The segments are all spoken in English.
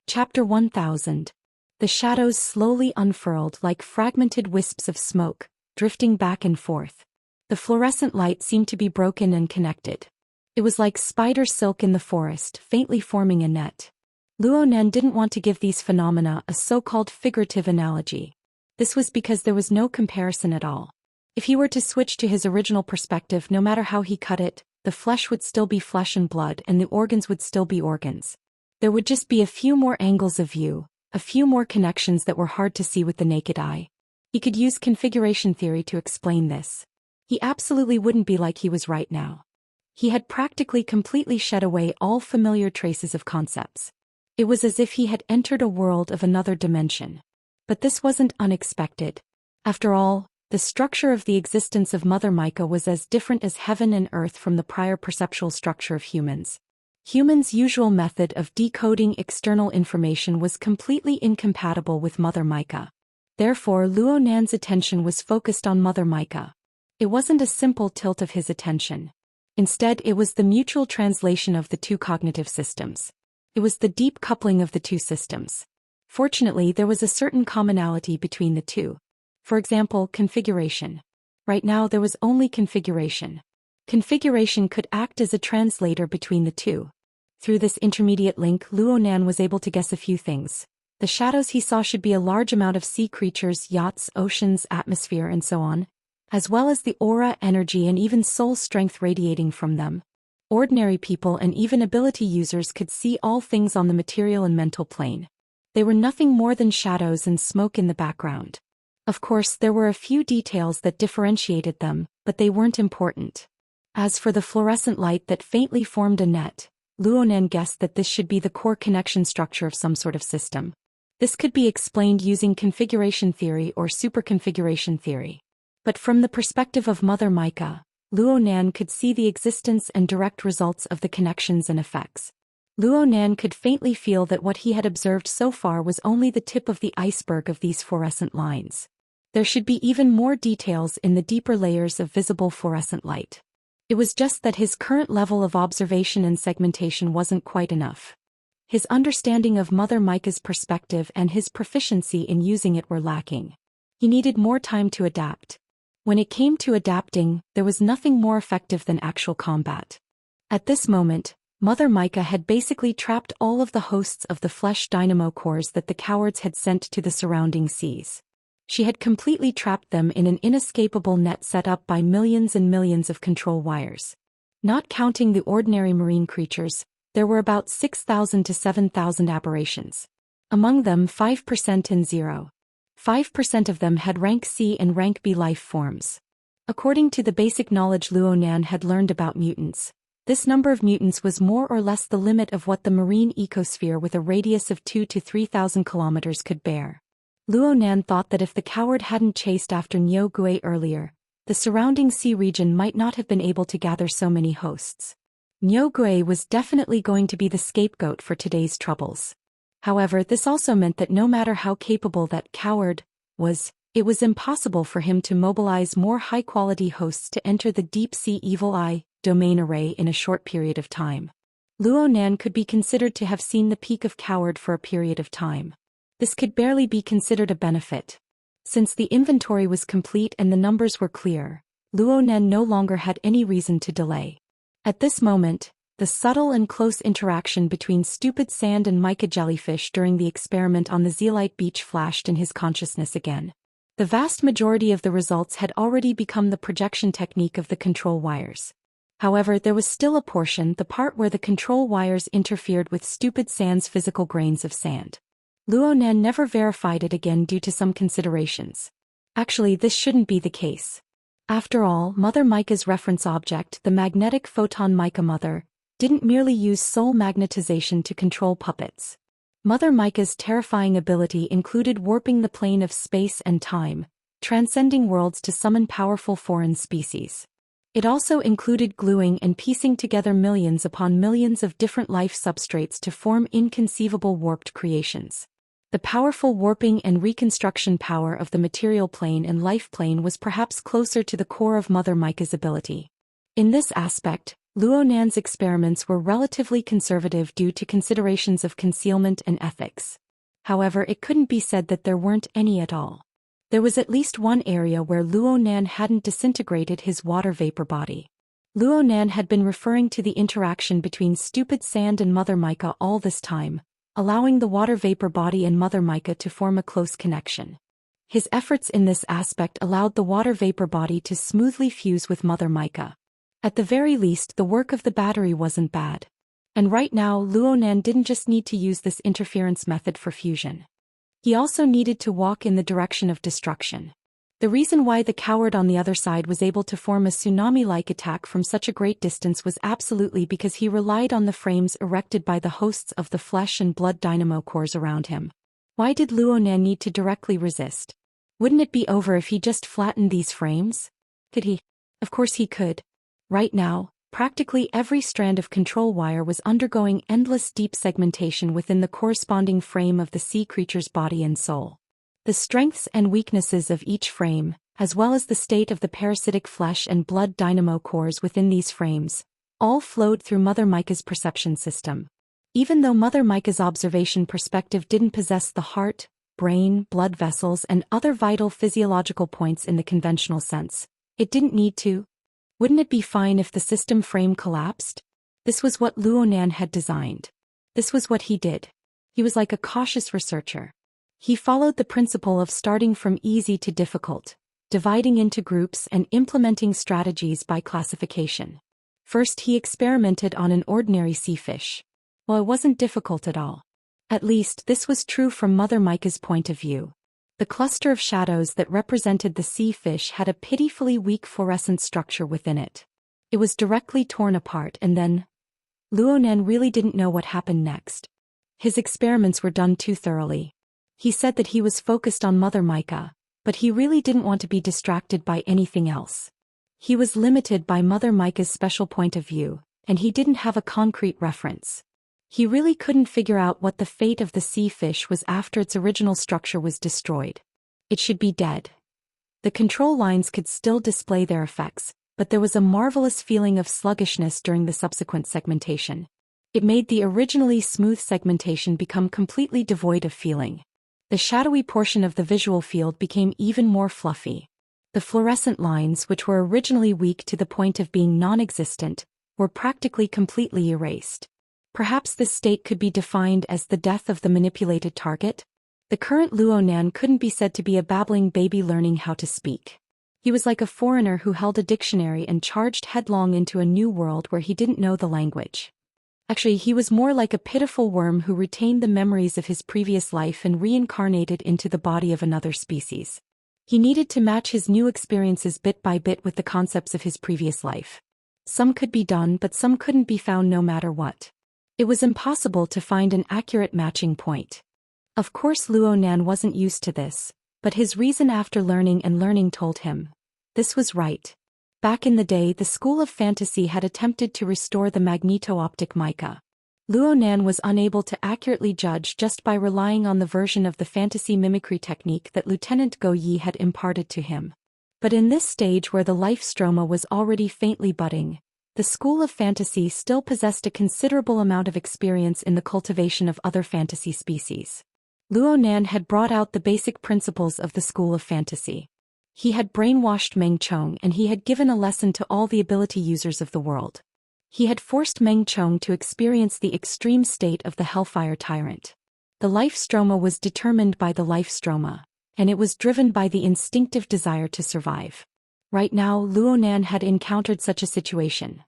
Chapter 1000. The shadows slowly unfurled like fragmented wisps of smoke, drifting back and forth. The fluorescent light seemed to be broken and connected. It was like spider silk in the forest, faintly forming a net. Luo Nen didn't want to give these phenomena a so-called figurative analogy. This was because there was no comparison at all. If he were to switch to his original perspective, no matter how he cut it, the flesh would still be flesh and blood and the organs would still be organs. There would just be a few more angles of view, a few more connections that were hard to see with the naked eye. He could use configuration theory to explain this. He absolutely wouldn't be like he was right now. He had practically completely shed away all familiar traces of concepts. It was as if he had entered a world of another dimension. But this wasn't unexpected. After all, the structure of the existence of Mother Micah was as different as heaven and earth from the prior perceptual structure of humans. Humans' usual method of decoding external information was completely incompatible with Mother Micah. Therefore, Luo Nan's attention was focused on Mother Micah. It wasn't a simple tilt of his attention. Instead, it was the mutual translation of the two cognitive systems. It was the deep coupling of the two systems. Fortunately, there was a certain commonality between the two. For example, configuration. Right now there was only configuration. Configuration could act as a translator between the two. Through this intermediate link, Luo Nan was able to guess a few things. The shadows he saw should be a large amount of sea creatures, yachts, oceans, atmosphere, and so on, as well as the aura, energy, and even soul strength radiating from them. Ordinary people and even ability users could see all things on the material and mental plane. They were nothing more than shadows and smoke in the background. Of course, there were a few details that differentiated them, but they weren't important. As for the fluorescent light that faintly formed a net, Luo Nan guessed that this should be the core connection structure of some sort of system. This could be explained using configuration theory or superconfiguration theory. But from the perspective of Mother Micah, Luo Nan could see the existence and direct results of the connections and effects. Luo Nan could faintly feel that what he had observed so far was only the tip of the iceberg of these fluorescent lines. There should be even more details in the deeper layers of visible fluorescent light. It was just that his current level of observation and segmentation wasn't quite enough. His understanding of Mother Micah's perspective and his proficiency in using it were lacking. He needed more time to adapt. When it came to adapting, there was nothing more effective than actual combat. At this moment, Mother Micah had basically trapped all of the hosts of the flesh dynamo cores that the cowards had sent to the surrounding seas. She had completely trapped them in an inescapable net set up by millions and millions of control wires. Not counting the ordinary marine creatures, there were about 6,000 to 7,000 aberrations. Among them 5% and 0.5% of them had rank C and rank B life forms. According to the basic knowledge Luo Nan had learned about mutants, this number of mutants was more or less the limit of what the marine ecosphere with a radius of 2,000 to 3,000 kilometers could bear. Luo Nan thought that if the coward hadn't chased after Niu Gui earlier, the surrounding sea region might not have been able to gather so many hosts. Niu Gui was definitely going to be the scapegoat for today's troubles. However, this also meant that no matter how capable that coward was, it was impossible for him to mobilize more high-quality hosts to enter the deep-sea Evil Eye domain array in a short period of time. Luo Nan could be considered to have seen the peak of coward for a period of time. This could barely be considered a benefit. Since the inventory was complete and the numbers were clear, Luo Nan no longer had any reason to delay. At this moment, the subtle and close interaction between stupid sand and mica jellyfish during the experiment on the zeolite beach flashed in his consciousness again. The vast majority of the results had already become the projection technique of the control wires. However, there was still a portion, the part where the control wires interfered with stupid sand's physical grains of sand. Luo Nan never verified it again due to some considerations. Actually, this shouldn't be the case. After all, Mother Micah's reference object, the magnetic photon Micah Mother, didn't merely use soul magnetization to control puppets. Mother Micah's terrifying ability included warping the plane of space and time, transcending worlds to summon powerful foreign species. It also included gluing and piecing together millions upon millions of different life substrates to form inconceivable warped creations. The powerful warping and reconstruction power of the material plane and life plane was perhaps closer to the core of Mother Micah's ability. In this aspect, Luonan's experiments were relatively conservative due to considerations of concealment and ethics. However, it couldn't be said that there weren't any at all. There was at least one area where Luonan hadn't disintegrated his water vapor body. Luonan had been referring to the interaction between stupid sand and Mother Mica all this time, allowing the water vapor body and Mother Mica to form a close connection. His efforts in this aspect allowed the water vapor body to smoothly fuse with Mother Mica. At the very least, the work of the battery wasn't bad. And right now, Luonan didn't just need to use this interference method for fusion. He also needed to walk in the direction of destruction. The reason why the coward on the other side was able to form a tsunami-like attack from such a great distance was absolutely because he relied on the frames erected by the hosts of the flesh and blood dynamo cores around him. Why did Luonan need to directly resist? Wouldn't it be over if he just flattened these frames? Could he? Of course he could. Right now, practically every strand of control wire was undergoing endless deep segmentation within the corresponding frame of the sea creature's body and soul. The strengths and weaknesses of each frame, as well as the state of the parasitic flesh and blood dynamo cores within these frames, all flowed through Mother Mica's perception system. Even though Mother Mica's observation perspective didn't possess the heart, brain, blood vessels, and other vital physiological points in the conventional sense, it didn't need to. Wouldn't it be fine if the system frame collapsed? This was what Luonan had designed. This was what he did. He was like a cautious researcher. He followed the principle of starting from easy to difficult, dividing into groups and implementing strategies by classification. First, he experimented on an ordinary sea fish. Well, it wasn't difficult at all. At least, this was true from Mother Mica's point of view. The cluster of shadows that represented the sea fish had a pitifully weak fluorescent structure within it. It was directly torn apart and then... Luonan really didn't know what happened next. His experiments were done too thoroughly. He said that he was focused on Mother Mica, but he really didn't want to be distracted by anything else. He was limited by Mother Mica's special point of view, and he didn't have a concrete reference. He really couldn't figure out what the fate of the sea fish was after its original structure was destroyed. It should be dead. The control lines could still display their effects, but there was a marvelous feeling of sluggishness during the subsequent segmentation. It made the originally smooth segmentation become completely devoid of feeling. The shadowy portion of the visual field became even more fluffy. The fluorescent lines, which were originally weak to the point of being non-existent, were practically completely erased. Perhaps this state could be defined as the death of the manipulated target. The current Luonan couldn't be said to be a babbling baby learning how to speak. He was like a foreigner who held a dictionary and charged headlong into a new world where he didn't know the language. Actually, he was more like a pitiful worm who retained the memories of his previous life and reincarnated into the body of another species. He needed to match his new experiences bit by bit with the concepts of his previous life. Some could be done, but some couldn't be found no matter what. It was impossible to find an accurate matching point. Of course, Luonan wasn't used to this, but his reason after learning told him this was right. Back in the day, the school of fantasy had attempted to restore the magneto-optic mica. Luonan was unable to accurately judge just by relying on the version of the fantasy mimicry technique that Lieutenant Go Yi had imparted to him. But in this stage where the life stroma was already faintly budding, the school of fantasy still possessed a considerable amount of experience in the cultivation of other fantasy species. Luonan had brought out the basic principles of the school of fantasy. He had brainwashed Meng Chong and he had given a lesson to all the ability users of the world. He had forced Meng Chong to experience the extreme state of the Hellfire Tyrant. The life stroma was determined by the life stroma, and it was driven by the instinctive desire to survive. Right now, Luonan had encountered such a situation.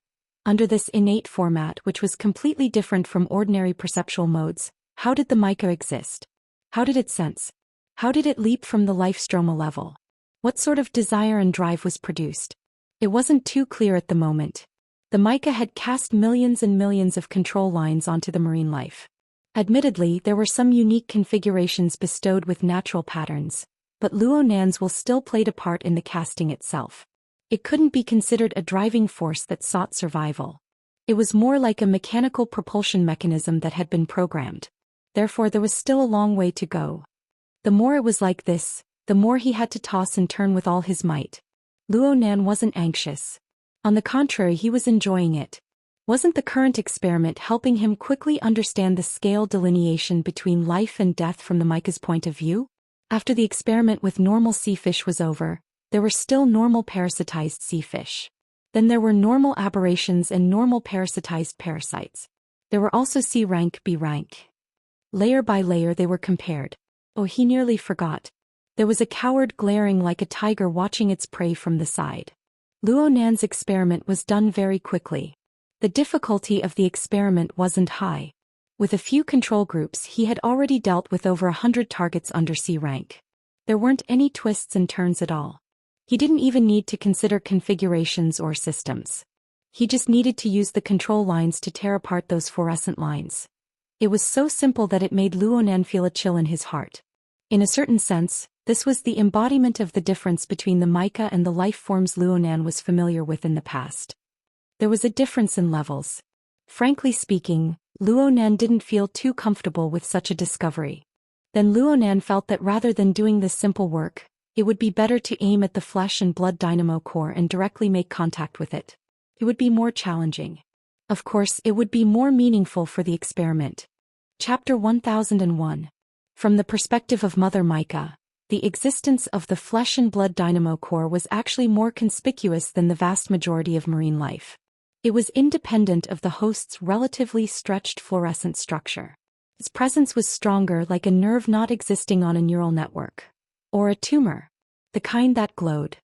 Under this innate format, which was completely different from ordinary perceptual modes, how did the mica exist? How did it sense? How did it leap from the life stroma level? What sort of desire and drive was produced? It wasn't too clear at the moment. The mica had cast millions and millions of control lines onto the marine life. Admittedly, there were some unique configurations bestowed with natural patterns, but Luonan's will still played a part in the casting itself. It couldn't be considered a driving force that sought survival. It was more like a mechanical propulsion mechanism that had been programmed. Therefore, there was still a long way to go. The more it was like this, the more he had to toss and turn with all his might. Luonan wasn't anxious. On the contrary, he was enjoying it. Wasn't the current experiment helping him quickly understand the scale delineation between life and death from the Micah's point of view? After the experiment with normal sea fish was over, there were still normal parasitized sea fish. Then there were normal aberrations and normal parasitized parasites. There were also C rank, B rank. Layer by layer they were compared. Oh, he nearly forgot. There was a coward glaring like a tiger watching its prey from the side. Luo Nan's experiment was done very quickly. The difficulty of the experiment wasn't high. With a few control groups he had already dealt with over 100 targets under C rank. There weren't any twists and turns at all. He didn't even need to consider configurations or systems. He just needed to use the control lines to tear apart those fluorescent lines. It was so simple that it made Luo Nan feel a chill in his heart. In a certain sense, this was the embodiment of the difference between the mica and the life forms Luo Nan was familiar with in the past. There was a difference in levels. Frankly speaking, Luo Nan didn't feel too comfortable with such a discovery. Then Luo Nan felt that rather than doing this simple work, it would be better to aim at the flesh and blood dynamo core and directly make contact with it. It would be more challenging. Of course, it would be more meaningful for the experiment. Chapter 1001. From the perspective of Mother Mica, the existence of the flesh and blood dynamo core was actually more conspicuous than the vast majority of marine life. It was independent of the host's relatively stretched fluorescent structure. Its presence was stronger, like a nerve not existing on a neural network. Or a tumor. The kind that glowed.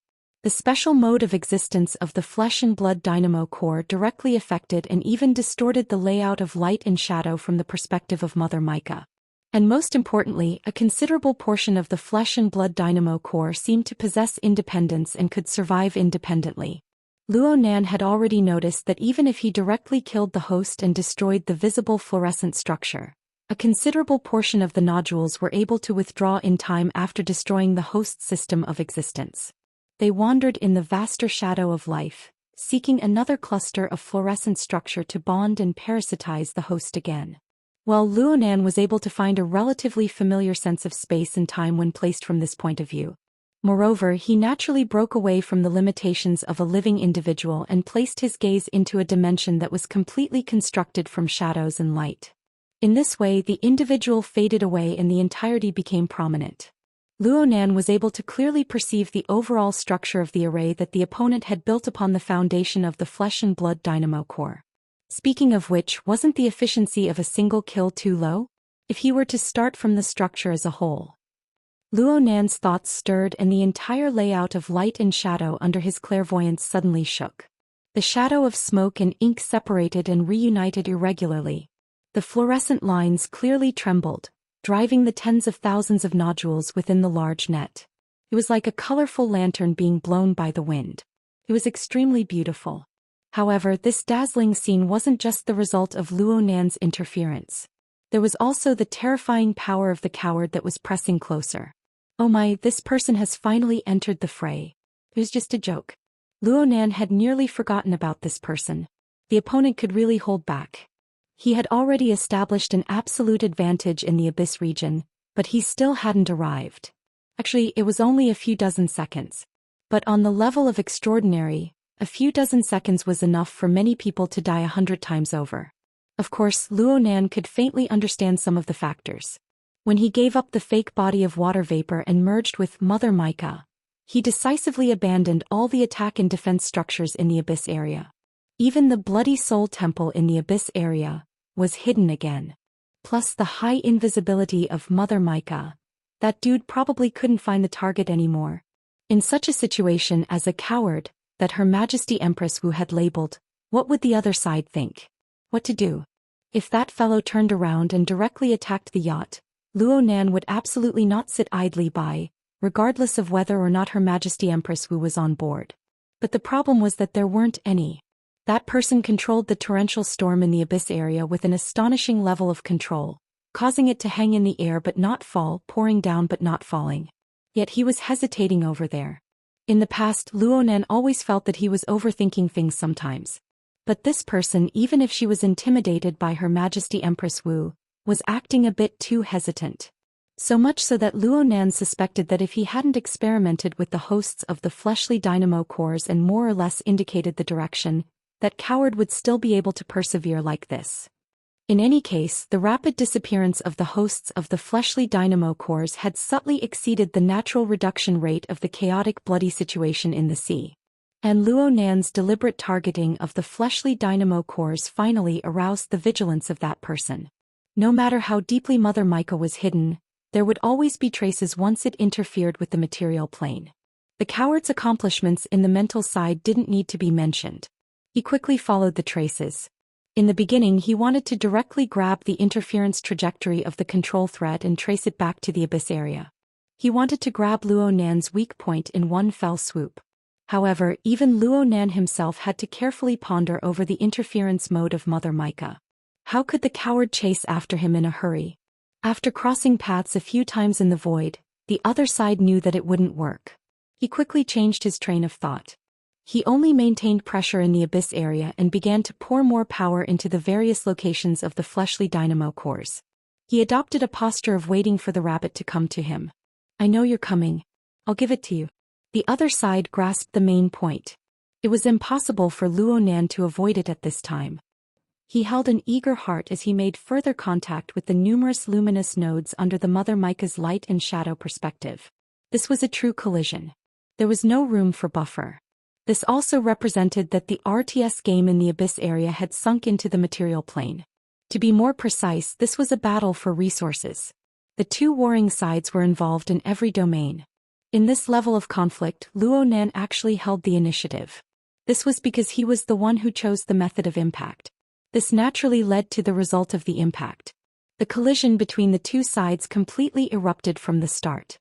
The special mode of existence of the flesh and blood dynamo core directly affected and even distorted the layout of light and shadow from the perspective of Mother Mica. And most importantly, a considerable portion of the flesh and blood dynamo core seemed to possess independence and could survive independently. Luo Nan had already noticed that even if he directly killed the host and destroyed the visible fluorescent structure, a considerable portion of the nodules were able to withdraw in time after destroying the host's system of existence. They wandered in the vaster shadow of life, seeking another cluster of fluorescent structure to bond and parasitize the host again. While Luo Nan was able to find a relatively familiar sense of space and time when placed from this point of view. Moreover, he naturally broke away from the limitations of a living individual and placed his gaze into a dimension that was completely constructed from shadows and light. In this way, the individual faded away and the entirety became prominent. Luo Nan was able to clearly perceive the overall structure of the array that the opponent had built upon the foundation of the flesh and blood dynamo core. Speaking of which, wasn't the efficiency of a single kill too low? If he were to start from the structure as a whole. Luo Nan's thoughts stirred and the entire layout of light and shadow under his clairvoyance suddenly shook. The shadow of smoke and ink separated and reunited irregularly. The fluorescent lines clearly trembled, driving the tens of thousands of nodules within the large net. It was like a colorful lantern being blown by the wind. It was extremely beautiful. However, this dazzling scene wasn't just the result of Luo Nan's interference. There was also the terrifying power of the coward that was pressing closer. Oh my, this person has finally entered the fray. It was just a joke. Luo Nan had nearly forgotten about this person. The opponent could really hold back. He had already established an absolute advantage in the Abyss region, but he still hadn't arrived. Actually, it was only a few dozen seconds. But on the level of extraordinary, a few dozen seconds was enough for many people to die 100 times over. Of course, Luo Nan could faintly understand some of the factors. When he gave up the fake body of water vapor and merged with Mother Mica, he decisively abandoned all the attack and defense structures in the Abyss area. Even the Bloody Soul Temple in the Abyss area was hidden again. Plus the high invisibility of Mother Mica. That dude probably couldn't find the target anymore. In such a situation as a coward, that Her Majesty Empress Wu had labeled, what would the other side think? What to do? If that fellow turned around and directly attacked the yacht, Luo Nan would absolutely not sit idly by, regardless of whether or not Her Majesty Empress Wu was on board. But the problem was that there weren't any. That person controlled the torrential storm in the Abyss area with an astonishing level of control, causing it to hang in the air but not fall, pouring down but not falling. Yet he was hesitating over there. In the past, Luo Nan always felt that he was overthinking things sometimes. But this person, even if she was intimidated by Her Majesty Empress Wu, was acting a bit too hesitant. So much so that Luo Nan suspected that if he hadn't experimented with the hosts of the fleshly dynamo cores and more or less indicated the direction, that coward would still be able to persevere like this. In any case, the rapid disappearance of the hosts of the fleshly dynamo cores had subtly exceeded the natural reduction rate of the chaotic bloody situation in the sea. And Luo Nan's deliberate targeting of the fleshly dynamo cores finally aroused the vigilance of that person. No matter how deeply Mother Micah was hidden, there would always be traces once it interfered with the material plane. The coward's accomplishments in the mental side didn't need to be mentioned. He quickly followed the traces. In the beginning, he wanted to directly grab the interference trajectory of the control thread and trace it back to the abyss area. He wanted to grab Luo Nan's weak point in one fell swoop. However, even Luo Nan himself had to carefully ponder over the interference mode of Mother Micah. How could the coward chase after him in a hurry? After crossing paths a few times in the void, the other side knew that it wouldn't work. He quickly changed his train of thought. He only maintained pressure in the abyss area and began to pour more power into the various locations of the fleshly dynamo cores. He adopted a posture of waiting for the rabbit to come to him. "I know you're coming. I'll give it to you." The other side grasped the main point. It was impossible for Luo Nan to avoid it at this time. He held an eager heart as he made further contact with the numerous luminous nodes under the Mother Micah's light and shadow perspective. This was a true collision. There was no room for buffer. This also represented that the RTS game in the abyss area had sunk into the material plane. To be more precise, this was a battle for resources. The two warring sides were involved in every domain. In this level of conflict, Luo Nan actually held the initiative. This was because he was the one who chose the method of impact. This naturally led to the result of the impact. The collision between the two sides completely erupted from the start.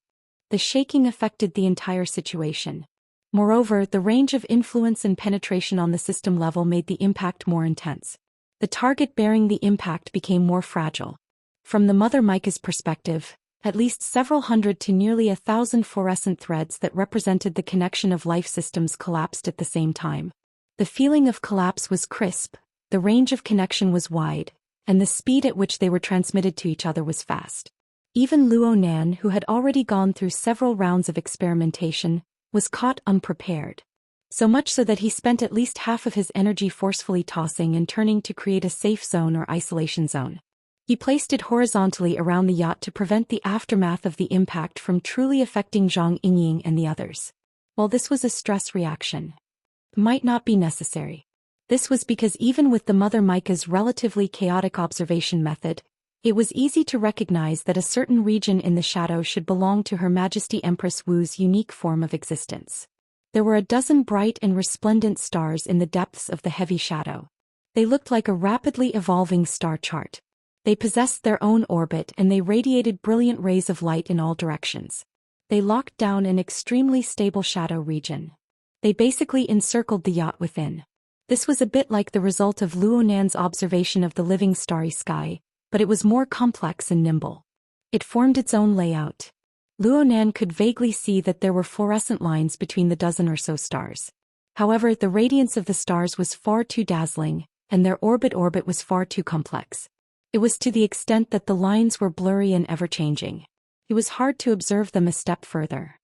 The shaking affected the entire situation. Moreover, the range of influence and penetration on the system level made the impact more intense. The target bearing the impact became more fragile. From the Mother Micah's perspective, at least several hundred to nearly 1,000 fluorescent threads that represented the connection of life systems collapsed at the same time. The feeling of collapse was crisp, the range of connection was wide, and the speed at which they were transmitted to each other was fast. Even Luo Nan, who had already gone through several rounds of experimentation, was caught unprepared. So much so that he spent at least half of his energy forcefully tossing and turning to create a safe zone or isolation zone. He placed it horizontally around the yacht to prevent the aftermath of the impact from truly affecting Zhang Yingying and the others. While this was a stress reaction, it might not be necessary. This was because even with the Mother Micah's relatively chaotic observation method, it was easy to recognize that a certain region in the shadow should belong to Her Majesty Empress Wu's unique form of existence. There were a dozen bright and resplendent stars in the depths of the heavy shadow. They looked like a rapidly evolving star chart. They possessed their own orbit and they radiated brilliant rays of light in all directions. They locked down an extremely stable shadow region. They basically encircled the yacht within. This was a bit like the result of Luo Nan's observation of the living starry sky, but it was more complex and nimble. It formed its own layout. Luo Nan could vaguely see that there were fluorescent lines between the dozen or so stars. However, the radiance of the stars was far too dazzling, and their orbit was far too complex. It was to the extent that the lines were blurry and ever-changing. It was hard to observe them a step further.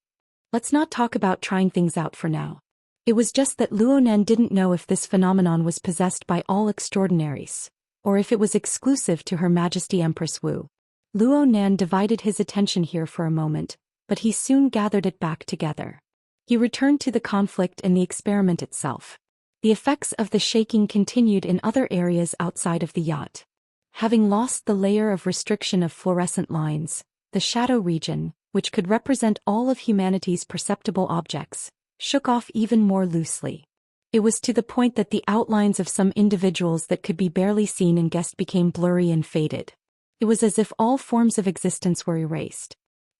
Let's not talk about trying things out for now. It was just that Luo Nan didn't know if this phenomenon was possessed by all extraordinaries, or if it was exclusive to Her Majesty Empress Wu. Luo Nan divided his attention here for a moment, but he soon gathered it back together. He returned to the conflict and the experiment itself. The effects of the shaking continued in other areas outside of the yacht. Having lost the layer of restriction of fluorescent lines, the shadow region, which could represent all of humanity's perceptible objects, shook off even more loosely. It was to the point that the outlines of some individuals that could be barely seen and guessed became blurry and faded. It was as if all forms of existence were erased.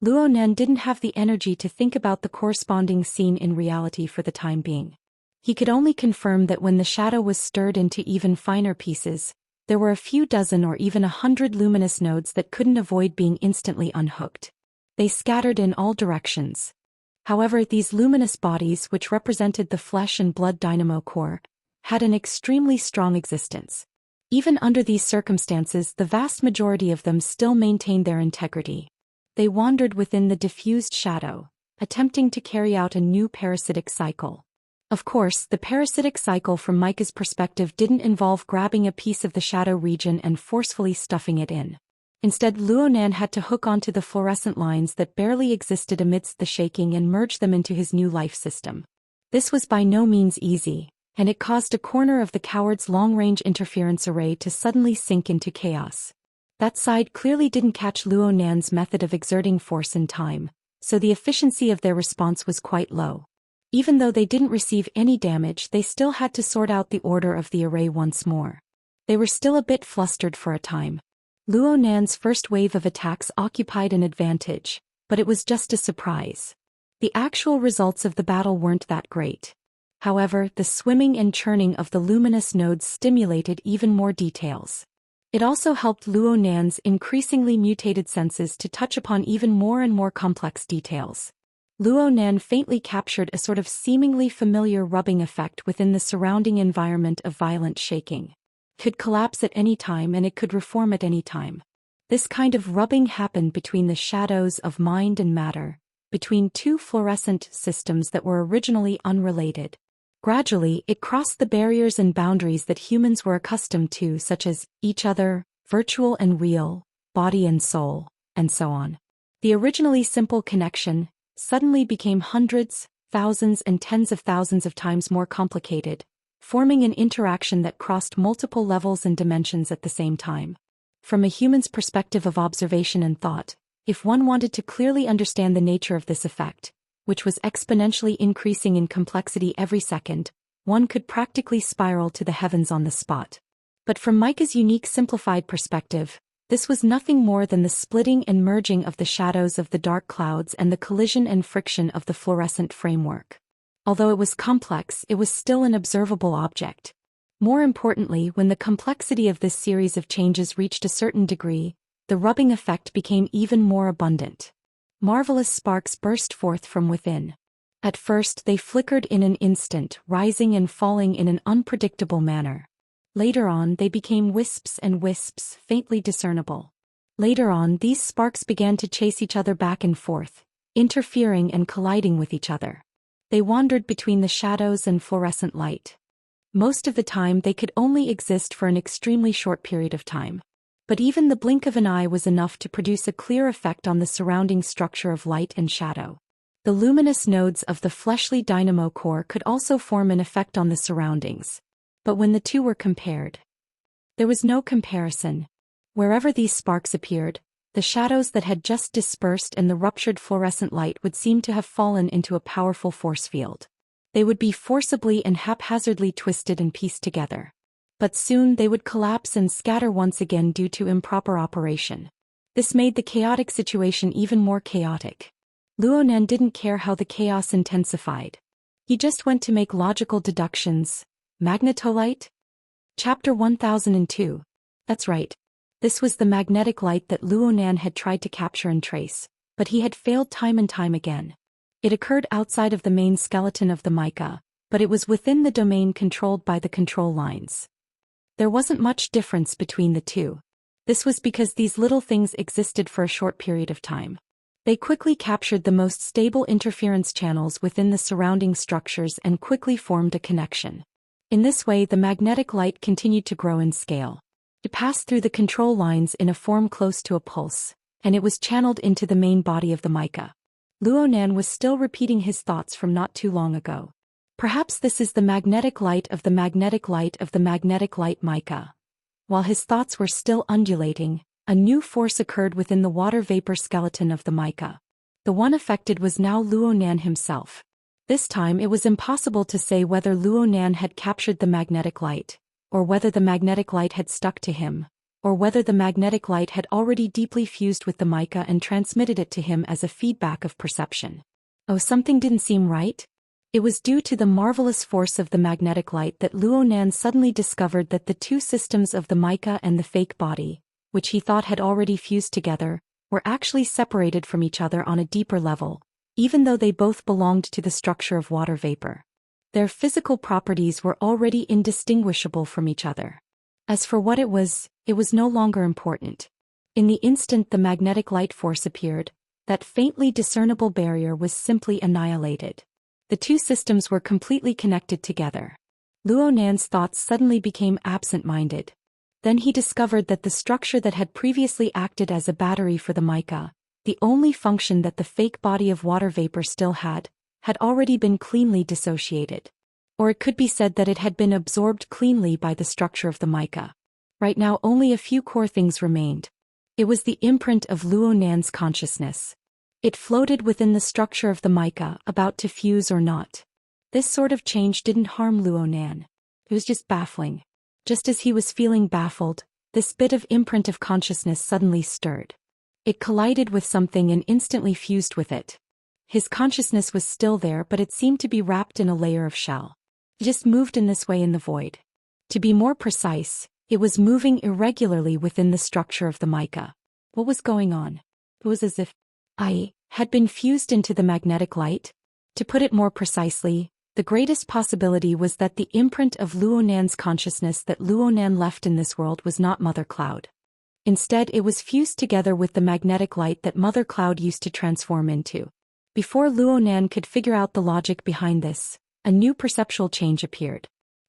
Luo Nan didn't have the energy to think about the corresponding scene in reality for the time being. He could only confirm that when the shadow was stirred into even finer pieces, there were a few dozen or even 100 luminous nodes that couldn't avoid being instantly unhooked. They scattered in all directions. However, these luminous bodies, which represented the flesh and blood dynamo core, had an extremely strong existence. Even under these circumstances, the vast majority of them still maintained their integrity. They wandered within the diffused shadow, attempting to carry out a new parasitic cycle. Of course, the parasitic cycle from Micah's perspective didn't involve grabbing a piece of the shadow region and forcefully stuffing it in. Instead, Luonan had to hook onto the fluorescent lines that barely existed amidst the shaking and merge them into his new life system. This was by no means easy, and it caused a corner of the coward's long-range interference array to suddenly sink into chaos. That side clearly didn't catch Luonan's method of exerting force in time, so the efficiency of their response was quite low. Even though they didn't receive any damage, they still had to sort out the order of the array once more. They were still a bit flustered for a time. Luonan's first wave of attacks occupied an advantage, but it was just a surprise. The actual results of the battle weren't that great. However, the swimming and churning of the luminous nodes stimulated even more details. It also helped Luonan's increasingly mutated senses to touch upon even more and more complex details. Luonan faintly captured a sort of seemingly familiar rubbing effect within the surrounding environment of violent shaking. It could collapse at any time and it could reform at any time. This kind of rubbing happened between the shadows of mind and matter, between two fluorescent systems that were originally unrelated. Gradually, it crossed the barriers and boundaries that humans were accustomed to, such as each other, virtual and real, body and soul, and so on. The originally simple connection suddenly became hundreds, thousands and tens of thousands of times more complicated, forming an interaction that crossed multiple levels and dimensions at the same time. From a human's perspective of observation and thought, if one wanted to clearly understand the nature of this effect, which was exponentially increasing in complexity every second, one could practically spiral to the heavens on the spot. But from Micah's unique simplified perspective, this was nothing more than the splitting and merging of the shadows of the dark clouds and the collision and friction of the fluorescent framework. Although it was complex, it was still an observable object. More importantly, when the complexity of this series of changes reached a certain degree, the rubbing effect became even more abundant. Marvelous sparks burst forth from within. At first they flickered in an instant, rising and falling in an unpredictable manner. Later on they became wisps and wisps, faintly discernible. Later on these sparks began to chase each other back and forth, interfering and colliding with each other. They wandered between the shadows and fluorescent light. Most of the time they could only exist for an extremely short period of time. But even the blink of an eye was enough to produce a clear effect on the surrounding structure of light and shadow. The luminous nodes of the fleshly dynamo core could also form an effect on the surroundings. But when the two were compared, there was no comparison. Wherever these sparks appeared, the shadows that had just dispersed and the ruptured fluorescent light would seem to have fallen into a powerful force field. They would be forcibly and haphazardly twisted and pieced together. But soon they would collapse and scatter once again due to improper operation. This made the chaotic situation even more chaotic. Luonan didn't care how the chaos intensified. He just went to make logical deductions. Magnetolite? Chapter 1002. That's right. This was the magnetic light that Luonan had tried to capture and trace, but he had failed time and time again. It occurred outside of the main skeleton of the mica, but it was within the domain controlled by the control lines. There wasn't much difference between the two. This was because these little things existed for a short period of time. They quickly captured the most stable interference channels within the surrounding structures and quickly formed a connection. In this way, the magnetic light continued to grow in scale. It passed through the control lines in a form close to a pulse, and it was channeled into the main body of the mica. Luonan was still repeating his thoughts from not too long ago. Perhaps this is the magnetic light of the magnetic light of the magnetic light mica. While his thoughts were still undulating, a new force occurred within the water vapor skeleton of the mica. The one affected was now Luonan himself. This time it was impossible to say whether Luonan had captured the magnetic light, or whether the magnetic light had stuck to him, or whether the magnetic light had already deeply fused with the mica and transmitted it to him as a feedback of perception. Oh, something didn't seem right? It was due to the marvelous force of the magnetic light that Luonan suddenly discovered that the two systems of the mica and the fake body, which he thought had already fused together, were actually separated from each other on a deeper level, even though they both belonged to the structure of water vapor. Their physical properties were already indistinguishable from each other. As for what it was no longer important. In the instant the magnetic light force appeared, that faintly discernible barrier was simply annihilated. The two systems were completely connected together. Luo Nan's thoughts suddenly became absent-minded. Then he discovered that the structure that had previously acted as a battery for the mica, the only function that the fake body of water vapor still had already been cleanly dissociated. Or it could be said that it had been absorbed cleanly by the structure of the mica. Right now only a few core things remained. It was the imprint of Luo Nan's consciousness. It floated within the structure of the mica, about to fuse or not. This sort of change didn't harm Luo Nan. It was just baffling. Just as he was feeling baffled, this bit of imprint of consciousness suddenly stirred. It collided with something and instantly fused with it. His consciousness was still there, but it seemed to be wrapped in a layer of shell. It just moved in this way in the void. To be more precise, it was moving irregularly within the structure of the mica. What was going on? It was as if I had been fused into the magnetic light. To put it more precisely, the greatest possibility was that the imprint of Luo Nan's consciousness that Luo Nan left in this world was not Mother Cloud. Instead, it was fused together with the magnetic light that Mother Cloud used to transform into. Before Luo Nan could figure out the logic behind this, a new perceptual change appeared.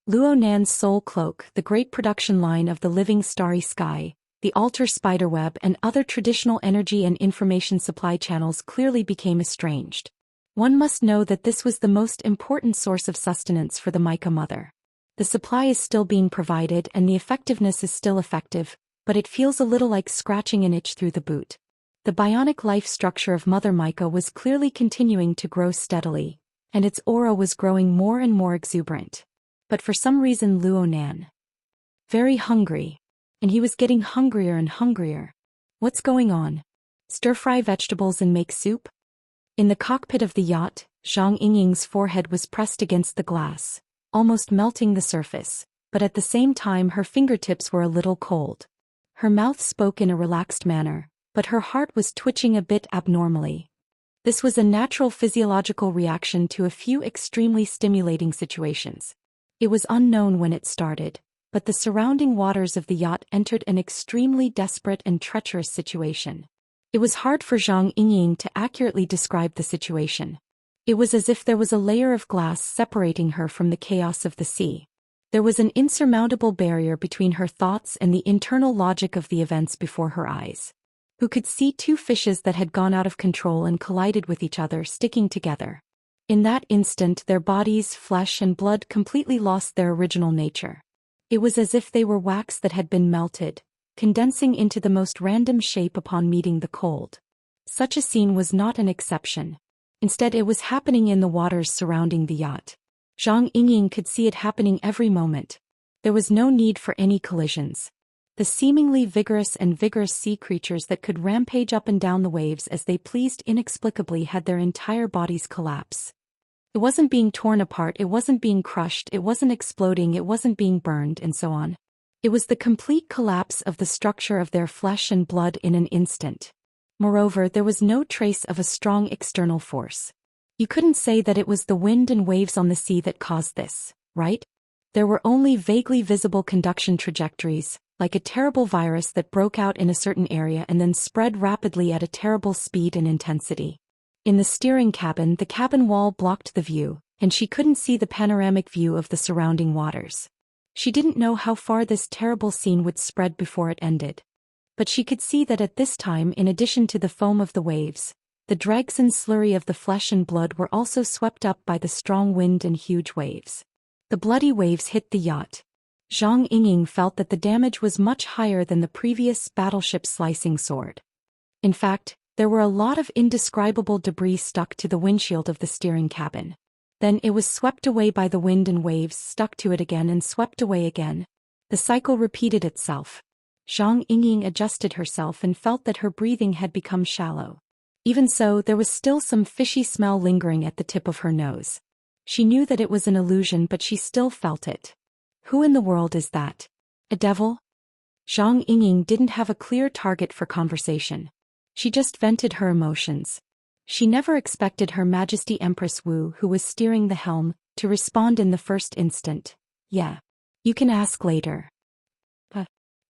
Luo Nan's soul cloak, the great production line of the living starry sky, the altar spiderweb and other traditional energy and information supply channels clearly became estranged. One must know that this was the most important source of sustenance for the mica mother. The supply is still being provided and the effectiveness is still effective, but it feels a little like scratching an itch through the boot. The bionic life structure of Mother Mica was clearly continuing to grow steadily, and its aura was growing more and more exuberant. But for some reason Luo Nan very hungry, and he was getting hungrier and hungrier. What's going on? Stir-fry vegetables and make soup? In the cockpit of the yacht, Zhang Yingying's forehead was pressed against the glass, almost melting the surface, but at the same time her fingertips were a little cold. Her mouth spoke in a relaxed manner, but her heart was twitching a bit abnormally. This was a natural physiological reaction to a few extremely stimulating situations. It was unknown when it started, but the surrounding waters of the yacht entered an extremely desperate and treacherous situation. It was hard for Zhang Yingying to accurately describe the situation. It was as if there was a layer of glass separating her from the chaos of the sea. There was an insurmountable barrier between her thoughts and the internal logic of the events before her eyes. Who could see two fishes that had gone out of control and collided with each other sticking together? In that instant their bodies, flesh and blood completely lost their original nature. It was as if they were wax that had been melted, condensing into the most random shape upon meeting the cold. Such a scene was not an exception. Instead it was happening in the waters surrounding the yacht. Zhang Yingying could see it happening every moment. There was no need for any collisions. The seemingly vigorous sea creatures that could rampage up and down the waves as they pleased inexplicably had their entire bodies collapse. It wasn't being torn apart, it wasn't being crushed, it wasn't exploding, it wasn't being burned, and so on. It was the complete collapse of the structure of their flesh and blood in an instant. Moreover, there was no trace of a strong external force. You couldn't say that it was the wind and waves on the sea that caused this, right? There were only vaguely visible conduction trajectories, like a terrible virus that broke out in a certain area and then spread rapidly at a terrible speed and intensity. In the steering cabin, the cabin wall blocked the view, and she couldn't see the panoramic view of the surrounding waters. She didn't know how far this terrible scene would spread before it ended. But she could see that at this time, in addition to the foam of the waves, the dregs and slurry of the flesh and blood were also swept up by the strong wind and huge waves. The bloody waves hit the yacht. Zhang Yingying felt that the damage was much higher than the previous battleship slicing sword. In fact, there were a lot of indescribable debris stuck to the windshield of the steering cabin. Then it was swept away by the wind and waves stuck to it again and swept away again. The cycle repeated itself. Zhang Yingying adjusted herself and felt that her breathing had become shallow. Even so, there was still some fishy smell lingering at the tip of her nose. She knew that it was an illusion, but she still felt it. Who in the world is that? A devil? Zhang Yingying didn't have a clear target for conversation. She just vented her emotions. She never expected Her Majesty Empress Wu, who was steering the helm, to respond in the first instant. Yeah. You can ask later.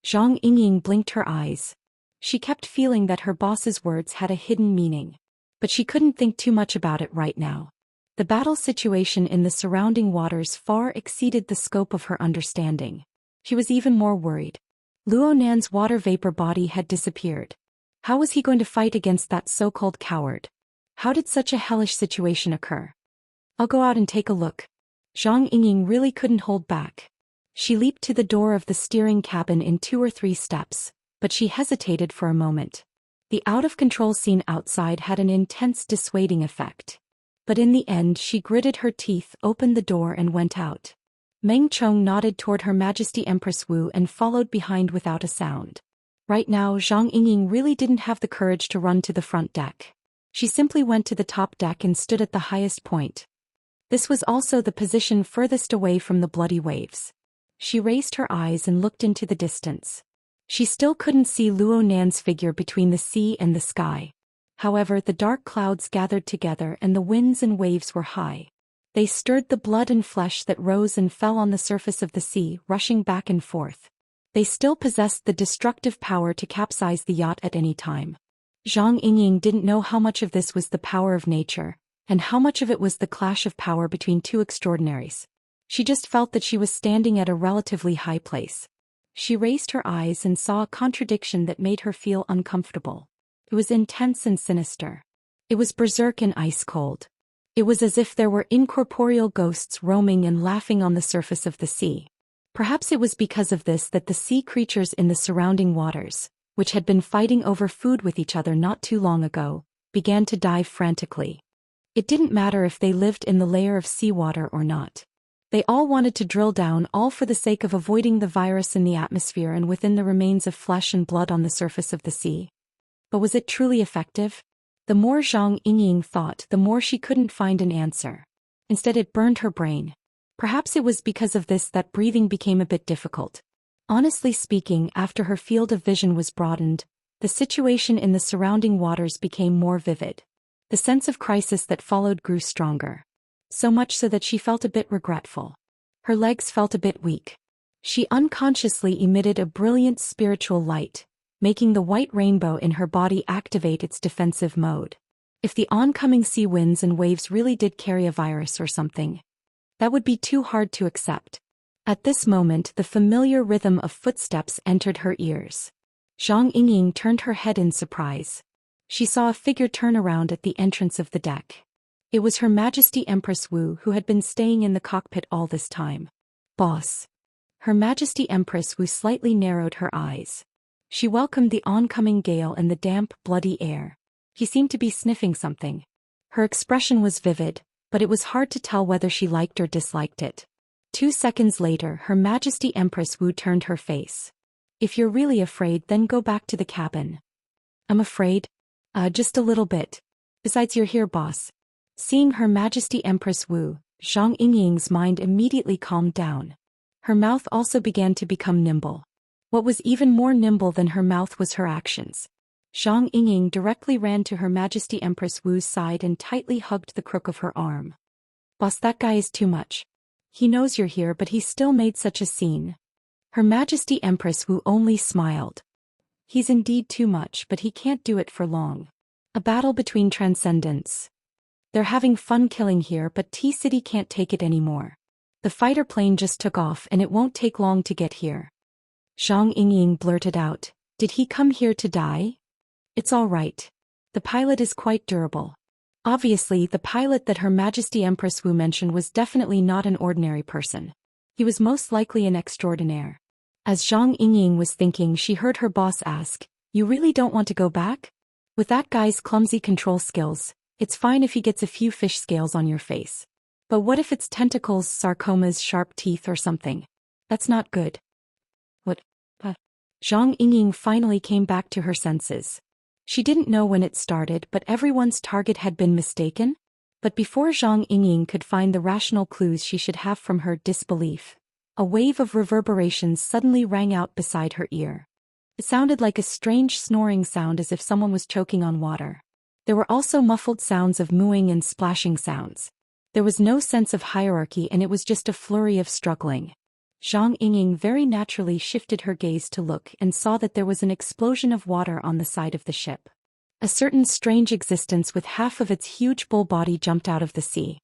Zhang Yingying blinked her eyes. She kept feeling that her boss's words had a hidden meaning. But she couldn't think too much about it right now. The battle situation in the surrounding waters far exceeded the scope of her understanding. She was even more worried. Luo Nan's water vapor body had disappeared. How was he going to fight against that so-called coward? How did such a hellish situation occur? I'll go out and take a look. Zhang Yingying really couldn't hold back. She leaped to the door of the steering cabin in 2 or 3 steps, but she hesitated for a moment. The out-of-control scene outside had an intense dissuading effect. But in the end she gritted her teeth, opened the door and went out. Meng Chong nodded toward Her Majesty Empress Wu and followed behind without a sound. Right now Zhang Yingying really didn't have the courage to run to the front deck. She simply went to the top deck and stood at the highest point. This was also the position furthest away from the bloody waves. She raised her eyes and looked into the distance. She still couldn't see Luo Nan's figure between the sea and the sky. However, the dark clouds gathered together and the winds and waves were high. They stirred the blood and flesh that rose and fell on the surface of the sea, rushing back and forth. They still possessed the destructive power to capsize the yacht at any time. Zhang Yingying didn't know how much of this was the power of nature, and how much of it was the clash of power between two extraordinaries. She just felt that she was standing at a relatively high place. She raised her eyes and saw a contradiction that made her feel uncomfortable. It was intense and sinister. It was berserk and ice-cold. It was as if there were incorporeal ghosts roaming and laughing on the surface of the sea. Perhaps it was because of this that the sea creatures in the surrounding waters, which had been fighting over food with each other not too long ago, began to dive frantically. It didn't matter if they lived in the layer of seawater or not. They all wanted to drill down, all for the sake of avoiding the virus in the atmosphere and within the remains of flesh and blood on the surface of the sea. But was it truly effective? The more Zhang Yingying thought, the more she couldn't find an answer. Instead it burned her brain. Perhaps it was because of this that breathing became a bit difficult. Honestly speaking, after her field of vision was broadened, the situation in the surrounding waters became more vivid. The sense of crisis that followed grew stronger. So much so that she felt a bit regretful. Her legs felt a bit weak. She unconsciously emitted a brilliant spiritual light, making the white rainbow in her body activate its defensive mode. If the oncoming sea winds and waves really did carry a virus or something, that would be too hard to accept. At this moment the familiar rhythm of footsteps entered her ears. Zhang Yingying turned her head in surprise. She saw a figure turn around at the entrance of the deck. It was Her Majesty Empress Wu, who had been staying in the cockpit all this time. "Boss." Her Majesty Empress Wu slightly narrowed her eyes. She welcomed the oncoming gale and the damp, bloody air. He seemed to be sniffing something. Her expression was vivid, but it was hard to tell whether she liked or disliked it. 2 seconds later, Her Majesty Empress Wu turned her face. "If you're really afraid, then go back to the cabin." "I'm afraid? Just a little bit. Besides, you're here, boss." Seeing Her Majesty Empress Wu, Zhang Yingying's mind immediately calmed down. Her mouth also began to become nimble. What was even more nimble than her mouth was her actions. Zhang Yingying directly ran to Her Majesty Empress Wu's side and tightly hugged the crook of her arm. "Boss, that guy is too much. He knows you're here, but he still made such a scene." Her Majesty Empress Wu only smiled. "He's indeed too much, but he can't do it for long. A battle between transcendents. They're having fun killing here, but T-City can't take it anymore. The fighter plane just took off and it won't take long to get here." Zhang Yingying blurted out, "Did he come here to die?" "It's all right. The pilot is quite durable." Obviously, the pilot that Her Majesty Empress Wu mentioned was definitely not an ordinary person. He was most likely an extraordinaire. As Zhang Yingying was thinking, she heard her boss ask, "You really don't want to go back? With that guy's clumsy control skills, it's fine if he gets a few fish scales on your face. But what if it's tentacles, sarcomas, sharp teeth or something? That's not good." "What? Zhang Yingying finally came back to her senses. She didn't know when it started, but everyone's target had been mistaken. But before Zhang Yingying could find the rational clues she should have from her disbelief, a wave of reverberations suddenly rang out beside her ear. It sounded like a strange snoring sound, as if someone was choking on water. There were also muffled sounds of mooing and splashing sounds. There was no sense of hierarchy, and it was just a flurry of struggling. Zhang Yingying very naturally shifted her gaze to look and saw that there was an explosion of water on the side of the ship. A certain strange existence with half of its huge bull body jumped out of the sea.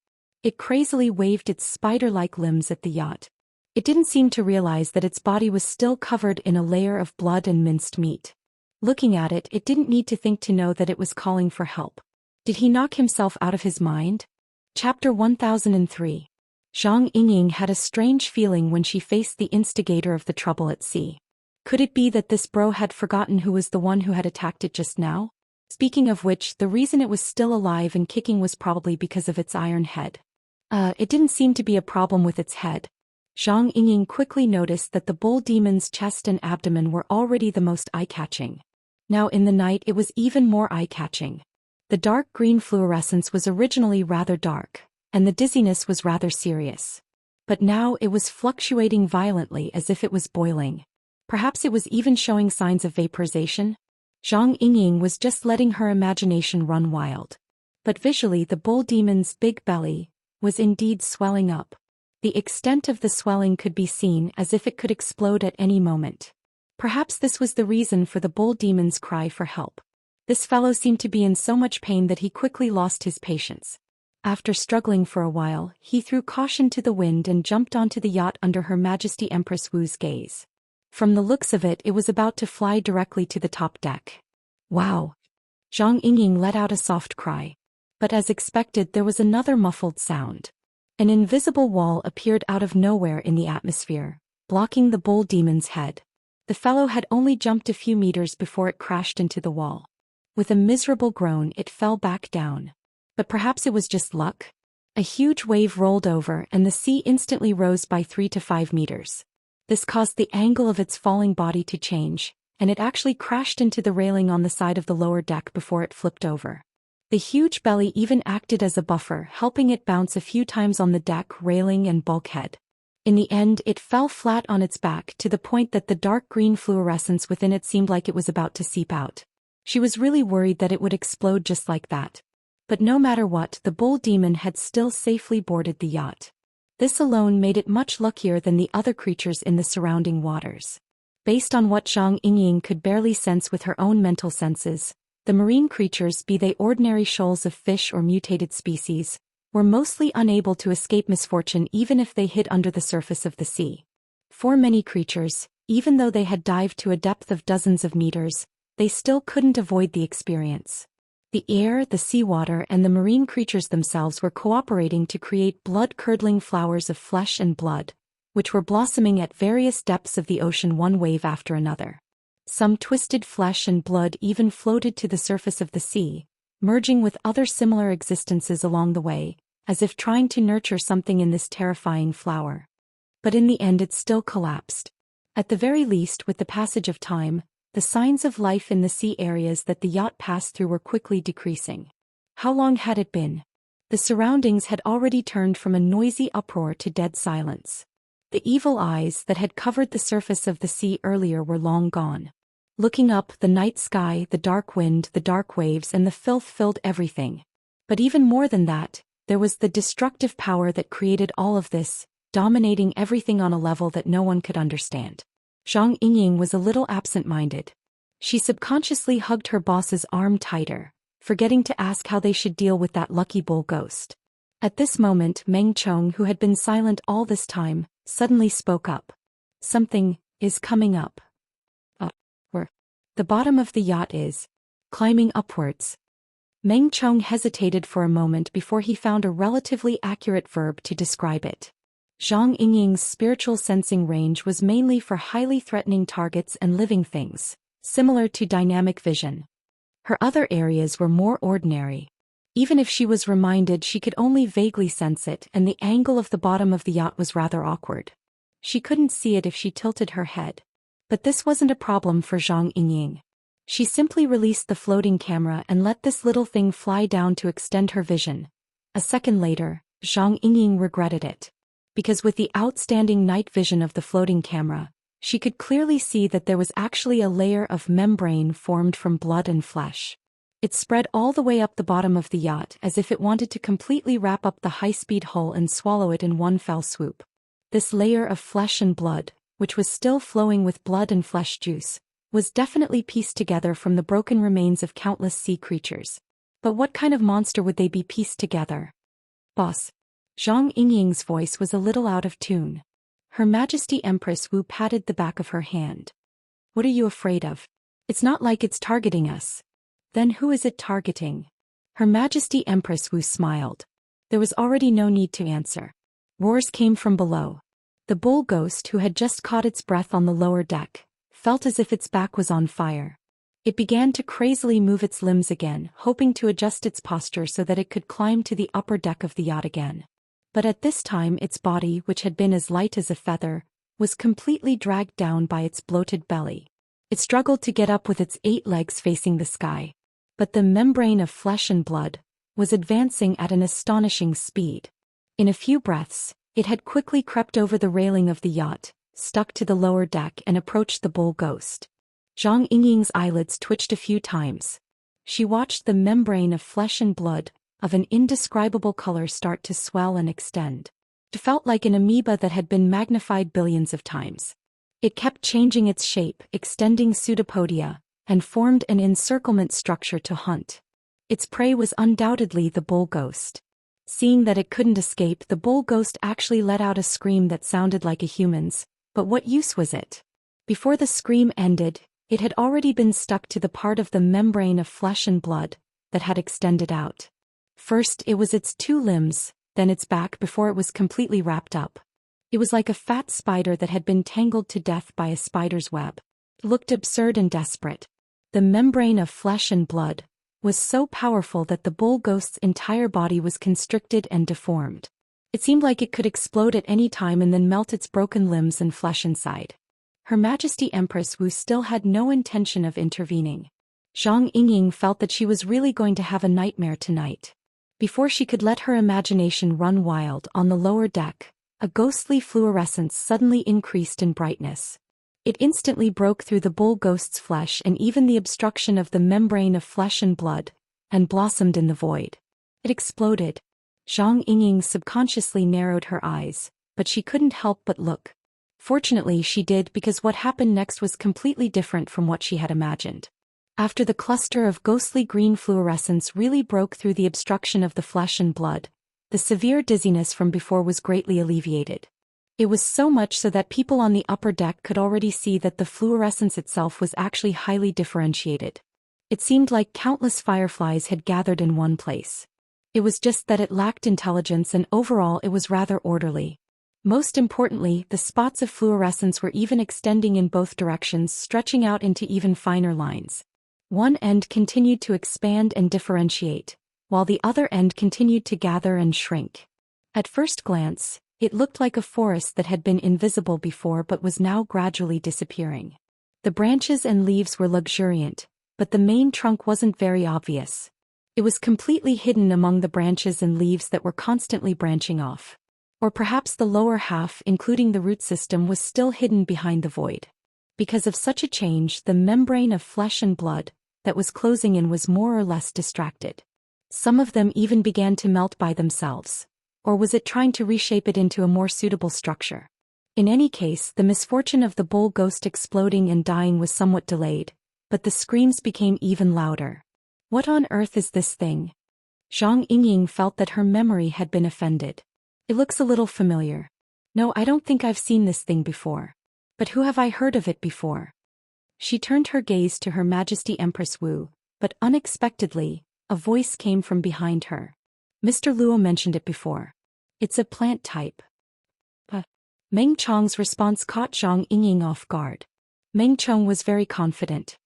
it crazily waved its spider-like limbs at the yacht. It didn't seem to realize that its body was still covered in a layer of blood and minced meat. Looking at it, it didn't need to think to know that it was calling for help. Did he knock himself out of his mind? Chapter 1003. Zhang Yingying had a strange feeling when she faced the instigator of the trouble at sea. Could it be that this bro had forgotten who was the one who had attacked it just now? Speaking of which, the reason it was still alive and kicking was probably because of its iron head. It didn't seem to be a problem with its head. Zhang Yingying quickly noticed that the bull demon's chest and abdomen were already the most eye-catching. Now in the night it was even more eye-catching. The dark green fluorescence was originally rather dark, and the dizziness was rather serious. But now it was fluctuating violently as if it was boiling. Perhaps it was even showing signs of vaporization? Zhang Yingying was just letting her imagination run wild. But visually the bull demon's big belly was indeed swelling up. The extent of the swelling could be seen as if it could explode at any moment. Perhaps this was the reason for the bull demon's cry for help. This fellow seemed to be in so much pain that he quickly lost his patience. After struggling for a while, he threw caution to the wind and jumped onto the yacht under Her Majesty Empress Wu's gaze. From the looks of it, it was about to fly directly to the top deck. Wow! Zhang Yingying let out a soft cry. But as expected, there was another muffled sound. An invisible wall appeared out of nowhere in the atmosphere, blocking the bull demon's head. The fellow had only jumped a few meters before it crashed into the wall. With a miserable groan, it fell back down. But perhaps it was just luck? A huge wave rolled over and the sea instantly rose by 3 to 5 meters. This caused the angle of its falling body to change, and it actually crashed into the railing on the side of the lower deck before it flipped over. The huge belly even acted as a buffer, helping it bounce a few times on the deck, railing, and bulkhead. In the end, it fell flat on its back to the point that the dark green fluorescence within it seemed like it was about to seep out. She was really worried that it would explode just like that. But no matter what, the bull demon had still safely boarded the yacht. This alone made it much luckier than the other creatures in the surrounding waters. Based on what Zhang Yingying could barely sense with her own mental senses, the marine creatures, be they ordinary shoals of fish or mutated species, were mostly unable to escape misfortune even if they hid under the surface of the sea. For many creatures, even though they had dived to a depth of dozens of meters, they still couldn't avoid the experience. The air, the seawater, and the marine creatures themselves were cooperating to create blood-curdling flowers of flesh and blood, which were blossoming at various depths of the ocean, one wave after another. Some twisted flesh and blood even floated to the surface of the sea, merging with other similar existences along the way, as if trying to nurture something in this terrifying flower. But in the end it still collapsed. At the very least, with the passage of time, the signs of life in the sea areas that the yacht passed through were quickly decreasing. How long had it been? The surroundings had already turned from a noisy uproar to dead silence. The evil eyes that had covered the surface of the sea earlier were long gone. Looking up, the night sky, the dark wind, the dark waves, and the filth filled everything. But even more than that, there was the destructive power that created all of this, dominating everything on a level that no one could understand. Zhang Yingying was a little absent-minded. She subconsciously hugged her boss's arm tighter, forgetting to ask how they should deal with that lucky bull ghost. At this moment, Meng Chong, who had been silent all this time, suddenly spoke up. Something is coming up. Where? The bottom of the yacht is climbing upwards. Meng Chong hesitated for a moment before he found a relatively accurate verb to describe it. Zhang Yingying's spiritual sensing range was mainly for highly threatening targets and living things, similar to dynamic vision. Her other areas were more ordinary. Even if she was reminded, she could only vaguely sense it, and the angle of the bottom of the yacht was rather awkward. She couldn't see it if she tilted her head. But this wasn't a problem for Zhang Yingying. She simply released the floating camera and let this little thing fly down to extend her vision. A second later, Zhang Yingying regretted it. Because with the outstanding night vision of the floating camera, she could clearly see that there was actually a layer of membrane formed from blood and flesh. It spread all the way up the bottom of the yacht as if it wanted to completely wrap up the high-speed hull and swallow it in one fell swoop. This layer of flesh and blood, which was still flowing with blood and flesh juice, was definitely pieced together from the broken remains of countless sea creatures. But what kind of monster would they be pieced together? Boss. Zhang Yingying's voice was a little out of tune. Her Majesty Empress Wu patted the back of her hand. What are you afraid of? It's not like it's targeting us. Then who is it targeting? Her Majesty Empress Wu smiled. There was already no need to answer. Roars came from below. The bull ghost, who had just caught its breath on the lower deck, felt as if its back was on fire. It began to crazily move its limbs again, hoping to adjust its posture so that it could climb to the upper deck of the yacht again. But at this time its body, which had been as light as a feather, was completely dragged down by its bloated belly. It struggled to get up with its 8 legs facing the sky. But the membrane of flesh and blood was advancing at an astonishing speed. In a few breaths, it had quickly crept over the railing of the yacht, stuck to the lower deck and approached the bull ghost. Zhang Yingying's eyelids twitched a few times. She watched the membrane of flesh and blood, of an indescribable color, start to swell and extend. It felt like an amoeba that had been magnified billions of times. It kept changing its shape, extending pseudopodia, and formed an encirclement structure to hunt. Its prey was undoubtedly the bull ghost. Seeing that it couldn't escape, the bull ghost actually let out a scream that sounded like a human's, but what use was it? Before the scream ended, it had already been stuck to the part of the membrane of flesh and blood that had extended out. First it was its 2 limbs, then its back before it was completely wrapped up. It was like a fat spider that had been tangled to death by a spider's web. It looked absurd and desperate. The membrane of flesh and blood was so powerful that the bull ghost's entire body was constricted and deformed. It seemed like it could explode at any time and then melt its broken limbs and flesh inside. Her Majesty Empress Wu still had no intention of intervening. Zhang Yingying felt that she was really going to have a nightmare tonight. Before she could let her imagination run wild, on the lower deck, a ghostly fluorescence suddenly increased in brightness. It instantly broke through the bull ghost's flesh and even the obstruction of the membrane of flesh and blood, and blossomed in the void. It exploded. Zhang Yingying subconsciously narrowed her eyes, but she couldn't help but look. Fortunately she did, because what happened next was completely different from what she had imagined. After the cluster of ghostly green fluorescence really broke through the obstruction of the flesh and blood, the severe dizziness from before was greatly alleviated. It was so much so that people on the upper deck could already see that the fluorescence itself was actually highly differentiated. It seemed like countless fireflies had gathered in one place. It was just that it lacked intelligence, and overall it was rather orderly. Most importantly, the spots of fluorescence were even extending in both directions, stretching out into even finer lines. One end continued to expand and differentiate, while the other end continued to gather and shrink. At first glance, it looked like a forest that had been invisible before but was now gradually disappearing. The branches and leaves were luxuriant, but the main trunk wasn't very obvious. It was completely hidden among the branches and leaves that were constantly branching off. Or perhaps the lower half, including the root system, was still hidden behind the void. Because of such a change, the membrane of flesh and blood that was closing in was more or less distracted. Some of them even began to melt by themselves. Or was it trying to reshape it into a more suitable structure? In any case, the misfortune of the bull ghost exploding and dying was somewhat delayed, but the screams became even louder. What on earth is this thing? Zhang Yingying felt that her memory had been offended. It looks a little familiar. No, I don't think I've seen this thing before. But who have I heard of it before? She turned her gaze to Her Majesty Empress Wu, but unexpectedly, a voice came from behind her. Mr. Luo mentioned it before. It's a plant type. Meng Chong's response caught Zhang Yingying off guard. Meng Chong was very confident.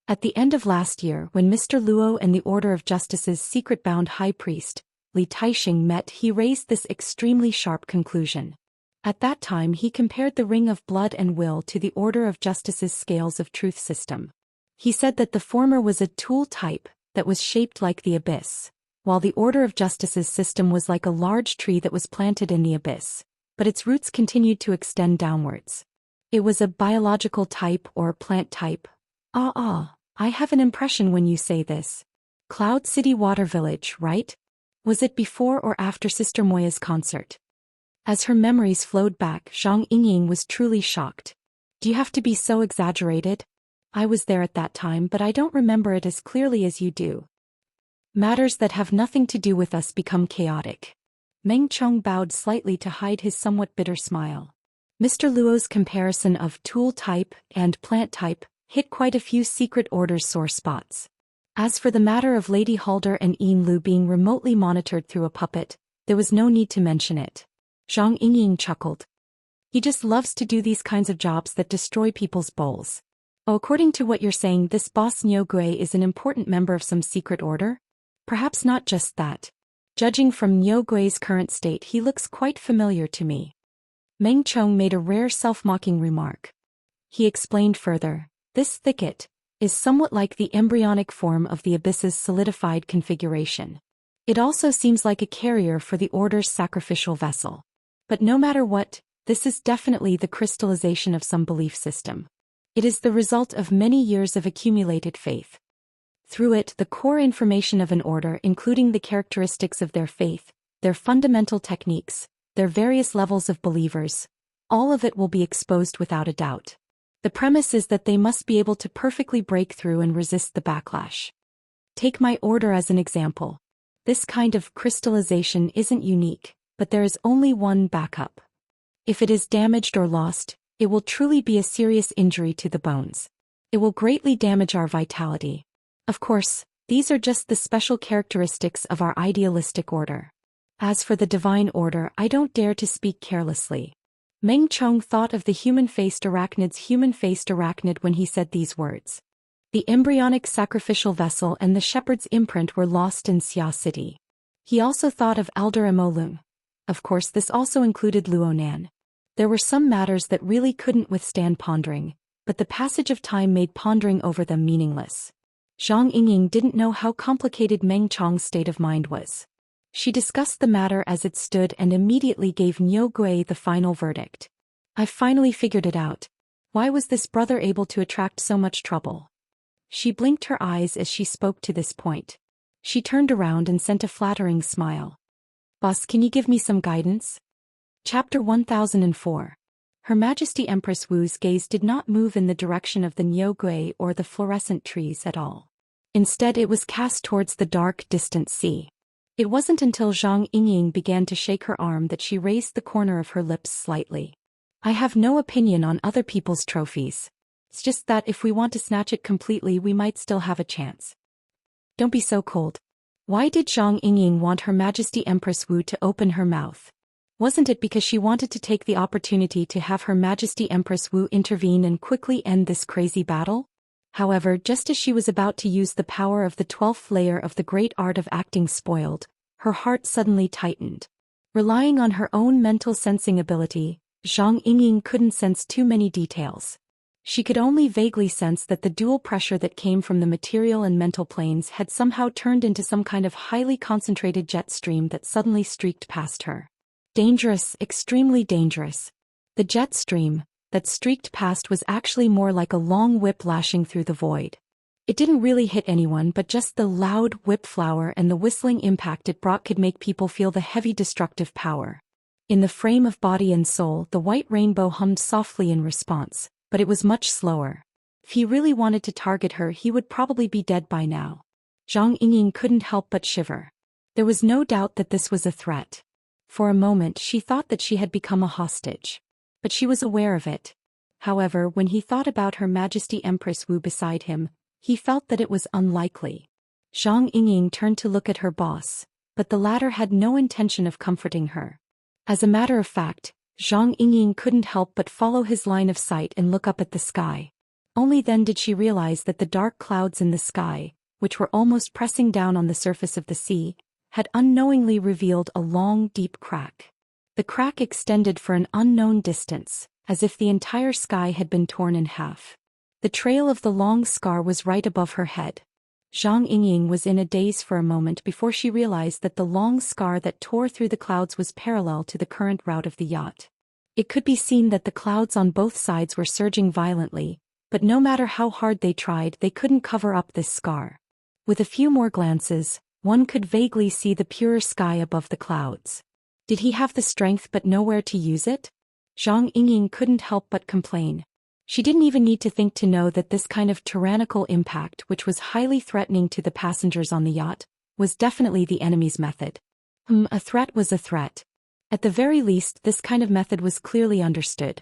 At the end of last year, when Mr. Luo and the Order of Justice's secret-bound high priest, Li Taixing, met, he raised this extremely sharp conclusion. At that time he compared the Ring of Blood and Will to the Order of Justice's Scales of Truth system. He said that the former was a tool type that was shaped like the abyss, while the Order of Justice's system was like a large tree that was planted in the abyss, but its roots continued to extend downwards. It was a biological type or plant type. I have an impression when you say this. Cloud City Water Village, right? Was it before or after Sister Moya's concert? As her memories flowed back, Zhang Yingying was truly shocked. Do you have to be so exaggerated? I was there at that time, but I don't remember it as clearly as you do. Matters that have nothing to do with us become chaotic. Meng Chong bowed slightly to hide his somewhat bitter smile. Mr. Luo's comparison of tool type and plant type hit quite a few secret orders sore spots. As for the matter of Lady Halder and Yin Lu being remotely monitored through a puppet, there was no need to mention it. Zhang Yingying chuckled. He just loves to do these kinds of jobs that destroy people's bowls. Oh, according to what you're saying, this boss Niu Gui is an important member of some secret order? Perhaps not just that. Judging from Niu Gui's current state, he looks quite familiar to me. Meng Chong made a rare self-mocking remark. He explained further, this thicket is somewhat like the embryonic form of the abyss's solidified configuration. It also seems like a carrier for the order's sacrificial vessel. But no matter what, this is definitely the crystallization of some belief system. It is the result of many years of accumulated faith. Through it, the core information of an order, including the characteristics of their faith, their fundamental techniques, their various levels of believers, all of it will be exposed without a doubt. The premise is that they must be able to perfectly break through and resist the backlash. Take my order as an example. This kind of crystallization isn't unique, but there is only one backup. If it is damaged or lost, it will truly be a serious injury to the bones. It will greatly damage our vitality. Of course, these are just the special characteristics of our idealistic order. As for the divine order, I don't dare to speak carelessly. Meng Chong thought of the human-faced arachnid when he said these words. The embryonic sacrificial vessel and the shepherd's imprint were lost in Xia City. He also thought of Elder Emolung. Of course, this also included Luonan. There were some matters that really couldn't withstand pondering, but the passage of time made pondering over them meaningless. Zhang Yingying didn't know how complicated Meng Chong's state of mind was. She discussed the matter as it stood and immediately gave Niu Gui the final verdict. I've finally figured it out. Why was this brother able to attract so much trouble? She blinked her eyes as she spoke to this point. She turned around and sent a flattering smile. Boss, can you give me some guidance? Chapter 1004. Her Majesty Empress Wu's gaze did not move in the direction of the Niu Gui or the fluorescent trees at all. Instead, it was cast towards the dark, distant sea. It wasn't until Zhang Yingying began to shake her arm that she raised the corner of her lips slightly. I have no opinion on other people's trophies. It's just that if we want to snatch it completely, we might still have a chance. Don't be so cold. Why did Zhang Yingying want Her Majesty Empress Wu to open her mouth? Wasn't it because she wanted to take the opportunity to have Her Majesty Empress Wu intervene and quickly end this crazy battle? However, just as she was about to use the power of the 12th layer of the great art of acting spoiled, her heart suddenly tightened. Relying on her own mental sensing ability, Zhang Yingying couldn't sense too many details. She could only vaguely sense that the dual pressure that came from the material and mental planes had somehow turned into some kind of highly concentrated jet stream that suddenly streaked past her. Dangerous, extremely dangerous. The jet stream that streaked past was actually more like a long whip lashing through the void. It didn't really hit anyone, but just the loud whip flower and the whistling impact it brought could make people feel the heavy destructive power. In the frame of body and soul, the white rainbow hummed softly in response, but it was much slower. If he really wanted to target her, he would probably be dead by now. Zhang Yingying couldn't help but shiver. There was no doubt that this was a threat. For a moment she thought that she had become a hostage. But she was aware of it. However, when he thought about Her Majesty Empress Wu beside him, he felt that it was unlikely. Zhang Yingying turned to look at her boss, but the latter had no intention of comforting her. As a matter of fact, Zhang Yingying couldn't help but follow his line of sight and look up at the sky. Only then did she realize that the dark clouds in the sky, which were almost pressing down on the surface of the sea, had unknowingly revealed a long, deep crack. The crack extended for an unknown distance, as if the entire sky had been torn in half. The trail of the long scar was right above her head. Zhang Yingying was in a daze for a moment before she realized that the long scar that tore through the clouds was parallel to the current route of the yacht. It could be seen that the clouds on both sides were surging violently, but no matter how hard they tried, they couldn't cover up this scar. With a few more glances, one could vaguely see the pure sky above the clouds. Did he have the strength but nowhere to use it? Zhang Yingying couldn't help but complain. She didn't even need to think to know that this kind of tyrannical impact, which was highly threatening to the passengers on the yacht, was definitely the enemy's method. A threat was a threat. At the very least, this kind of method was clearly understood.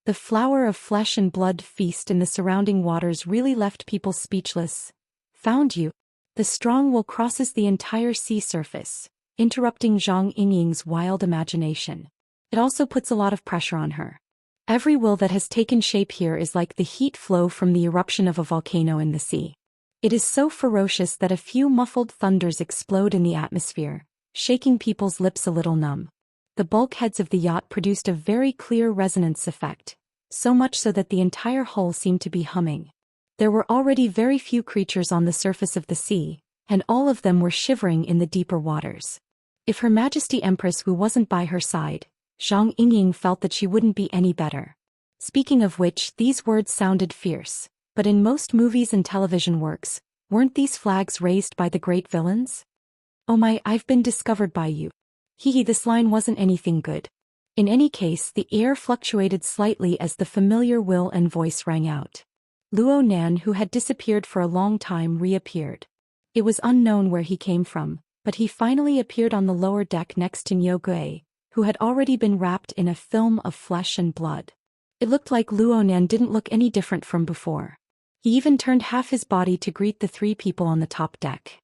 The flower of flesh and blood feast in the surrounding waters really left people speechless. Found you. The strong will crosses the entire sea surface, interrupting Zhang Yingying's wild imagination. It also puts a lot of pressure on her. Every will that has taken shape here is like the heat flow from the eruption of a volcano in the sea. It is so ferocious that a few muffled thunders explode in the atmosphere, shaking people's lips a little numb. The bulkheads of the yacht produced a very clear resonance effect, so much so that the entire hull seemed to be humming. There were already very few creatures on the surface of the sea, and all of them were shivering in the deeper waters. If Her Majesty Empress Wu wasn't by her side, Zhang Yingying felt that she wouldn't be any better. Speaking of which, these words sounded fierce, but in most movies and television works, weren't these flags raised by the great villains? Oh my, I've been discovered by you. Hehe, this line wasn't anything good. In any case, the air fluctuated slightly as the familiar will and voice rang out. Luo Nan, who had disappeared for a long time, reappeared. It was unknown where he came from, but he finally appeared on the lower deck next to Niu Gui, who had already been wrapped in a film of flesh and blood. It looked like Luo Nan didn't look any different from before. He even turned half his body to greet the three people on the top deck.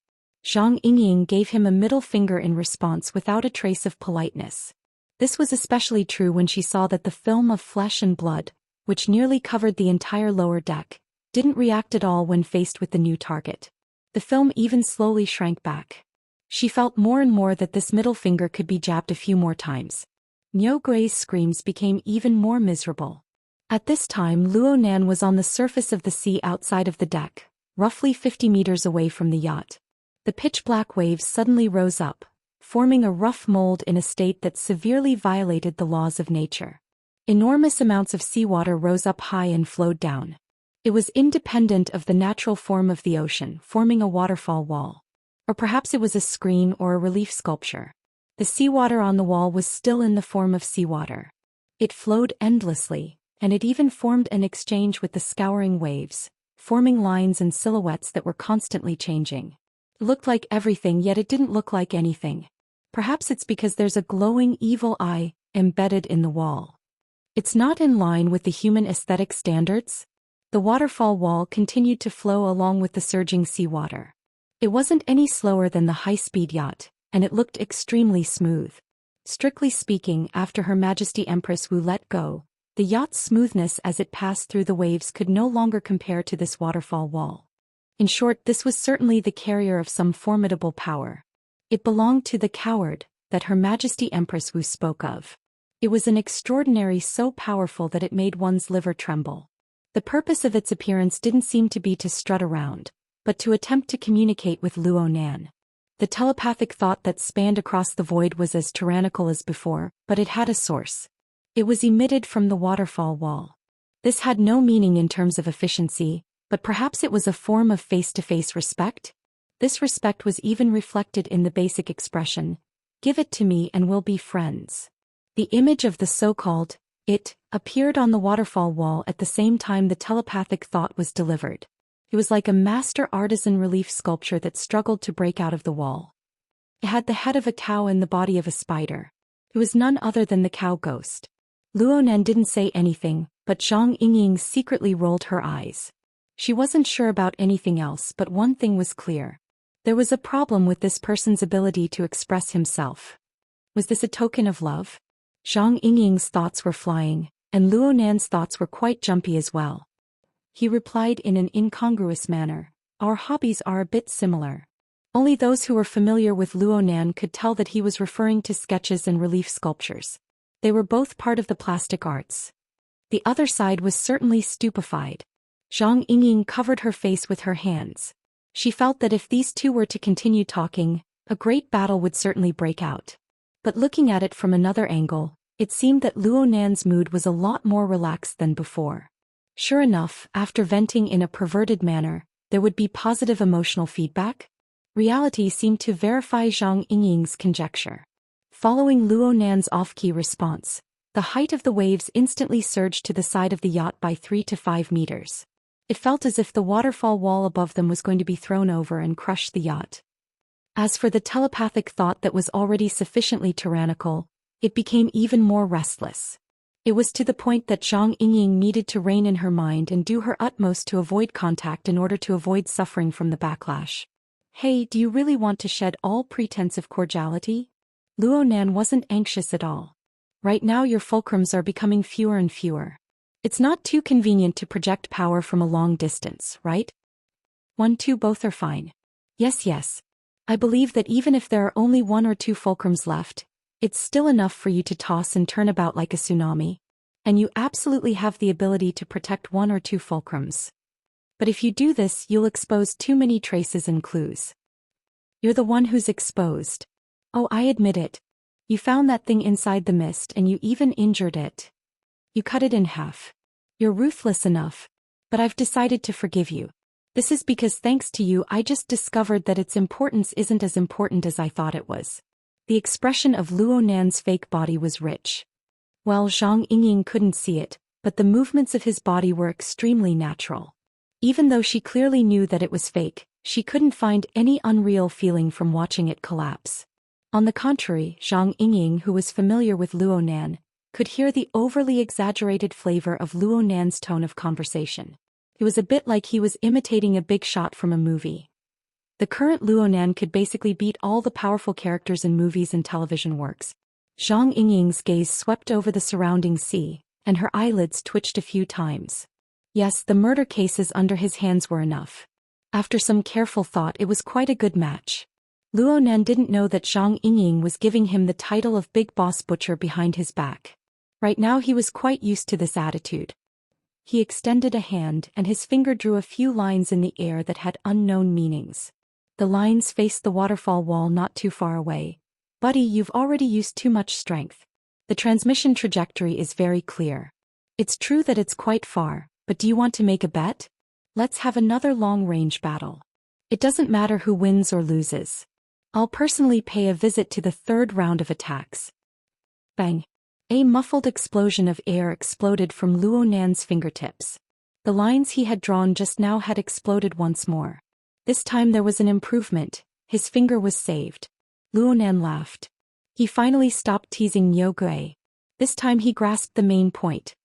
Zhang Yingying gave him a middle finger in response without a trace of politeness. This was especially true when she saw that the film of flesh and blood, which nearly covered the entire lower deck, didn't react at all when faced with the new target. The film even slowly shrank back. She felt more and more that this middle finger could be jabbed a few more times. Niu Gui's screams became even more miserable. At this time, Luo Nan was on the surface of the sea outside of the deck, roughly 50 meters away from the yacht. The pitch-black waves suddenly rose up, forming a rough mold in a state that severely violated the laws of nature. Enormous amounts of seawater rose up high and flowed down. It was independent of the natural form of the ocean, forming a waterfall wall. Or perhaps it was a screen or a relief sculpture. The seawater on the wall was still in the form of seawater. It flowed endlessly, and it even formed an exchange with the scouring waves, forming lines and silhouettes that were constantly changing. It looked like everything, yet it didn't look like anything. Perhaps it's because there's a glowing evil eye embedded in the wall. It's not in line with the human aesthetic standards. The waterfall wall continued to flow along with the surging seawater. It wasn't any slower than the high-speed yacht, and it looked extremely smooth. Strictly speaking, after Her Majesty Empress Wu let go, the yacht's smoothness as it passed through the waves could no longer compare to this waterfall wall. In short, this was certainly the carrier of some formidable power. It belonged to the coward that Her Majesty Empress Wu spoke of. It was an extraordinary so powerful that it made one's liver tremble. The purpose of its appearance didn't seem to be to strut around, but to attempt to communicate with Luo Nan. The telepathic thought that spanned across the void was as tyrannical as before, but it had a source. It was emitted from the waterfall wall. This had no meaning in terms of efficiency, but perhaps it was a form of face-to-face respect? This respect was even reflected in the basic expression, "Give it to me and we'll be friends." The image of the so-called "it" appeared on the waterfall wall at the same time the telepathic thought was delivered. It was like a master artisan relief sculpture that struggled to break out of the wall. It had the head of a cow and the body of a spider. It was none other than the cow ghost. Luo Nan didn't say anything, but Zhang Yingying secretly rolled her eyes. She wasn't sure about anything else, but one thing was clear. There was a problem with this person's ability to express himself. Was this a token of love? Zhang Yingying's thoughts were flying, and Luo Nan's thoughts were quite jumpy as well. He replied in an incongruous manner, "Our hobbies are a bit similar." Only those who were familiar with Luo Nan could tell that he was referring to sketches and relief sculptures. They were both part of the plastic arts. The other side was certainly stupefied. Zhang Yingying covered her face with her hands. She felt that if these two were to continue talking, a great battle would certainly break out. But looking at it from another angle, it seemed that Luo Nan's mood was a lot more relaxed than before. Sure enough, after venting in a perverted manner, there would be positive emotional feedback. Reality seemed to verify Zhang Yingying's conjecture. Following Luo Nan's off-key response, the height of the waves instantly surged to the side of the yacht by 3 to 5 meters. It felt as if the waterfall wall above them was going to be thrown over and crush the yacht. As for the telepathic thought that was already sufficiently tyrannical, it became even more restless. It was to the point that Zhang Yingying needed to rein in her mind and do her utmost to avoid contact in order to avoid suffering from the backlash. Hey, do you really want to shed all pretense of cordiality? Luonan wasn't anxious at all. Right now your fulcrums are becoming fewer and fewer. It's not too convenient to project power from a long distance, right? 1, 2 both are fine. Yes. I believe that even if there are only 1 or 2 fulcrums left, it's still enough for you to toss and turn about like a tsunami. And you absolutely have the ability to protect 1 or 2 fulcrums. But if you do this, you'll expose too many traces and clues. You're the one who's exposed. Oh, I admit it. You found that thing inside the mist and you even injured it. You cut it in half. You're ruthless enough. But I've decided to forgive you. This is because thanks to you I just discovered that its importance isn't as important as I thought it was. The expression of Luonan's fake body was rich. Well, Zhang Yingying couldn't see it, but the movements of his body were extremely natural. Even though she clearly knew that it was fake, she couldn't find any unreal feeling from watching it collapse. On the contrary, Zhang Yingying, who was familiar with Luonan, could hear the overly exaggerated flavor of Luonan's tone of conversation. It was a bit like he was imitating a big shot from a movie. The current Luonan could basically beat all the powerful characters in movies and television works. Zhang Yingying's gaze swept over the surrounding sea, and her eyelids twitched a few times. Yes, the murder cases under his hands were enough. After some careful thought, it was quite a good match. Luonan didn't know that Zhang Yingying was giving him the title of Big Boss Butcher behind his back. Right now he was quite used to this attitude. He extended a hand and his finger drew a few lines in the air that had unknown meanings. The lines faced the waterfall wall not too far away. Buddy, you've already used too much strength. The transmission trajectory is very clear. It's true that it's quite far, but do you want to make a bet? Let's have another long-range battle. It doesn't matter who wins or loses. I'll personally pay a visit to the 3rd round of attacks. Bang! A muffled explosion of air exploded from Luonan's fingertips. The lines he had drawn just now had exploded once more. This time there was an improvement. His finger was saved. Luonan laughed. He finally stopped teasing Niu Gui. This time he grasped the main point.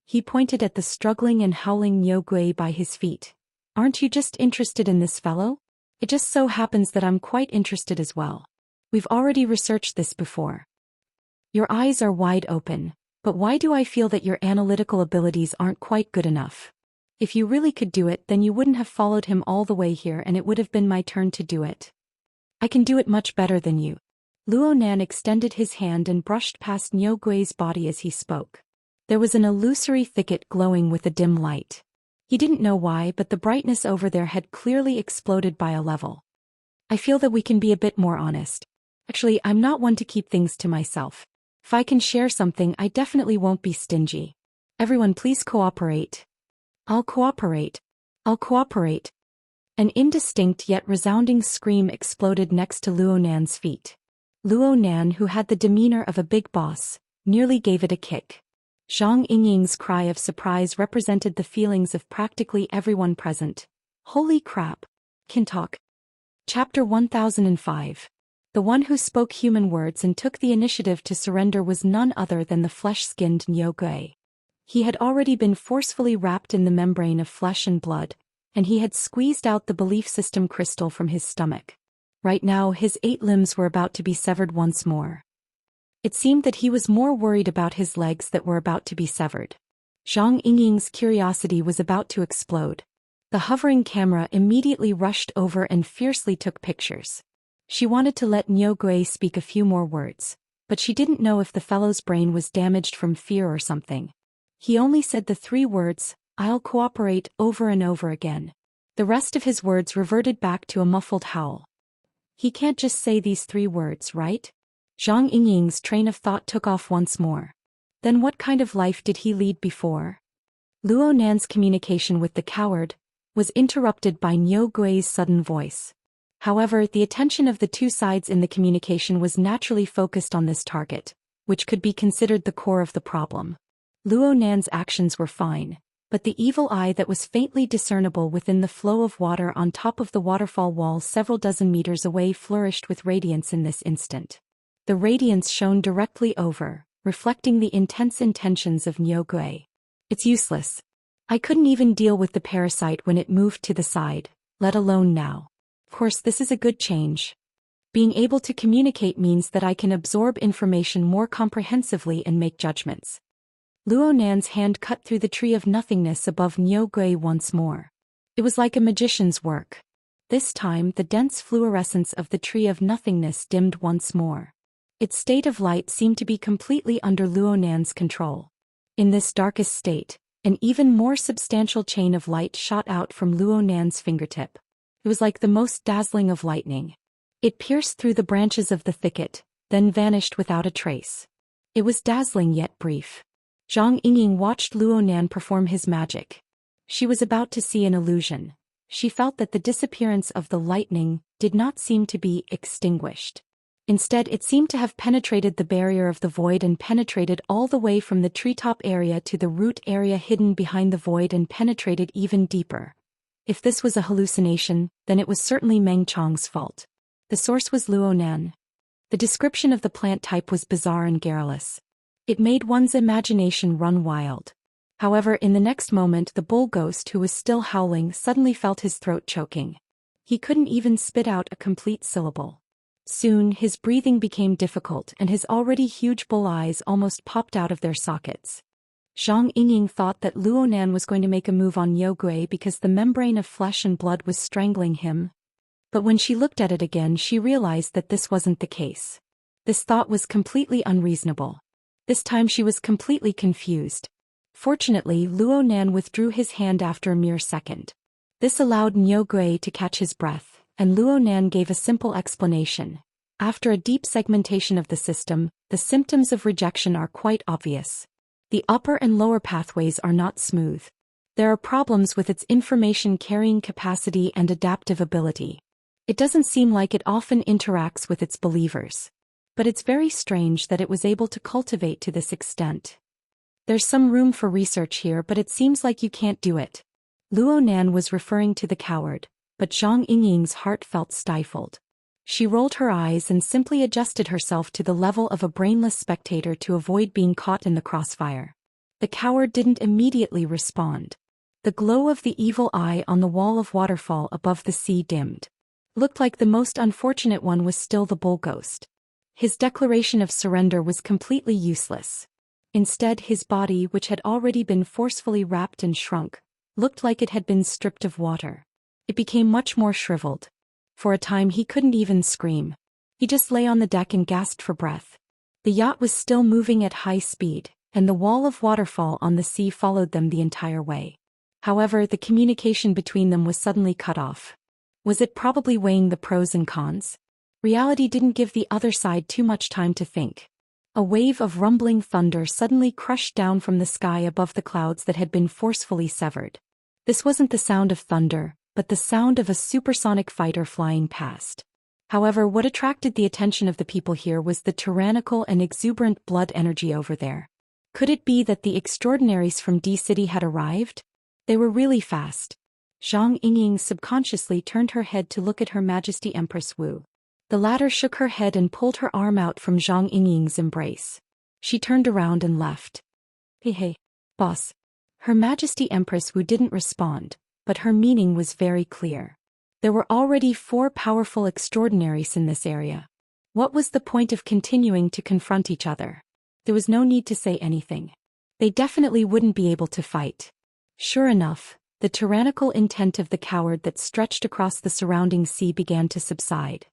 He pointed at the struggling and howling Niu Gui by his feet. Aren't you just interested in this fellow? It just so happens that I'm quite interested as well. We've already researched this before. Your eyes are wide open, but why do I feel that your analytical abilities aren't quite good enough? If you really could do it, then you wouldn't have followed him all the way here and it would have been my turn to do it. I can do it much better than you. Luonan extended his hand and brushed past Niu Gui's body as he spoke. There was an illusory thicket glowing with a dim light. He didn't know why, but the brightness over there had clearly exploded by a level. I feel that we can be a bit more honest. Actually, I'm not one to keep things to myself. If I can share something, I definitely won't be stingy. Everyone please cooperate. I'll cooperate. I'll cooperate. An indistinct yet resounding scream exploded next to Luonan's feet. Luonan, who had the demeanor of a big boss, nearly gave it a kick. Zhang Yingying's cry of surprise represented the feelings of practically everyone present. Holy crap! Kintalk. Chapter 1005. The one who spoke human words and took the initiative to surrender was none other than the flesh-skinned Niu Gui. He had already been forcefully wrapped in the membrane of flesh and blood, and he had squeezed out the belief system crystal from his stomach. Right now his 8 limbs were about to be severed once more. It seemed that he was more worried about his legs that were about to be severed. Zhang Yingying's curiosity was about to explode. The hovering camera immediately rushed over and fiercely took pictures. She wanted to let Niu Gui speak a few more words, but she didn't know if the fellow's brain was damaged from fear or something. He only said the 3 words, "I'll cooperate," over and over again. The rest of his words reverted back to a muffled howl. He can't just say these 3 words, right? Zhang Yingying's train of thought took off once more. Then what kind of life did he lead before? Luonan's communication with the coward was interrupted by Niu Gui's sudden voice. However, the attention of the 2 sides in the communication was naturally focused on this target, which could be considered the core of the problem. Luonan's actions were fine. but the evil eye that was faintly discernible within the flow of water on top of the waterfall wall several dozen meters away flourished with radiance in this instant. The radiance shone directly over, reflecting the intense intentions of Niu Gui. It's useless. I couldn't even deal with the parasite when it moved to the side, let alone now. Of course, this is a good change. Being able to communicate means that I can absorb information more comprehensively and make judgments. Luo Nan's hand cut through the tree of nothingness above Niu Gui once more. It was like a magician's work. This time the dense fluorescence of the tree of nothingness dimmed once more. Its state of light seemed to be completely under Luo Nan's control. In this darkest state, an even more substantial chain of light shot out from Luo Nan's fingertip. It was like the most dazzling of lightning. It pierced through the branches of the thicket, then vanished without a trace. It was dazzling yet brief. Zhang Yingying watched Luo Nan perform his magic. She was about to see an illusion. She felt that the disappearance of the lightning did not seem to be extinguished. Instead, it seemed to have penetrated the barrier of the void and penetrated all the way from the treetop area to the root area hidden behind the void and penetrated even deeper. If this was a hallucination, then it was certainly Meng Chong's fault. The source was Luo Nan. The description of the plant type was bizarre and garrulous. It made one's imagination run wild. However, in the next moment the bull ghost who was still howling suddenly felt his throat choking. He couldn't even spit out a complete syllable. Soon his breathing became difficult and his already huge bull eyes almost popped out of their sockets. Zhang Yingying thought that Luo Nan was going to make a move on Niu Gui because the membrane of flesh and blood was strangling him. But when she looked at it again she realized that this wasn't the case. This thought was completely unreasonable. This time she was completely confused. Fortunately, Luo Nan withdrew his hand after a mere second. This allowed Niu Gui to catch his breath, and Luo Nan gave a simple explanation. After a deep segmentation of the system, the symptoms of rejection are quite obvious. The upper and lower pathways are not smooth. There are problems with its information-carrying capacity and adaptive ability. It doesn't seem like it often interacts with its believers. But it's very strange that it was able to cultivate to this extent. There's some room for research here, but it seems like you can't do it. Luo Nan was referring to the coward, but Zhang Yingying's heart felt stifled. She rolled her eyes and simply adjusted herself to the level of a brainless spectator to avoid being caught in the crossfire. The coward didn't immediately respond. The glow of the evil eye on the wall of waterfall above the sea dimmed. Looked like the most unfortunate one was still the bull ghost. His declaration of surrender was completely useless. Instead, his body, which had already been forcefully wrapped and shrunk, looked like it had been stripped of water. It became much more shriveled. For a time he couldn't even scream. He just lay on the deck and gasped for breath. The yacht was still moving at high speed, and the wall of waterfall on the sea followed them the entire way. However, the communication between them was suddenly cut off. Was it probably weighing the pros and cons? Reality didn't give the other side too much time to think. A wave of rumbling thunder suddenly crushed down from the sky above the clouds that had been forcefully severed. This wasn't the sound of thunder, but the sound of a supersonic fighter flying past. However, what attracted the attention of the people here was the tyrannical and exuberant blood energy over there. Could it be that the extraordinaries from D-City had arrived? They were really fast. Zhang Yingying subconsciously turned her head to look at Her Majesty Empress Wu. The latter shook her head and pulled her arm out from Zhang Yingying's embrace. She turned around and left. Hey, boss. Her Majesty Empress Wu didn't respond, but her meaning was very clear. There were already 4 powerful extraordinaries in this area. What was the point of continuing to confront each other? There was no need to say anything. They definitely wouldn't be able to fight. Sure enough, the tyrannical intent of the coward that stretched across the surrounding sea began to subside.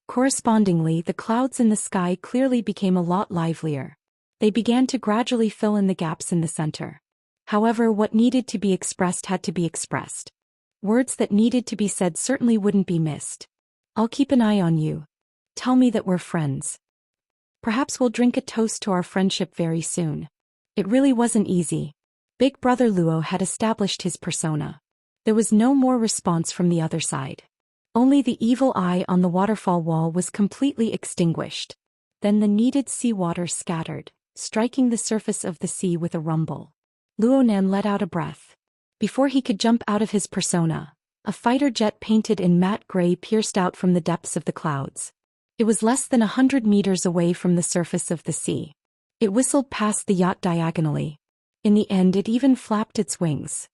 Correspondingly, the clouds in the sky clearly became a lot livelier. They began to gradually fill in the gaps in the center. However, what needed to be expressed had to be expressed. Words that needed to be said certainly wouldn't be missed. I'll keep an eye on you. Tell me that we're friends. Perhaps we'll drink a toast to our friendship very soon. It really wasn't easy. Big Brother Luo had established his persona. There was no more response from the other side. Only the evil eye on the waterfall wall was completely extinguished. Then the needed seawater scattered, striking the surface of the sea with a rumble. Luo Nan let out a breath. Before he could jump out of his persona, a fighter jet painted in matte gray pierced out from the depths of the clouds. It was less than 100 meters away from the surface of the sea. It whistled past the yacht diagonally. In the end, it even flapped its wings.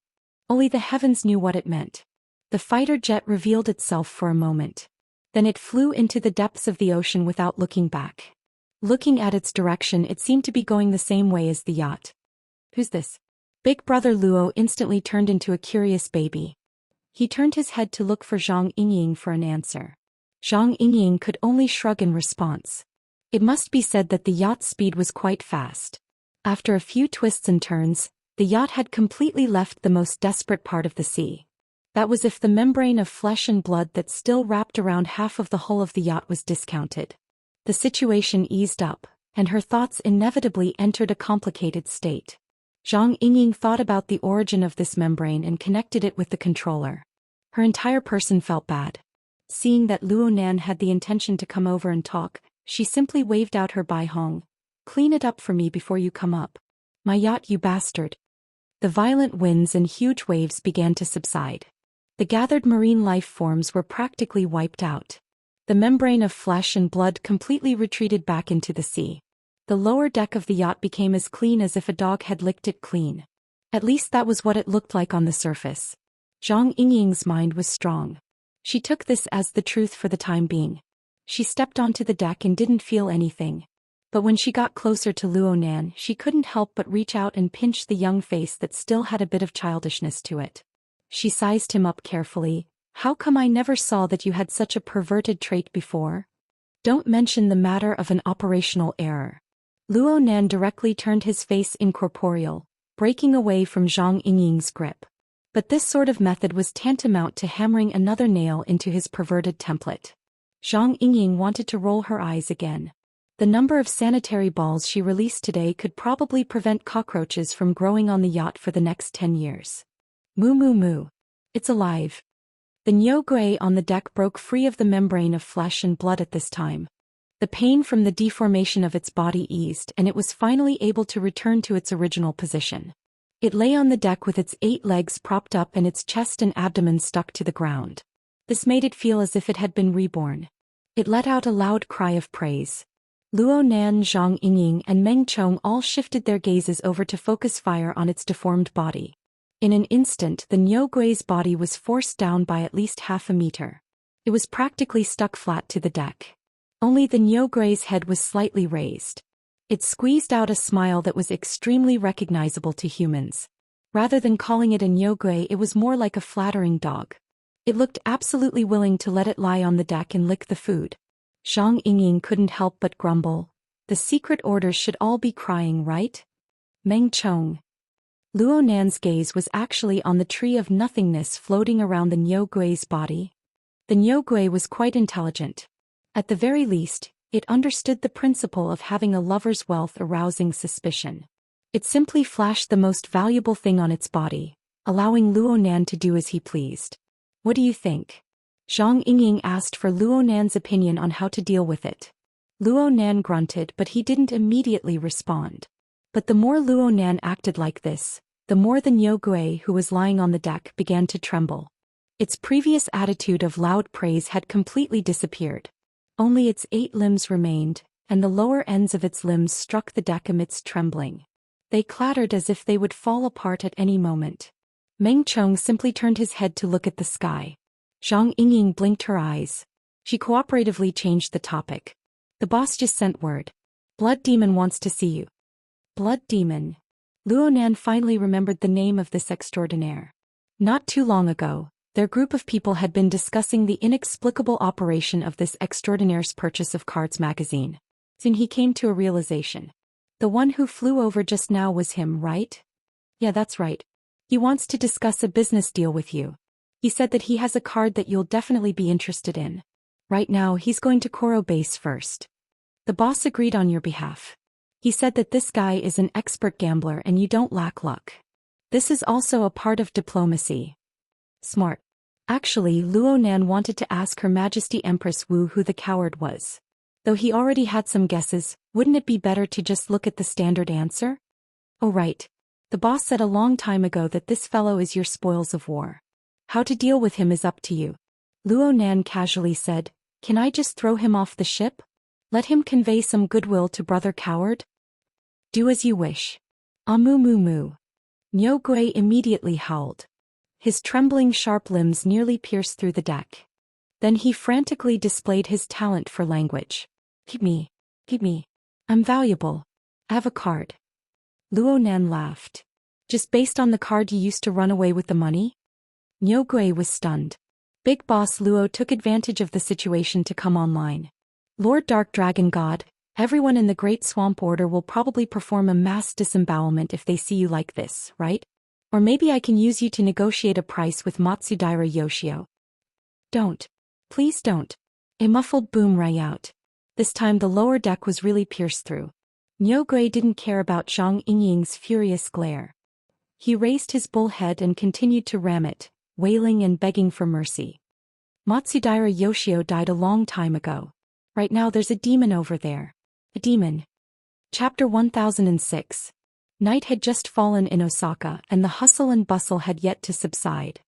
Only the heavens knew what it meant. The fighter jet revealed itself for a moment. Then it flew into the depths of the ocean without looking back. Looking at its direction, it seemed to be going the same way as the yacht. Who's this? Big brother Luo instantly turned into a curious baby. He turned his head to look for Zhang Yingying for an answer. Zhang Yingying could only shrug in response. It must be said that the yacht's speed was quite fast. After a few twists and turns, the yacht had completely left the most desperate part of the sea. That was if the membrane of flesh and blood that still wrapped around half of the hull of the yacht was discounted. The situation eased up, and her thoughts inevitably entered a complicated state. Zhang Yingying thought about the origin of this membrane and connected it with the controller. Her entire person felt bad. Seeing that Luo Nan had the intention to come over and talk, she simply waved out her Bai Hong. Clean it up for me before you come up. My yacht, you bastard. The violent winds and huge waves began to subside. The gathered marine life forms were practically wiped out. The membrane of flesh and blood completely retreated back into the sea. The lower deck of the yacht became as clean as if a dog had licked it clean. At least that was what it looked like on the surface. Zhang Yingying's mind was strong. She took this as the truth for the time being. She stepped onto the deck and didn't feel anything. But when she got closer to Luo Nan, she couldn't help but reach out and pinch the young face that still had a bit of childishness to it. She sized him up carefully. How come I never saw that you had such a perverted trait before? Don't mention the matter of an operational error. Luo Nan directly turned his face incorporeal, breaking away from Zhang Yingying's grip. But this sort of method was tantamount to hammering another nail into his perverted template. Zhang Yingying wanted to roll her eyes again. The number of sanitary balls she released today could probably prevent cockroaches from growing on the yacht for the next 10 years. Moo moo moo. It's alive. The Niu Gui on the deck broke free of the membrane of flesh and blood at this time. The pain from the deformation of its body eased and it was finally able to return to its original position. It lay on the deck with its 8 legs propped up and its chest and abdomen stuck to the ground. This made it feel as if it had been reborn. It let out a loud cry of praise. Luo Nan, Zhang Yingying and Meng Chong all shifted their gazes over to focus fire on its deformed body. In an instant, the Niu Gui's body was forced down by at least half a meter. It was practically stuck flat to the deck. Only the Niu Gui's head was slightly raised. It squeezed out a smile that was extremely recognizable to humans. Rather than calling it a Niu Gui, it was more like a flattering dog. It looked absolutely willing to let it lie on the deck and lick the food. Zhang Yingying couldn't help but grumble. The secret orders should all be crying, right? Meng Chong. Luo Nan's gaze was actually on the tree of nothingness floating around the Niu Gui's body. The Niu Gui was quite intelligent. At the very least, it understood the principle of having a lover's wealth arousing suspicion. It simply flashed the most valuable thing on its body, allowing Luo Nan to do as he pleased. What do you think? Zhang Yingying asked for Luo Nan's opinion on how to deal with it. Luo Nan grunted, but he didn't immediately respond. But the more Luo Nan acted like this, the more the Niu Gui who was lying on the deck began to tremble. Its previous attitude of loud praise had completely disappeared. Only its 8 limbs remained, and the lower ends of its limbs struck the deck amidst trembling. They clattered as if they would fall apart at any moment. Meng Chong simply turned his head to look at the sky. Zhang Yingying blinked her eyes. She cooperatively changed the topic. The boss just sent word. Blood Demon wants to see you. Blood Demon. Luo Nan finally remembered the name of this extraordinaire. Not too long ago, their group of people had been discussing the inexplicable operation of this extraordinaire's purchase of Cards magazine. Soon he came to a realization. The one who flew over just now was him, right? Yeah, that's right. He wants to discuss a business deal with you. He said that he has a card that you'll definitely be interested in. Right now, he's going to Koro base first. The boss agreed on your behalf. He said that this guy is an expert gambler and you don't lack luck. This is also a part of diplomacy. Smart. Actually, Luo Nan wanted to ask Her Majesty Empress Wu who the coward was. Though he already had some guesses, wouldn't it be better to just look at the standard answer? Oh right. The boss said a long time ago that this fellow is your spoils of war. How to deal with him is up to you. Luo Nan casually said, can I just throw him off the ship? Let him convey some goodwill to brother coward? Do as you wish. Amu mu mu. Niu Gui immediately howled. His trembling sharp limbs nearly pierced through the deck. Then he frantically displayed his talent for language. Keep me. I'm valuable. I have a card. Luo Nan laughed. Just based on the card you used to run away with the money? Niu Gui was stunned. Big Boss Luo took advantage of the situation to come online. Lord Dark Dragon God, everyone in the Great Swamp Order will probably perform a mass disembowelment if they see you like this, right? Or maybe I can use you to negotiate a price with Matsudaira Yoshio. Don't. Please don't. A muffled boom rang out. This time the lower deck was really pierced through. Niu Gui didn't care about Zhang Yingying's furious glare. He raised his bull head and continued to ram it, wailing and begging for mercy. Matsudaira Yoshio died a long time ago. Right now there's a demon over there. A demon. Chapter 1006. Night had just fallen in Osaka and the hustle and bustle had yet to subside.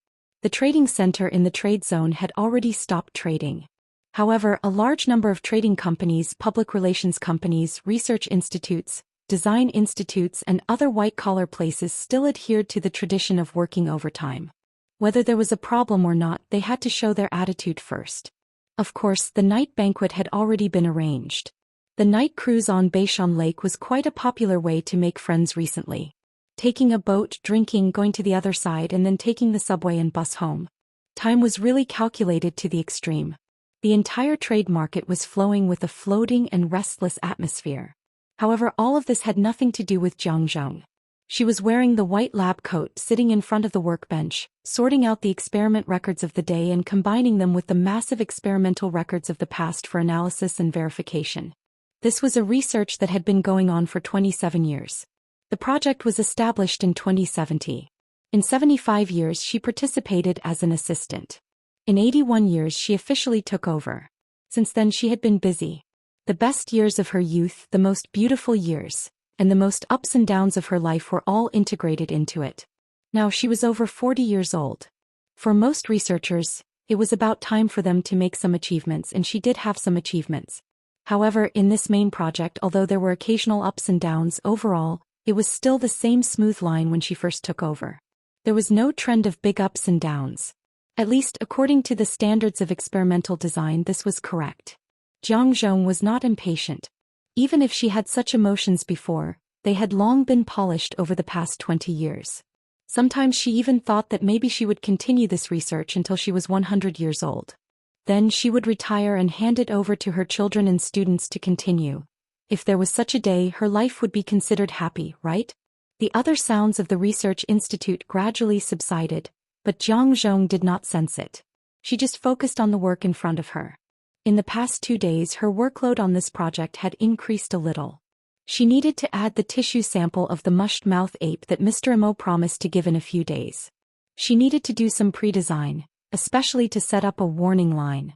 The trading center in the trade zone had already stopped trading. However, a large number of trading companies, public relations companies, research institutes, design institutes and other white-collar places still adhered to the tradition of working overtime. Whether there was a problem or not, they had to show their attitude first. Of course, the night banquet had already been arranged. The night cruise on Beishan Lake was quite a popular way to make friends recently. Taking a boat, drinking, going to the other side and then taking the subway and bus home. Time was really calculated to the extreme. The entire trade market was flowing with a floating and restless atmosphere. However, all of this had nothing to do with Jiang Zhong. She was wearing the white lab coat sitting in front of the workbench, sorting out the experiment records of the day and combining them with the massive experimental records of the past for analysis and verification. This was a research that had been going on for 27 years. The project was established in 2070. In 75 years she participated as an assistant. In 81 years she officially took over. Since then she had been busy. The best years of her youth, the most beautiful years, and the most ups and downs of her life were all integrated into it. Now she was over 40 years old. For most researchers, it was about time for them to make some achievements and she did have some achievements. However, in this main project, although there were occasional ups and downs, overall, it was still the same smooth line when she first took over. There was no trend of big ups and downs. At least according to the standards of experimental design, this was correct. Jiang Zhong was not impatient. Even if she had such emotions before, they had long been polished over the past 20 years. Sometimes she even thought that maybe she would continue this research until she was 100 years old. Then she would retire and hand it over to her children and students to continue. If there was such a day, her life would be considered happy, right? The other sounds of the research institute gradually subsided, but Jiang Zhong did not sense it. She just focused on the work in front of her. In the past 2 days her workload on this project had increased a little. She needed to add the tissue sample of the mushed-mouth ape that Mr. Imo promised to give in a few days. She needed to do some pre-design, especially to set up a warning line.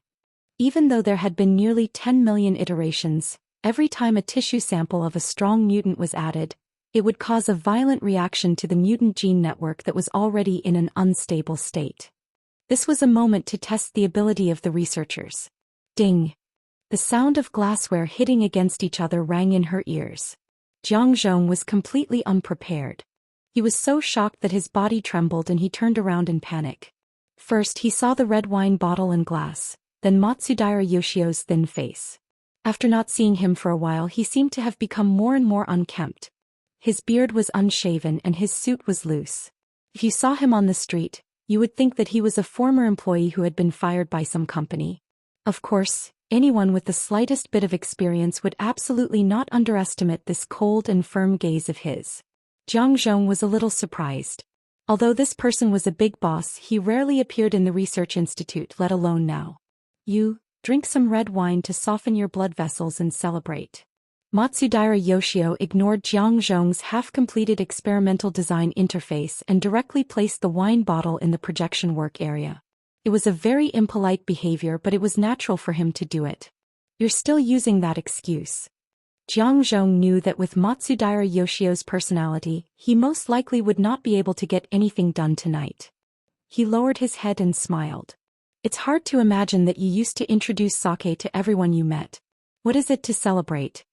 Even though there had been nearly 10 million iterations, every time a tissue sample of a strong mutant was added, it would cause a violent reaction to the mutant gene network that was already in an unstable state. This was a moment to test the ability of the researchers. Ding! The sound of glassware hitting against each other rang in her ears. Jiang Zhong was completely unprepared. He was so shocked that his body trembled and he turned around in panic. First he saw the red wine bottle and glass, then Matsudaira Yoshio's thin face. After not seeing him for a while he seemed to have become more and more unkempt. His beard was unshaven and his suit was loose. If you saw him on the street, you would think that he was a former employee who had been fired by some company. Of course, anyone with the slightest bit of experience would absolutely not underestimate this cold and firm gaze of his. Jiang Zhong was a little surprised. Although this person was a big boss, he rarely appeared in the research institute, let alone now. You, drink some red wine to soften your blood vessels and celebrate. Matsudaira Yoshio ignored Jiang Zhong's half-completed experimental design interface and directly placed the wine bottle in the projection work area. It was a very impolite behavior, but it was natural for him to do it. You're still using that excuse. Jiang Zhong knew that with Matsudaira Yoshio's personality, he most likely would not be able to get anything done tonight. He lowered his head and smiled. It's hard to imagine that you used to introduce sake to everyone you met. What is it to celebrate?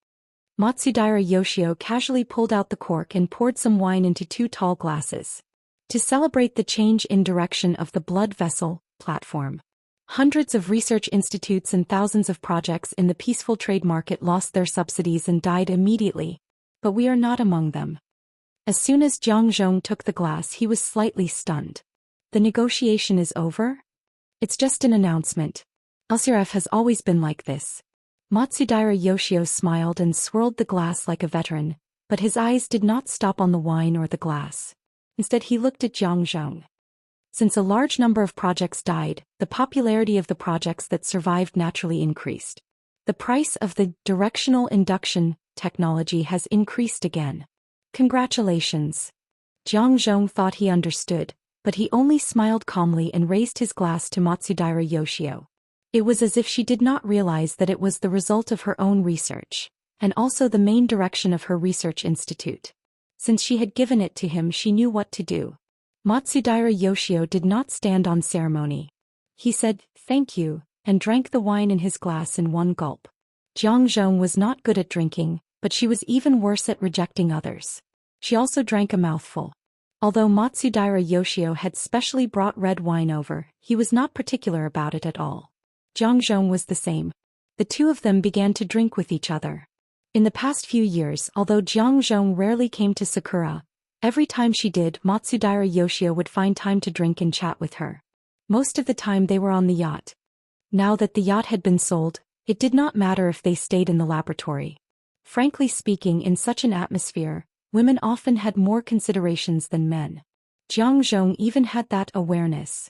Matsudaira Yoshio casually pulled out the cork and poured some wine into 2 tall glasses. To celebrate the change in direction of the blood vessel platform. Hundreds of research institutes and thousands of projects in the peaceful trade market lost their subsidies and died immediately. But we are not among them. As soon as Jiang Zhong took the glass, he was slightly stunned. The negotiation is over? It's just an announcement. LCRF has always been like this. Matsudaira Yoshio smiled and swirled the glass like a veteran, but his eyes did not stop on the wine or the glass. Instead he looked at Jiang Zhong. Since a large number of projects died, the popularity of the projects that survived naturally increased. The price of the directional induction technology has increased again. Congratulations. Jiang Zhong thought he understood, but he only smiled calmly and raised his glass to Matsudaira Yoshio. It was as if she did not realize that it was the result of her own research, and also the main direction of her research institute. Since she had given it to him, she knew what to do. Matsudaira Yoshio did not stand on ceremony. He said, "Thank you," and drank the wine in his glass in one gulp. Jiang Zhong was not good at drinking, but she was even worse at rejecting others. She also drank a mouthful. Although Matsudaira Yoshio had specially brought red wine over, he was not particular about it at all. Jiang Zhong was the same. The two of them began to drink with each other. In the past few years, although Jiang Zhong rarely came to Sakura, every time she did, Matsudaira Yoshio would find time to drink and chat with her. Most of the time they were on the yacht. Now that the yacht had been sold, it did not matter if they stayed in the laboratory. Frankly speaking, in such an atmosphere, women often had more considerations than men. Jiang Zhong even had that awareness.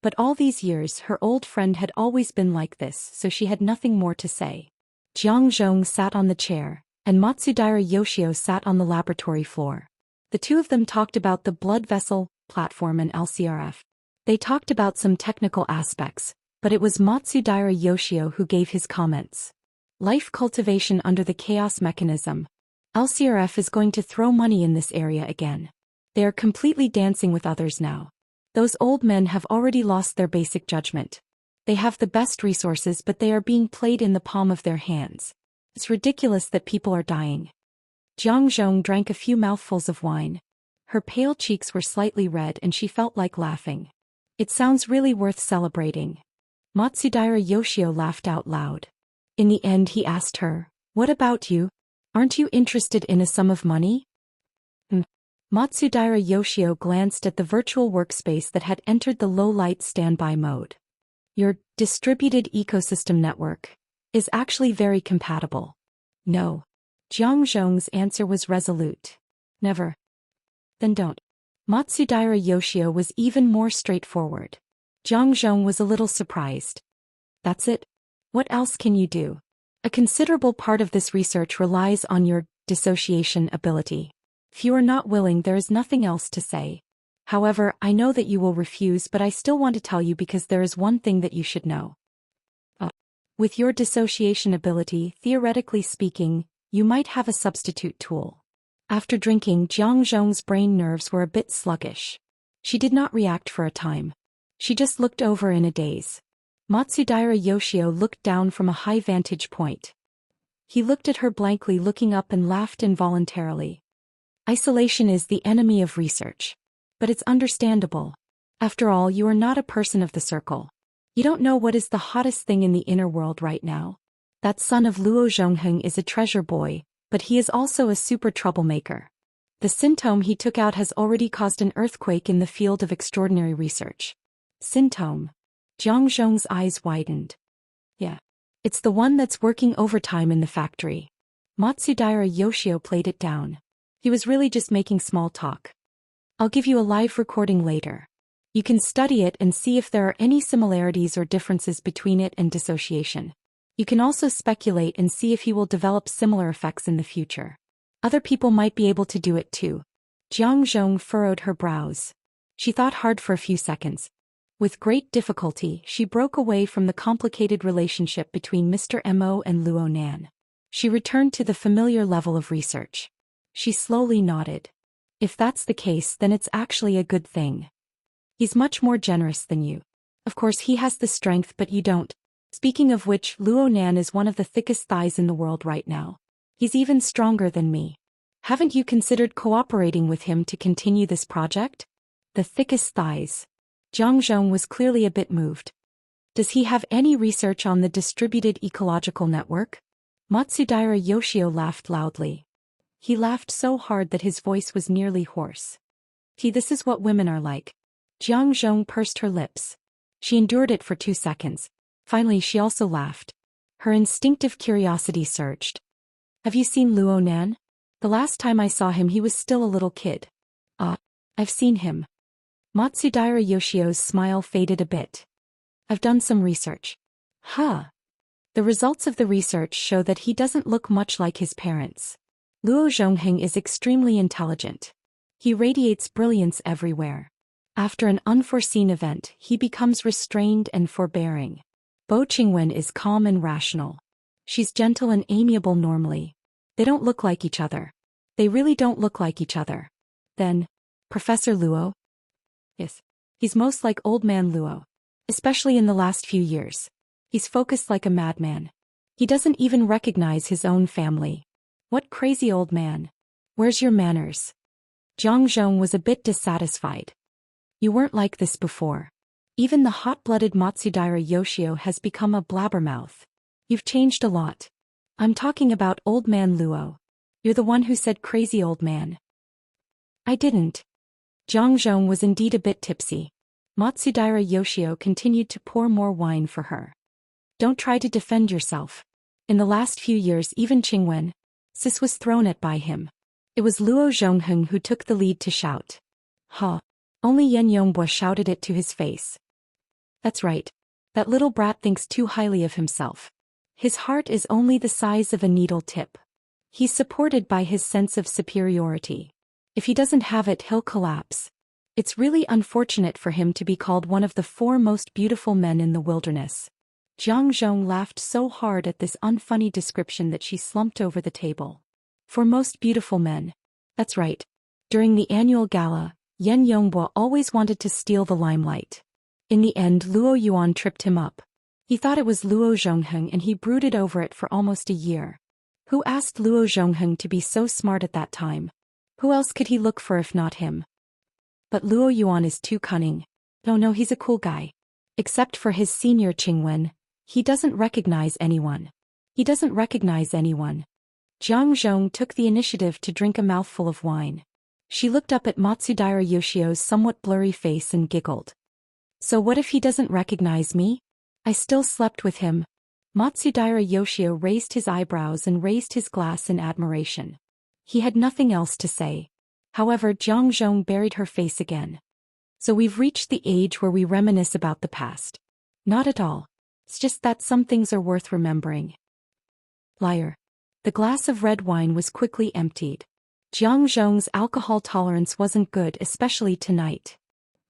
But all these years her old friend had always been like this, so she had nothing more to say. Jiang Zhong sat on the chair, and Matsudaira Yoshio sat on the laboratory floor. The two of them talked about the blood vessel platform and LCRF. They talked about some technical aspects, but it was Matsudaira Yoshio who gave his comments. Life cultivation under the chaos mechanism. LCRF is going to throw money in this area again. They are completely dancing with others now. Those old men have already lost their basic judgment. They have the best resources, but they are being played in the palm of their hands. It's ridiculous that people are dying. Jiang Zhong drank a few mouthfuls of wine. Her pale cheeks were slightly red and she felt like laughing. It sounds really worth celebrating. Matsudaira Yoshio laughed out loud. In the end he asked her, "What about you? Aren't you interested in a sum of money?" Matsudaira Yoshio glanced at the virtual workspace that had entered the low-light standby mode. Your distributed ecosystem network is actually very compatible. No. Jiang Zhong's answer was resolute. Never. Then don't. Matsudaira Yoshio was even more straightforward. Jiang Zhong was a little surprised. That's it? What else can you do? A considerable part of this research relies on your dissociation ability. If you are not willing, there is nothing else to say. However, I know that you will refuse, but I still want to tell you because there is one thing that you should know. With your dissociation ability, theoretically speaking, you might have a substitute tool. After drinking, Jiang Zhong's brain nerves were a bit sluggish. She did not react for a time. She just looked over in a daze. Matsudaira Yoshio looked down from a high vantage point. He looked at her blankly, looking up, and laughed involuntarily. Isolation is the enemy of research. But it's understandable. After all, you are not a person of the circle. You don't know what is the hottest thing in the inner world right now. That son of Luo Zhongheng is a treasure boy, but he is also a super troublemaker. The symptom he took out has already caused an earthquake in the field of extraordinary research. Symptom. Jiang Zhong's eyes widened. Yeah. It's the one that's working overtime in the factory. Matsudaira Yoshio played it down. He was really just making small talk. I'll give you a live recording later. You can study it and see if there are any similarities or differences between it and dissociation. You can also speculate and see if he will develop similar effects in the future. Other people might be able to do it too. Jiang Zhong furrowed her brows. She thought hard for a few seconds. With great difficulty, she broke away from the complicated relationship between Mr. Mo and Luo Nan. She returned to the familiar level of research. She slowly nodded. If that's the case, then it's actually a good thing. He's much more generous than you. Of course he has the strength but you don't. Speaking of which, Luo Nan is one of the thickest thighs in the world right now. He's even stronger than me. Haven't you considered cooperating with him to continue this project? The thickest thighs. Jiang Zhong was clearly a bit moved. Does he have any research on the distributed ecological network? Matsudaira Yoshio laughed loudly. He laughed so hard that his voice was nearly hoarse. This is what women are like. Jiang Zhong pursed her lips. She endured it for 2 seconds. Finally she also laughed. Her instinctive curiosity surged. Have you seen Luo Nan? The last time I saw him he was still a little kid. I've seen him. Matsudaira Yoshio's smile faded a bit. I've done some research. Huh. The results of the research show that he doesn't look much like his parents. Luo Zhongheng is extremely intelligent. He radiates brilliance everywhere. After an unforeseen event, he becomes restrained and forbearing. Bo Qingwen is calm and rational. She's gentle and amiable normally. They don't look like each other. They really don't look like each other. Then, Professor Luo? Yes. He's most like old man Luo. Especially in the last few years. He's focused like a madman. He doesn't even recognize his own family. What crazy old man. Where's your manners? Jiang Zhong was a bit dissatisfied. You weren't like this before. Even the hot-blooded Matsudaira Yoshio has become a blabbermouth. You've changed a lot. I'm talking about old man Luo. You're the one who said crazy old man. I didn't. Jiang Zhong was indeed a bit tipsy. Matsudaira Yoshio continued to pour more wine for her. Don't try to defend yourself. In the last few years even Qingwen, sis was thrown at by him. It was Luo Zhongheng who took the lead to shout. Ha! Only Yan Yongbo shouted it to his face. That's right. That little brat thinks too highly of himself. His heart is only the size of a needle tip. He's supported by his sense of superiority. If he doesn't have it, he'll collapse. It's really unfortunate for him to be called one of the 4 most beautiful men in the wilderness. Jiang Zhong laughed so hard at this unfunny description that she slumped over the table. 4 most beautiful men. That's right. During the annual gala, Yan Yongbo always wanted to steal the limelight. In the end, Luo Yuan tripped him up. He thought it was Luo Zhongheng and he brooded over it for almost a year. Who asked Luo Zhongheng to be so smart at that time? Who else could he look for if not him? But Luo Yuan is too cunning. No, he's a cool guy. Except for his senior Qingwen, he doesn't recognize anyone. Jiang Zhong took the initiative to drink a mouthful of wine. She looked up at Matsudaira Yoshio's somewhat blurry face and giggled. So what if he doesn't recognize me? I still slept with him. Matsudaira Yoshio raised his eyebrows and raised his glass in admiration. He had nothing else to say. However, Jiang Zhong buried her face again. So we've reached the age where we reminisce about the past. Not at all. It's just that some things are worth remembering. Liar. The glass of red wine was quickly emptied. Jiang Zhong's alcohol tolerance wasn't good, especially tonight.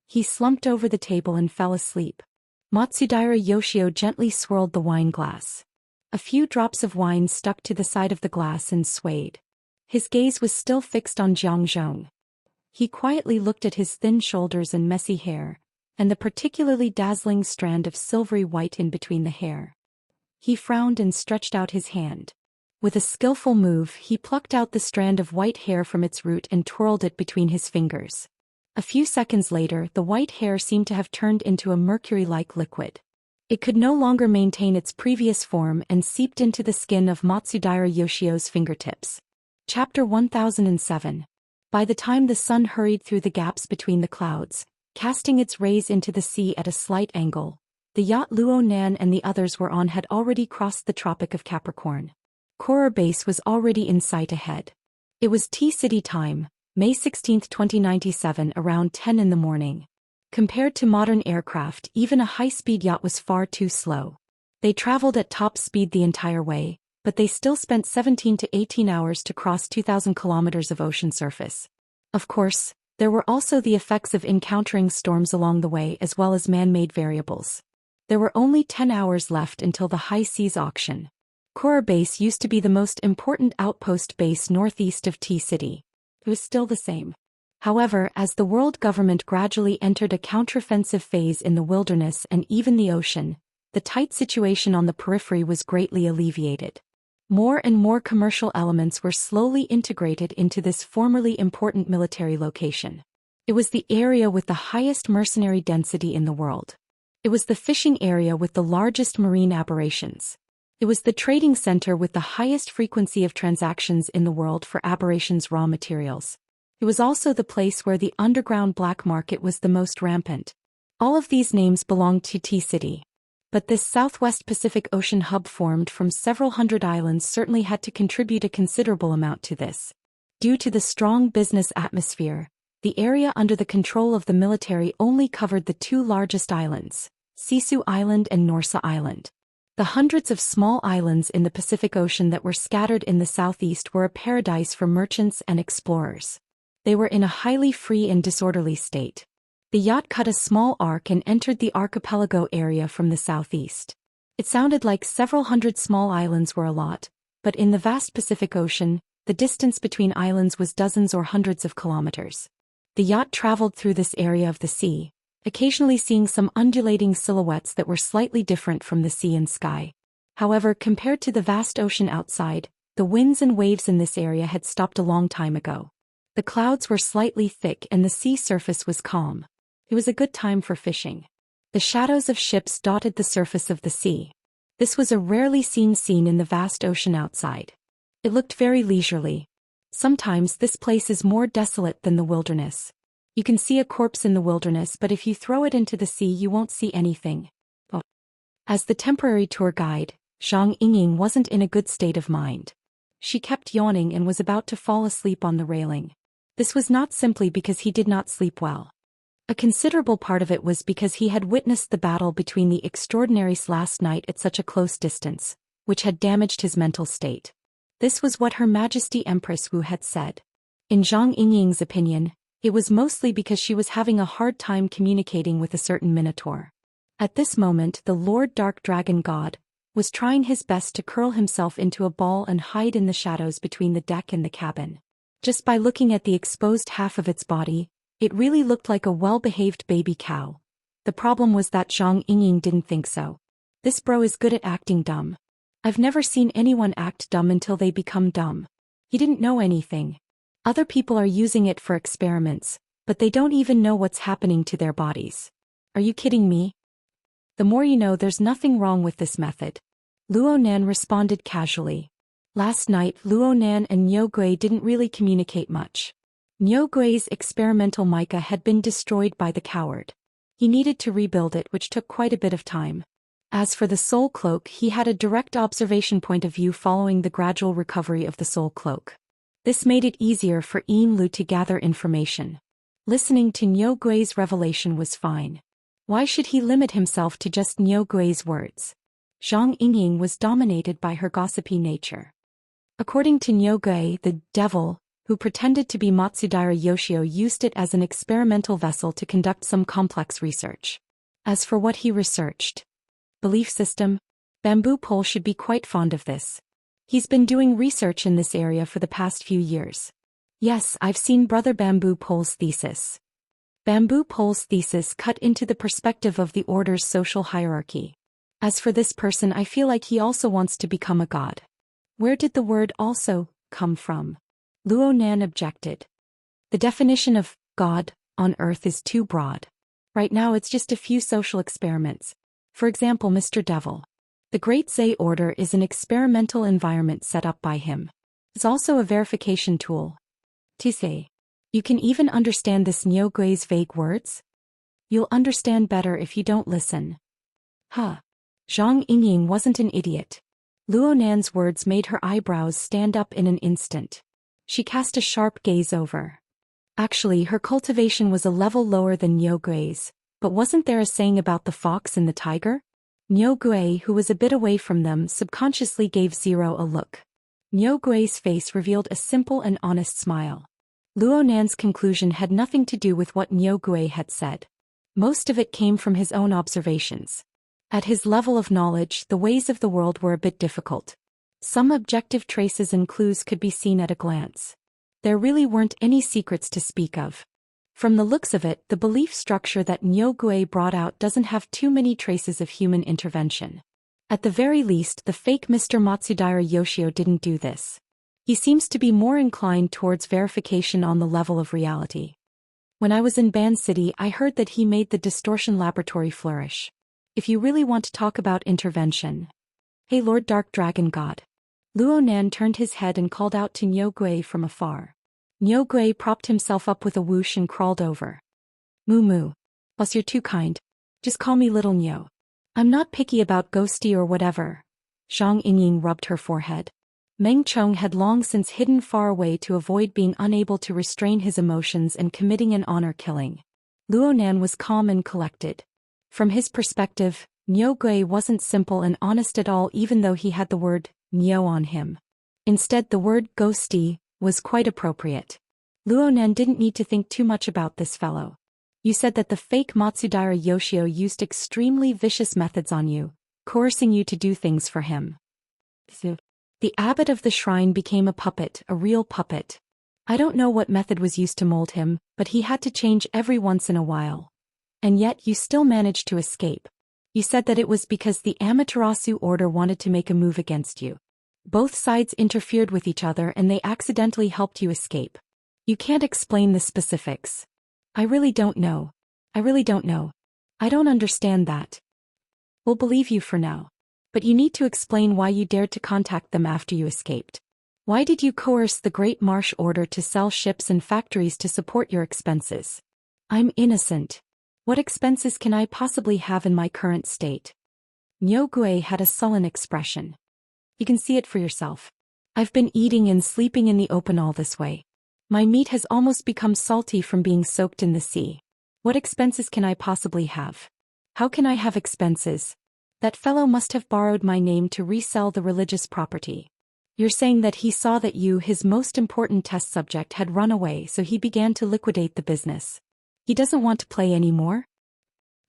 He slumped over the table and fell asleep. Matsudaira Yoshio gently swirled the wine glass. A few drops of wine stuck to the side of the glass and swayed. His gaze was still fixed on Jiang Zhong. He quietly looked at his thin shoulders and messy hair, and the particularly dazzling strand of silvery white in between the hair. He frowned and stretched out his hand. With a skillful move, he plucked out the strand of white hair from its root and twirled it between his fingers. A few seconds later, the white hair seemed to have turned into a mercury-like liquid. It could no longer maintain its previous form and seeped into the skin of Matsudaira Yoshio's fingertips. Chapter 1007. By the time the sun hurried through the gaps between the clouds, casting its rays into the sea at a slight angle, the yacht Luo Nan and the others were on had already crossed the Tropic of Capricorn. Corer Base was already in sight ahead. It was T-City time, May 16, 2097, around 10 in the morning. Compared to modern aircraft, even a high-speed yacht was far too slow. They traveled at top speed the entire way, but they still spent 17 to 18 hours to cross 2,000 kilometers of ocean surface. Of course, there were also the effects of encountering storms along the way as well as man-made variables. There were only 10 hours left until the high seas auction. Kura Base used to be the most important outpost base northeast of T-City. It was still the same. However, as the world government gradually entered a counteroffensive phase in the wilderness and even the ocean, the tight situation on the periphery was greatly alleviated. More and more commercial elements were slowly integrated into this formerly important military location. It was the area with the highest mercenary density in the world. It was the fishing area with the largest marine aberrations. It was the trading center with the highest frequency of transactions in the world for aberrations raw materials. It was also the place where the underground black market was the most rampant. All of these names belonged to T-City. But this Southwest Pacific Ocean hub formed from several hundred islands certainly had to contribute a considerable amount to this. Due to the strong business atmosphere, the area under the control of the military only covered the two largest islands, Sisu Island and Norsa Island. The hundreds of small islands in the Pacific Ocean that were scattered in the southeast were a paradise for merchants and explorers. They were in a highly free and disorderly state. The yacht cut a small arc and entered the archipelago area from the southeast. It sounded like several hundred small islands were a lot, but in the vast Pacific Ocean, the distance between islands was dozens or hundreds of kilometers. The yacht traveled through this area of the sea, occasionally seeing some undulating silhouettes that were slightly different from the sea and sky. However, compared to the vast ocean outside, the winds and waves in this area had stopped a long time ago. The clouds were slightly thick and the sea surface was calm. It was a good time for fishing. The shadows of ships dotted the surface of the sea. This was a rarely seen scene in the vast ocean outside. It looked very leisurely. Sometimes this place is more desolate than the wilderness. You can see a corpse in the wilderness, but if you throw it into the sea you won't see anything. Oh. As the temporary tour guide, Zhang Yingying wasn't in a good state of mind. She kept yawning and was about to fall asleep on the railing. This was not simply because he did not sleep well. A considerable part of it was because he had witnessed the battle between the extraordinaries last night at such a close distance, which had damaged his mental state. This was what Her Majesty Empress Wu had said. In Zhang Yingying's opinion, it was mostly because she was having a hard time communicating with a certain minotaur. At this moment the Lord Dark Dragon God was trying his best to curl himself into a ball and hide in the shadows between the deck and the cabin. Just by looking at the exposed half of its body, it really looked like a well-behaved baby cow. The problem was that Zhang Yingying didn't think so. This bro is good at acting dumb. I've never seen anyone act dumb until they become dumb. He didn't know anything. Other people are using it for experiments, but they don't even know what's happening to their bodies. Are you kidding me? The more you know, there's nothing wrong with this method. Luo Nan responded casually. Last night Luo Nan and Niu Gui didn't really communicate much. Niu Gui's experimental mica had been destroyed by the coward. He needed to rebuild it, which took quite a bit of time. As for the soul cloak, he had a direct observation point of view following the gradual recovery of the soul cloak. This made it easier for Yin Lu to gather information. Listening to Niu Gui's revelation was fine. Why should he limit himself to just Niu Gui's words? Zhang Yingying was dominated by her gossipy nature. According to Niu Gui, the devil, who pretended to be Matsudaira Yoshio, used it as an experimental vessel to conduct some complex research. As for what he researched, belief system, Bamboo Pole should be quite fond of this. He's been doing research in this area for the past few years. Yes, I've seen Brother Bamboo Pole's thesis. Bamboo Pole's thesis cut into the perspective of the order's social hierarchy. As for this person, I feel like he also wants to become a god. Where did the word "also" come from? Luo Nan objected. The definition of God on Earth is too broad. Right now it's just a few social experiments. For example, Mr. Devil. The Great Zay Order is an experimental environment set up by him. It's also a verification tool. To say, you can even understand this Niu Gui's vague words? You'll understand better if you don't listen. Huh. Zhang Yingying wasn't an idiot. Luo Nan's words made her eyebrows stand up in an instant. She cast a sharp gaze over. Actually, her cultivation was a level lower than Niu Gui's, but wasn't there a saying about the fox and the tiger? Niu Gui, who was a bit away from them, subconsciously gave Zero a look. Niu Gui's face revealed a simple and honest smile. Luo Nan's conclusion had nothing to do with what Niu Gui had said. Most of it came from his own observations. At his level of knowledge, the ways of the world were a bit difficult. Some objective traces and clues could be seen at a glance. There really weren't any secrets to speak of. From the looks of it, the belief structure that Nyogue brought out doesn't have too many traces of human intervention. At the very least, the fake Mr. Matsudaira Yoshio didn't do this. He seems to be more inclined towards verification on the level of reality. When I was in Ban City, I heard that he made the distortion laboratory flourish. If you really want to talk about intervention. Hey Lord Dark Dragon God. Luo Nan turned his head and called out to Nyogue from afar. Nyogue propped himself up with a whoosh and crawled over. Moo moo. Plus you're too kind. Just call me Little Nyo. I'm not picky about ghosty or whatever. Zhang Yingying rubbed her forehead. Meng Chong had long since hidden far away to avoid being unable to restrain his emotions and committing an honor killing. Luo Nan was calm and collected. From his perspective, Nyogue wasn't simple and honest at all, even though he had the word Nyo on him. Instead, the word ghosty was quite appropriate. Luo Nan didn't need to think too much about this fellow. You said that the fake Matsudaira Yoshio used extremely vicious methods on you, coercing you to do things for him. The abbot of the shrine became a puppet, a real puppet. I don't know what method was used to mold him, but he had to change every once in a while. And yet you still managed to escape. You said that it was because the Amaterasu order wanted to make a move against you. Both sides interfered with each other and they accidentally helped you escape. You can't explain the specifics. I really don't know. I don't understand that. We'll believe you for now. But you need to explain why you dared to contact them after you escaped. Why did you coerce the Great Marsh Order to sell ships and factories to support your expenses? I'm innocent. What expenses can I possibly have in my current state? Nyogue had a sullen expression. You can see it for yourself. I've been eating and sleeping in the open all this way. My meat has almost become salty from being soaked in the sea. What expenses can I possibly have? How can I have expenses? That fellow must have borrowed my name to resell the religious property. You're saying that he saw that you, his most important test subject, had run away, so he began to liquidate the business. He doesn't want to play anymore?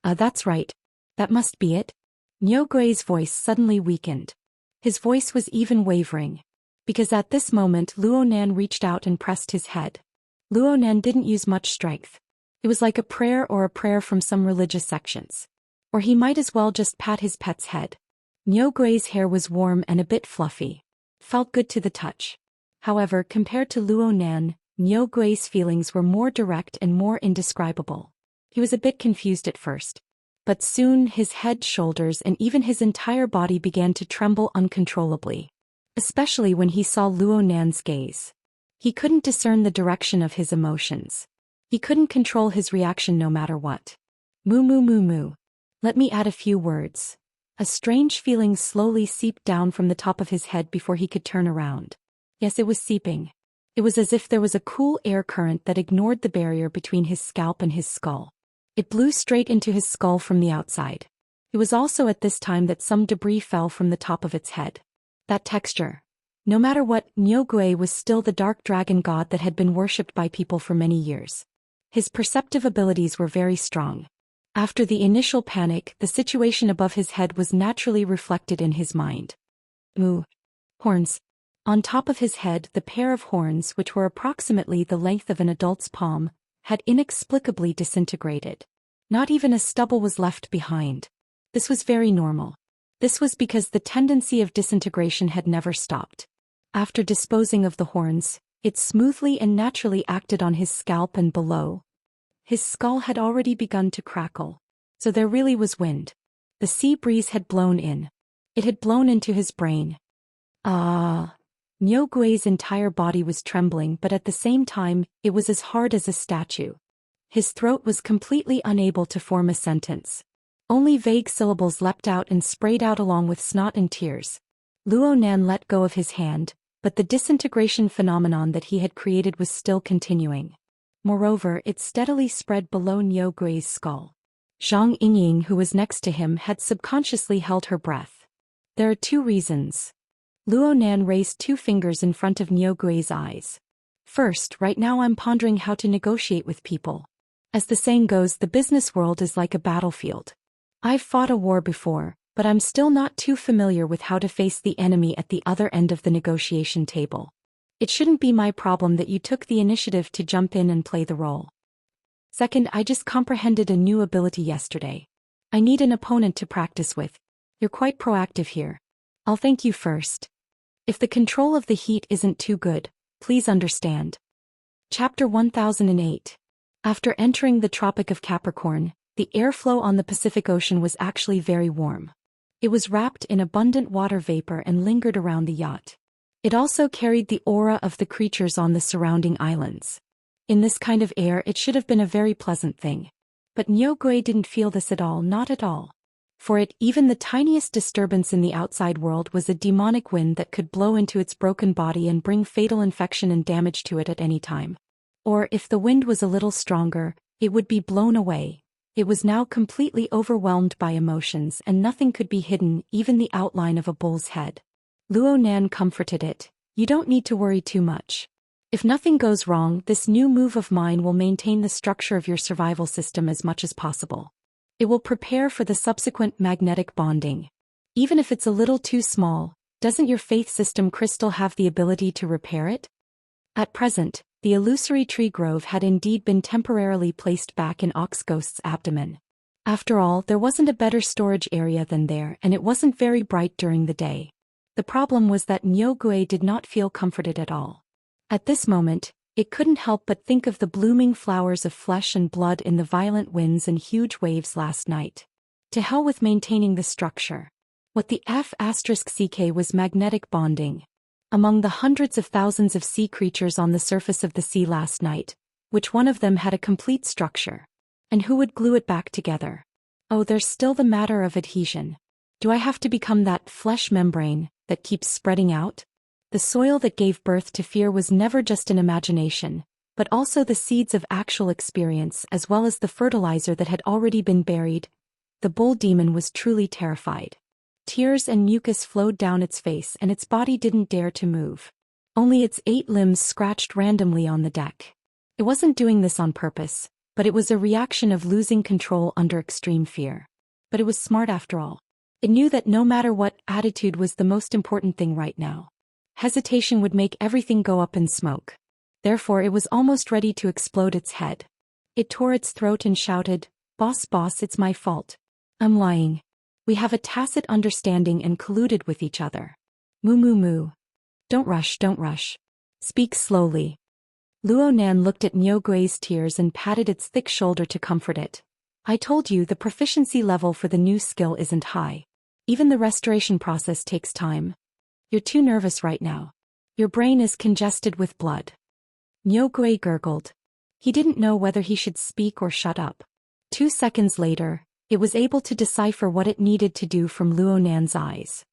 That's right. That must be it. Nyogue's voice suddenly weakened. His voice was even wavering. Because at this moment Luo Nan reached out and pressed his head. Luo Nan didn't use much strength. It was like a prayer from some religious sections. Or he might as well just pat his pet's head. Nyogue's hair was warm and a bit fluffy. Felt good to the touch. However, compared to Luo Nan, Nyogue's feelings were more direct and more indescribable. He was a bit confused at first. But soon his head, shoulders, and even his entire body began to tremble uncontrollably. Especially when he saw Luo Nan's gaze. He couldn't discern the direction of his emotions. He couldn't control his reaction no matter what. Moo moo moo moo. Let me add a few words. A strange feeling slowly seeped down from the top of his head before he could turn around. Yes, it was seeping. It was as if there was a cool air current that ignored the barrier between his scalp and his skull. It blew straight into his skull from the outside. It was also at this time that some debris fell from the top of its head. That texture. No matter what, Nyogue was still the dark dragon god that had been worshipped by people for many years. His perceptive abilities were very strong. After the initial panic, the situation above his head was naturally reflected in his mind. Moo. Horns. On top of his head, the pair of horns, which were approximately the length of an adult's palm, had inexplicably disintegrated. Not even a stubble was left behind. This was very normal. This was because the tendency of disintegration had never stopped. After disposing of the horns, it smoothly and naturally acted on his scalp and below. His skull had already begun to crackle. So there really was wind. The sea breeze had blown in. It had blown into his brain. Nyogue's entire body was trembling, but at the same time, it was as hard as a statue. His throat was completely unable to form a sentence. Only vague syllables leapt out and sprayed out along with snot and tears. Luo Nan let go of his hand, but the disintegration phenomenon that he had created was still continuing. Moreover, it steadily spread below Nyogue's skull. Zhang Yingying, who was next to him, had subconsciously held her breath. There are two reasons. Luo Nan raised two fingers in front of Nyogue's eyes. First, right now I'm pondering how to negotiate with people. As the saying goes, the business world is like a battlefield. I've fought a war before, but I'm still not too familiar with how to face the enemy at the other end of the negotiation table. It shouldn't be my problem that you took the initiative to jump in and play the role. Second, I just comprehended a new ability yesterday. I need an opponent to practice with. You're quite proactive here. I'll thank you first. If the control of the heat isn't too good, please understand. Chapter 1008. After entering the Tropic of Capricorn, the airflow on the Pacific Ocean was actually very warm. It was wrapped in abundant water vapor and lingered around the yacht. It also carried the aura of the creatures on the surrounding islands. In this kind of air, it should have been a very pleasant thing. But Nyogui didn't feel this at all, not at all. For it, even the tiniest disturbance in the outside world was a demonic wind that could blow into its broken body and bring fatal infection and damage to it at any time. Or, if the wind was a little stronger, it would be blown away. It was now completely overwhelmed by emotions, and nothing could be hidden, even the outline of a bull's head. Luo Nan comforted it. You don't need to worry too much. If nothing goes wrong, this new move of mine will maintain the structure of your survival system as much as possible. It will prepare for the subsequent magnetic bonding. Even if it's a little too small, doesn't your faith system crystal have the ability to repair it? At present, the illusory tree grove had indeed been temporarily placed back in Oxghost's abdomen. After all, there wasn't a better storage area than there, and it wasn't very bright during the day. The problem was that Nyogui did not feel comforted at all. At this moment, it couldn't help but think of the blooming flowers of flesh and blood in the violent winds and huge waves last night. To hell with maintaining the structure. What the F***ck was magnetic bonding. Among the hundreds of thousands of sea creatures on the surface of the sea last night, which one of them had a complete structure? And who would glue it back together? Oh, there's still the matter of adhesion. Do I have to become that flesh membrane that keeps spreading out? The soil that gave birth to fear was never just an imagination, but also the seeds of actual experience as well as the fertilizer that had already been buried. The bull demon was truly terrified. Tears and mucus flowed down its face and its body didn't dare to move. Only its 8 limbs scratched randomly on the deck. It wasn't doing this on purpose, but it was a reaction of losing control under extreme fear. But it was smart after all. It knew that no matter what, attitude was the most important thing right now. Hesitation would make everything go up in smoke. Therefore it was almost ready to explode its head. It tore its throat and shouted, boss, it's my fault. I'm lying. We have a tacit understanding and colluded with each other. Moo. Don't rush. Speak slowly. Luo Nan looked at Nyogui's tears and patted its thick shoulder to comfort it. I told you the proficiency level for the new skill isn't high. Even the restoration process takes time. You're too nervous right now. Your brain is congested with blood. Nyogui gurgled. He didn't know whether he should speak or shut up. 2 seconds later, it was able to decipher what it needed to do from Luo Nan's eyes.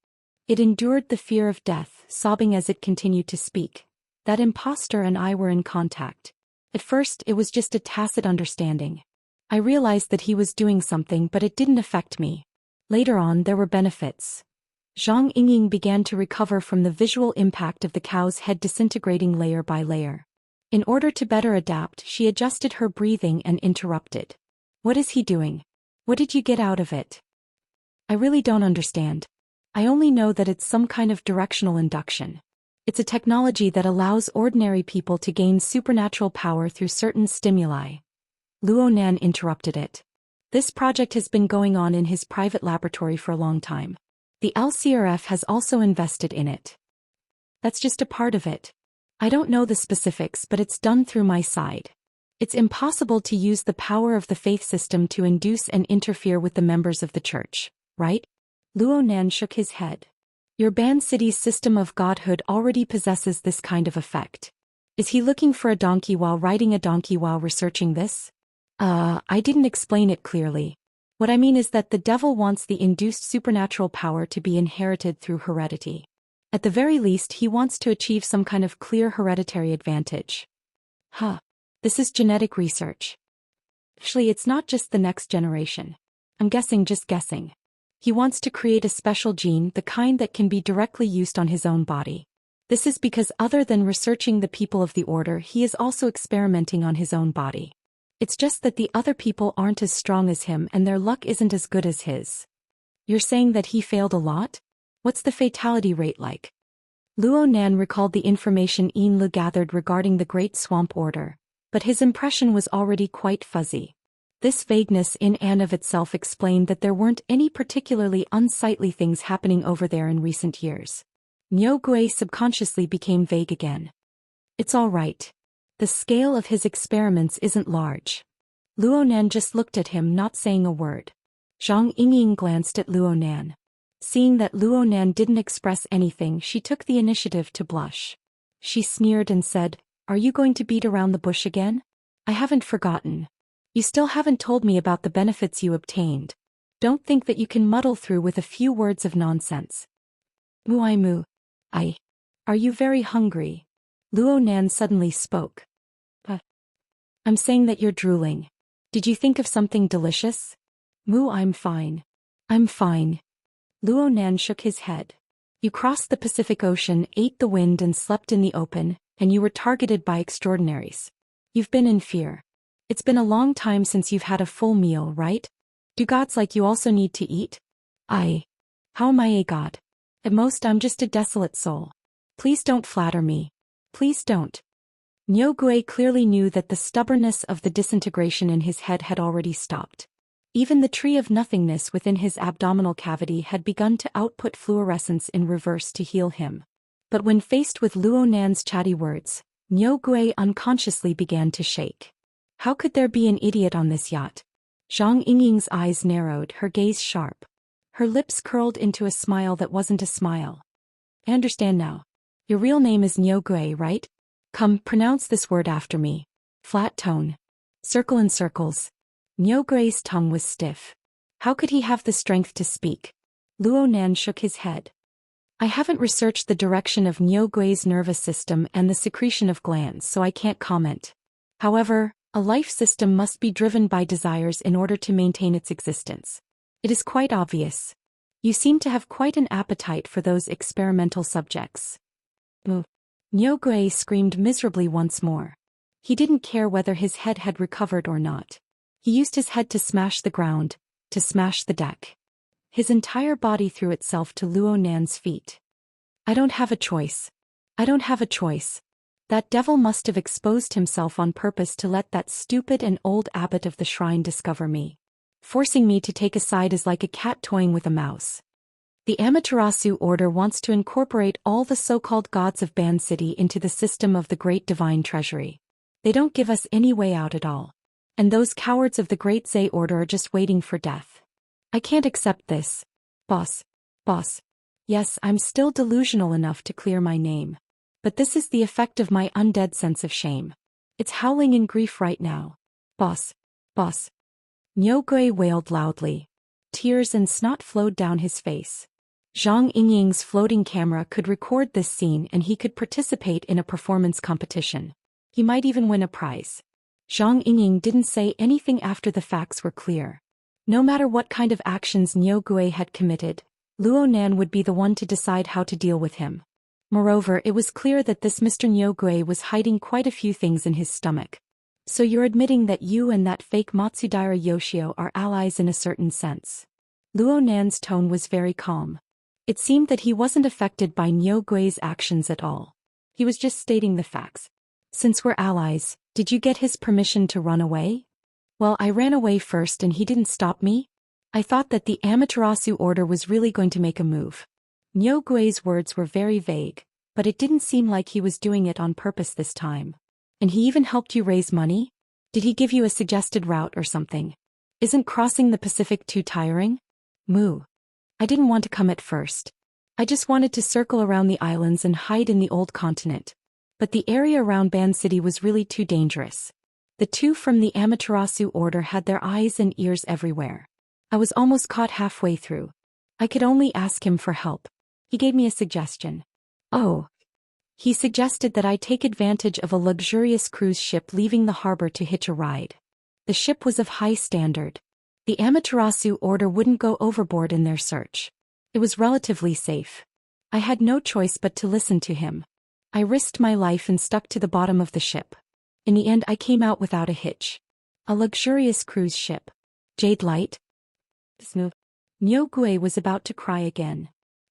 It endured the fear of death, sobbing as it continued to speak. That imposter and I were in contact. At first, it was just a tacit understanding. I realized that he was doing something, but it didn't affect me. Later on, there were benefits. Zhang Yingying began to recover from the visual impact of the cow's head disintegrating layer by layer. In order to better adapt, she adjusted her breathing and interrupted. What is he doing? What did you get out of it? I really don't understand. I only know that it's some kind of directional induction. It's a technology that allows ordinary people to gain supernatural power through certain stimuli. Luo Nan interrupted it. This project has been going on in his private laboratory for a long time. The LCRF has also invested in it. That's just a part of it. I don't know the specifics, but it's done through my side. It's impossible to use the power of the faith system to induce and interfere with the members of the church, right? Luo Nan shook his head. Your Ban City's system of godhood already possesses this kind of effect. Is he looking for a donkey while riding a donkey while researching this? I didn't explain it clearly. What I mean is that the devil wants the induced supernatural power to be inherited through heredity. At the very least, he wants to achieve some kind of clear hereditary advantage. This is genetic research. Actually, it's not just the next generation. I'm just guessing. He wants to create a special gene, the kind that can be directly used on his own body. This is because other than researching the people of the order, he is also experimenting on his own body. It's just that the other people aren't as strong as him and their luck isn't as good as his. You're saying that he failed a lot? What's the fatality rate like? Luo Nan recalled the information Yin Lu gathered regarding the Great Swamp Order, but his impression was already quite fuzzy. This vagueness in and of itself explained that there weren't any particularly unsightly things happening over there in recent years. Niu Gui subconsciously became vague again. It's all right. The scale of his experiments isn't large. Luo Nan just looked at him, not saying a word. Zhang Yingying glanced at Luo Nan. Seeing that Luo Nan didn't express anything, she took the initiative to blush. She sneered and said, "Are you going to beat around the bush again? I haven't forgotten. You still haven't told me about the benefits you obtained. Don't think that you can muddle through with a few words of nonsense." Mu. Are you very hungry? Luo Nan suddenly spoke. I'm saying that you're drooling. Did you think of something delicious? I'm fine. I'm fine. Luo Nan shook his head. You crossed the Pacific Ocean, ate the wind and slept in the open, and you were targeted by extraordinaries. You've been in fear. It's been a long time since you've had a full meal, right? Do gods like you also need to eat? How am I a god? At most I'm just a desolate soul. Please don't flatter me. Please don't. Niu Gui clearly knew that the stubbornness of the disintegration in his head had already stopped. Even the tree of nothingness within his abdominal cavity had begun to output fluorescence in reverse to heal him. But when faced with Luo Nan's chatty words, Niu Gui unconsciously began to shake. How could there be an idiot on this yacht? Zhang Yingying's eyes narrowed, her gaze sharp. Her lips curled into a smile that wasn't a smile. I understand now. Your real name is Niu Gui, right? Come, pronounce this word after me. Flat tone. Circle in circles. Niu Gui's tongue was stiff. How could he have the strength to speak? Luo Nan shook his head. I haven't researched the direction of Niu Gui's nervous system and the secretion of glands, so I can't comment. However, a life system must be driven by desires in order to maintain its existence. It is quite obvious. You seem to have quite an appetite for those experimental subjects. Niu Gui screamed miserably once more. He didn't care whether his head had recovered or not. He used his head to smash the ground, to smash the deck. His entire body threw itself to Luo Nan's feet. I don't have a choice. I don't have a choice. That devil must have exposed himself on purpose to let that stupid and old abbot of the shrine discover me. Forcing me to take a side is like a cat toying with a mouse. The Amaterasu order wants to incorporate all the so-called gods of Ban City into the system of the Great Divine Treasury. They don't give us any way out at all. And those cowards of the Great Zhe order are just waiting for death. I can't accept this. Boss. Yes, I'm still delusional enough to clear my name. But this is the effect of my undead sense of shame. It's howling in grief right now. Boss. Niu Gui wailed loudly. Tears and snot flowed down his face. Zhang Yingying's floating camera could record this scene and he could participate in a performance competition. He might even win a prize. Zhang Yingying didn't say anything after the facts were clear. No matter what kind of actions Niu Gui had committed, Luo Nan would be the one to decide how to deal with him. Moreover, it was clear that this Mr. Niu Gui was hiding quite a few things in his stomach. So you're admitting that you and that fake Matsudaira Yoshio are allies in a certain sense. Luo Nan's tone was very calm. It seemed that he wasn't affected by Niu Gui's actions at all. He was just stating the facts. Since we're allies, did you get his permission to run away? Well, I ran away first and he didn't stop me. I thought that the Amaterasu order was really going to make a move. Niu Gui's words were very vague, but it didn't seem like he was doing it on purpose this time. And he even helped you raise money? Did he give you a suggested route or something? Isn't crossing the Pacific too tiring? I didn't want to come at first. I just wanted to circle around the islands and hide in the old continent. But the area around Ban City was really too dangerous. The two from the Amaterasu order had their eyes and ears everywhere. I was almost caught halfway through. I could only ask him for help. He gave me a suggestion. He suggested that I take advantage of a luxurious cruise ship leaving the harbor to hitch a ride. The ship was of high standard. The Amaterasu order wouldn't go overboard in their search. It was relatively safe. I had no choice but to listen to him. I risked my life and stuck to the bottom of the ship. In the end, I came out without a hitch. A luxurious cruise ship. Jade Light? Niu Gui was about to cry again.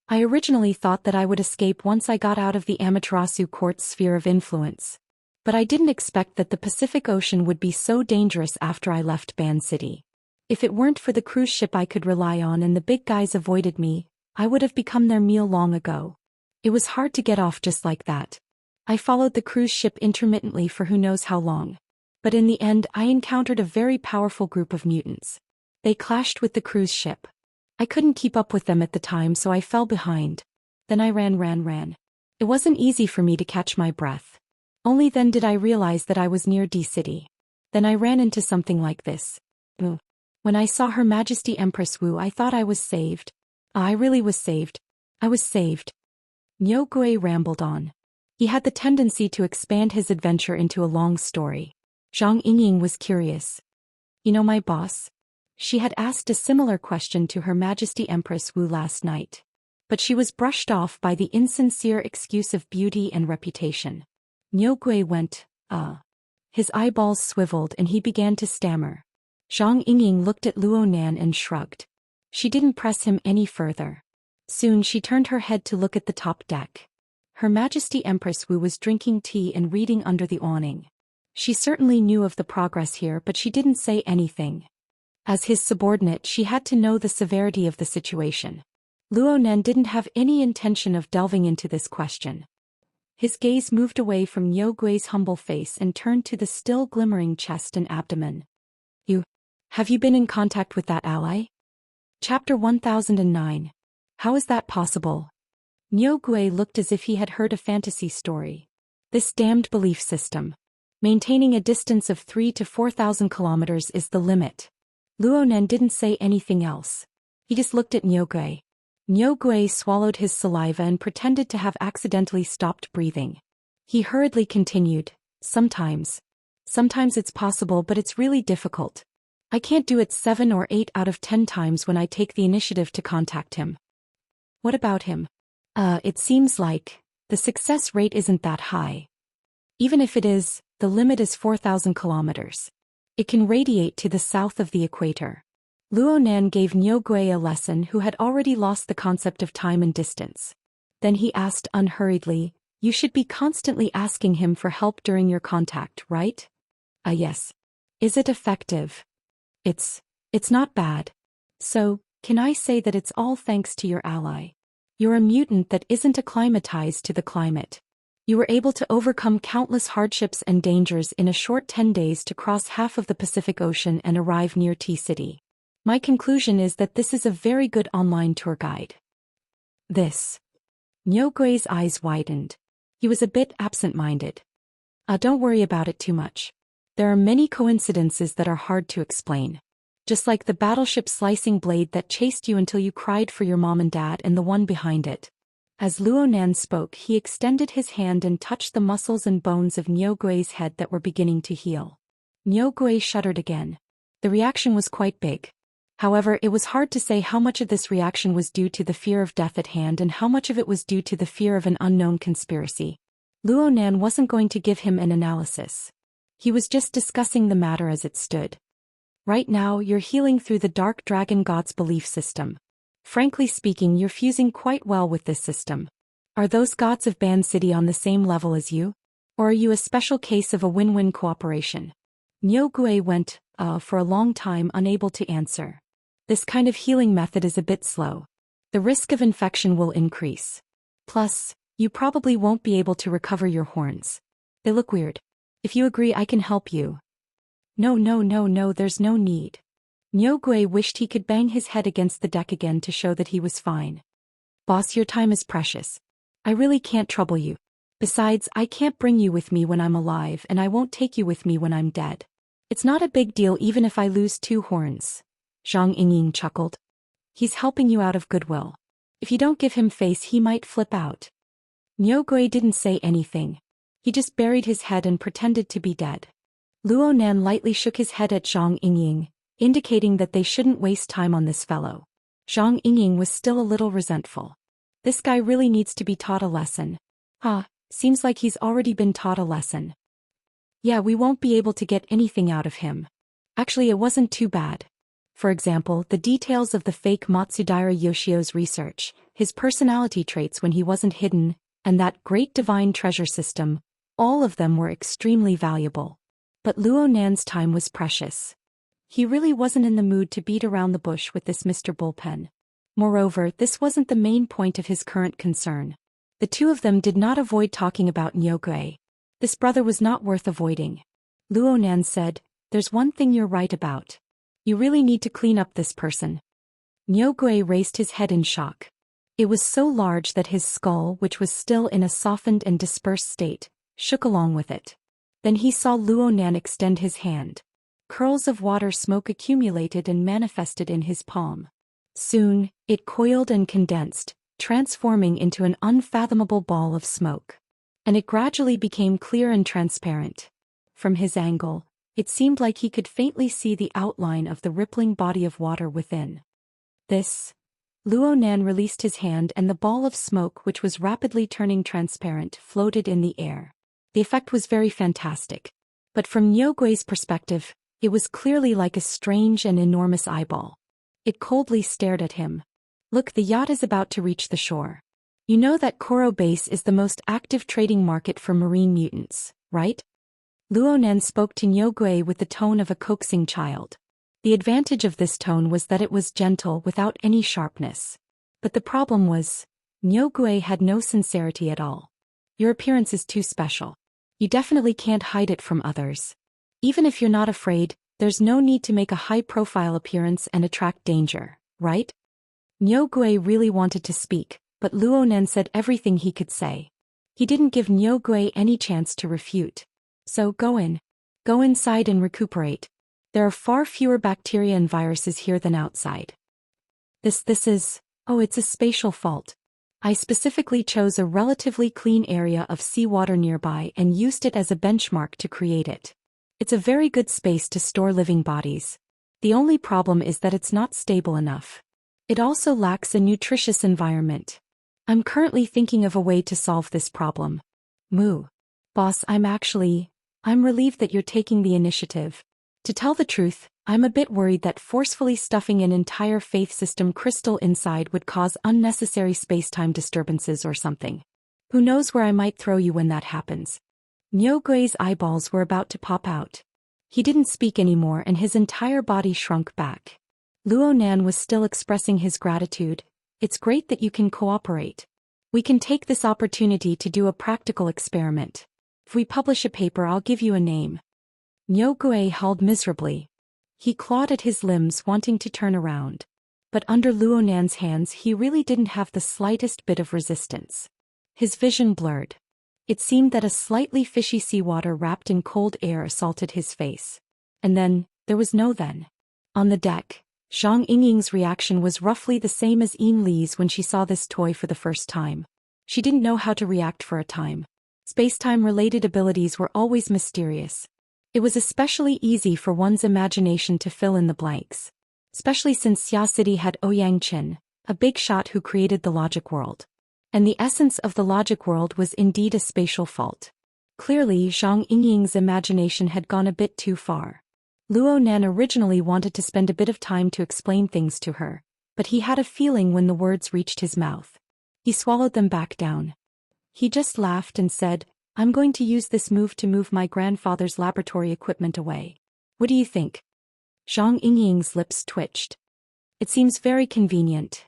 I originally thought that I would escape once I got out of the Amaterasu court's sphere of influence. But I didn't expect that the Pacific Ocean would be so dangerous after I left Ban City. If it weren't for the cruise ship I could rely on and the big guys avoided me, I would have become their meal long ago. It was hard to get off just like that. I followed the cruise ship intermittently for who knows how long. But in the end I encountered a very powerful group of mutants. They clashed with the cruise ship. I couldn't keep up with them at the time, so I fell behind. Then I ran. It wasn't easy for me to catch my breath. Only then did I realize that I was near D City. Then I ran into something like this. When I saw Her Majesty Empress Wu, I thought I was saved. I really was saved. I was saved. Niu Gui rambled on. He had the tendency to expand his adventure into a long story. Zhang Yingying was curious. You know my boss? She had asked a similar question to Her Majesty Empress Wu last night. But she was brushed off by the insincere excuse of beauty and reputation. Niu Gui went, His eyeballs swiveled and he began to stammer. Zhang Yingying looked at Luo Nan and shrugged. She didn't press him any further. Soon she turned her head to look at the top deck. Her Majesty Empress Wu was drinking tea and reading under the awning. She certainly knew of the progress here, but she didn't say anything. As his subordinate, she had to know the severity of the situation. Luo Nan didn't have any intention of delving into this question. His gaze moved away from Niu Gui's humble face and turned to the still glimmering chest and abdomen. Have you been in contact with that ally? Chapter 1009. How is that possible? Niu Gui looked as if he had heard a fantasy story. This damned belief system. Maintaining a distance of 3,000 to 4,000 kilometers is the limit. Luo Nan didn't say anything else. He just looked at Niu Gui. Niu Gui swallowed his saliva and pretended to have accidentally stopped breathing. He hurriedly continued, Sometimes it's possible, but it's really difficult. I can't do it 7 or 8 out of 10 times when I take the initiative to contact him. What about him? It seems like the success rate isn't that high. Even if it is, the limit is 4,000 kilometers. It can radiate to the south of the equator. Luo Nan gave Niu Gui a lesson, who had already lost the concept of time and distance. Then he asked unhurriedly, You should be constantly asking him for help during your contact, right? Yes. Is it effective? It's not bad. So, can I say that it's all thanks to your ally? You're a mutant that isn't acclimatized to the climate. You were able to overcome countless hardships and dangers in a short 10 days to cross half of the Pacific Ocean and arrive near T City. My conclusion is that this is a very good online tour guide. Niu Gui's eyes widened. He was a bit absent-minded. Don't worry about it too much. There are many coincidences that are hard to explain. Just like the battleship slicing blade that chased you until you cried for your mom and dad and the one behind it. As Luo Nan spoke, he extended his hand and touched the muscles and bones of Niu Gui's head that were beginning to heal. Niu Gui shuddered again. The reaction was quite big. However, it was hard to say how much of this reaction was due to the fear of death at hand and how much of it was due to the fear of an unknown conspiracy. Luo Nan wasn't going to give him an analysis. He was just discussing the matter as it stood. Right now, you're healing through the Dark Dragon God's belief system. Frankly speaking, you're fusing quite well with this system. Are those gods of Ban City on the same level as you? Or are you a special case of a win-win cooperation? Niu Gui went, for a long time unable to answer. This kind of healing method is a bit slow. The risk of infection will increase. Plus, you probably won't be able to recover your horns. They look weird. If you agree, I can help you. No, there's no need. Niu Gui wished he could bang his head against the deck again to show that he was fine. Boss, your time is precious. I really can't trouble you. Besides, I can't bring you with me when I'm alive, and I won't take you with me when I'm dead. It's not a big deal even if I lose 2 horns. Zhang Yingying chuckled. He's helping you out of goodwill. If you don't give him face, he might flip out. Niu Gui didn't say anything. He just buried his head and pretended to be dead. Luo Nan lightly shook his head at Zhang Yingying, indicating that they shouldn't waste time on this fellow. Zhang Yingying was still a little resentful. This guy really needs to be taught a lesson. Seems like he's already been taught a lesson. Yeah, we won't be able to get anything out of him. Actually, it wasn't too bad. For example, the details of the fake Matsudaira Yoshio's research, his personality traits when he wasn't hidden, and that great divine treasure system, all of them were extremely valuable. But Luo Nan's time was precious. He really wasn't in the mood to beat around the bush with this Mr. Bullpen. Moreover, this wasn't the main point of his current concern. The two of them did not avoid talking about Nyogui. This brother was not worth avoiding. Luo Nan said, "There's one thing you're right about. You really need to clean up this person." Nyogui raised his head in shock. It was so large that his skull, which was still in a softened and dispersed state, shook along with it. Then he saw Luo Nan extend his hand. Curls of water smoke accumulated and manifested in his palm. Soon, it coiled and condensed, transforming into an unfathomable ball of smoke. And it gradually became clear and transparent. From his angle, it seemed like he could faintly see the outline of the rippling body of water within. Luo Nan released his hand and the ball of smoke, which was rapidly turning transparent, floated in the air. The effect was very fantastic. But from Nyogui's perspective, it was clearly like a strange and enormous eyeball. It coldly stared at him. "Look, the yacht is about to reach the shore. You know that Koro Base is the most active trading market for marine mutants, right?" Luo Nan spoke to Nyogui with the tone of a coaxing child. The advantage of this tone was that it was gentle without any sharpness. But the problem was, Nyogui had no sincerity at all. "Your appearance is too special. You definitely can't hide it from others. Even if you're not afraid, there's no need to make a high-profile appearance and attract danger, right?" Nyogui really wanted to speak, but Luo Nan said everything he could say. He didn't give Nyogui any chance to refute. "So go in. Go inside and recuperate. There are far fewer bacteria and viruses here than outside. This is, it's a spatial fault. I specifically chose a relatively clean area of seawater nearby and used it as a benchmark to create it. It's a very good space to store living bodies. The only problem is that it's not stable enough. It also lacks a nutritious environment. I'm currently thinking of a way to solve this problem." Boss, I'm relieved that you're taking the initiative. To tell the truth, I'm a bit worried that forcefully stuffing an entire faith system crystal inside would cause unnecessary space-time disturbances or something. Who knows where I might throw you when that happens. Nyogui's eyeballs were about to pop out. He didn't speak anymore and his entire body shrunk back. Luo Nan was still expressing his gratitude. "It's great that you can cooperate. We can take this opportunity to do a practical experiment. If we publish a paper, I'll give you a name." Nyogui howled miserably. He clawed at his limbs, wanting to turn around. But under Luo Nan's hands he really didn't have the slightest bit of resistance. His vision blurred. It seemed that a slightly fishy seawater wrapped in cold air assaulted his face. And then, there was no then. On the deck, Zhang Yingying's reaction was roughly the same as Yin Li's when she saw this toy for the first time. She didn't know how to react for a time. Space-time-related abilities were always mysterious. It was especially easy for one's imagination to fill in the blanks. Especially since Xia City had Ouyang Qin, a big shot who created the logic world. And the essence of the logic world was indeed a spatial fault. Clearly, Zhang Yingying's imagination had gone a bit too far. Luo Nan originally wanted to spend a bit of time to explain things to her, but he had a feeling when the words reached his mouth. He swallowed them back down. He just laughed and said, "I'm going to use this move to move my grandfather's laboratory equipment away. What do you think?" Zhang Yingying's lips twitched. "It seems very convenient.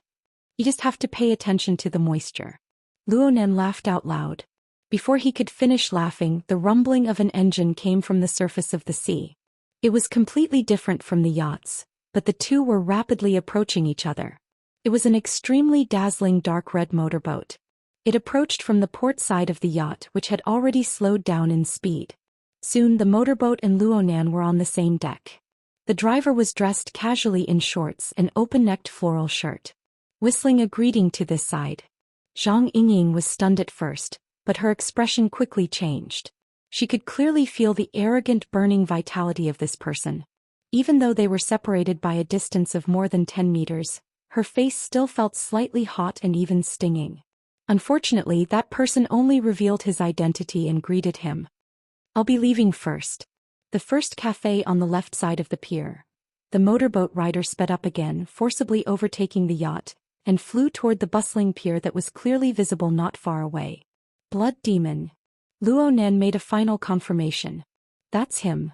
You just have to pay attention to the moisture." Luo Nan laughed out loud. Before he could finish laughing, the rumbling of an engine came from the surface of the sea. It was completely different from the yachts, but the two were rapidly approaching each other. It was an extremely dazzling dark red motorboat. It approached from the port side of the yacht, which had already slowed down in speed. Soon the motorboat and Luo Nan were on the same deck. The driver was dressed casually in shorts and open-necked floral shirt. Whistling a greeting to this side. Zhang Yingying was stunned at first, but her expression quickly changed. She could clearly feel the arrogant burning vitality of this person. Even though they were separated by a distance of more than 10 meters, her face still felt slightly hot and even stinging. Unfortunately, that person only revealed his identity and greeted him. "I'll be leaving first. The first cafe on the left side of the pier. The motorboat rider sped up again, forcibly overtaking the yacht, and flew toward the bustling pier that was clearly visible not far away. Blood demon. Luo Nan made a final confirmation. That's him.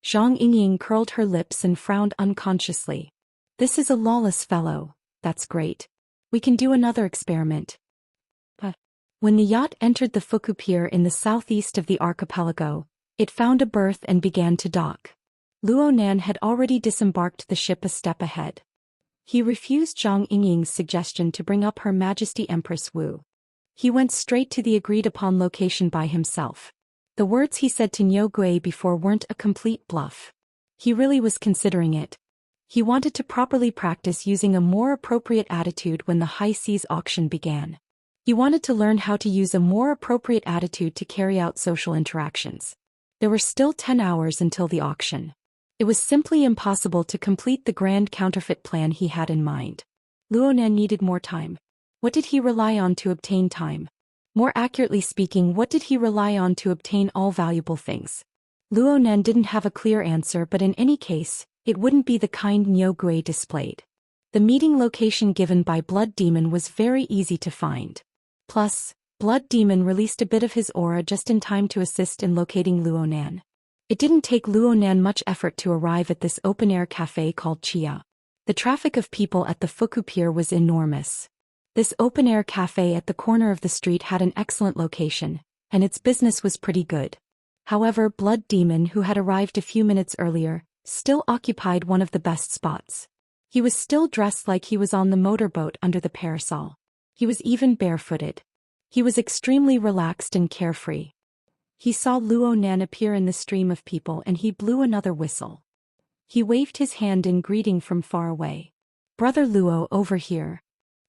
Zhang Yingying curled her lips and frowned unconsciously. This is a lawless fellow. That's great. We can do another experiment. When the yacht entered the Fuku Pier in the southeast of the archipelago, it found a berth and began to dock. Luo Nan had already disembarked the ship a step ahead. He refused Zhang Yingying's suggestion to bring up Her Majesty Empress Wu. He went straight to the agreed-upon location by himself. The words he said to Niu Gui before weren't a complete bluff. He really was considering it. He wanted to properly practice using a more appropriate attitude when the high seas auction began. He wanted to learn how to use a more appropriate attitude to carry out social interactions. There were still 10 hours until the auction. It was simply impossible to complete the grand counterfeit plan he had in mind. Luo Nan needed more time. What did he rely on to obtain time? More accurately speaking, what did he rely on to obtain all valuable things? Luo Nan didn't have a clear answer, but in any case, it wouldn't be the kind Niu Gui displayed. The meeting location given by Blood Demon was very easy to find. Plus, Blood Demon released a bit of his aura just in time to assist in locating Luo Nan. It didn't take Luo Nan much effort to arrive at this open-air cafe called Chia. The traffic of people at the Fuku Pier was enormous. This open-air cafe at the corner of the street had an excellent location, and its business was pretty good. However, Blood Demon, who had arrived a few minutes earlier, still occupied one of the best spots. He was still dressed like he was on the motorboat under the parasol. He was even barefooted. He was extremely relaxed and carefree. He saw Luo Nan appear in the stream of people and he blew another whistle. He waved his hand in greeting from far away. "Brother Luo, over here."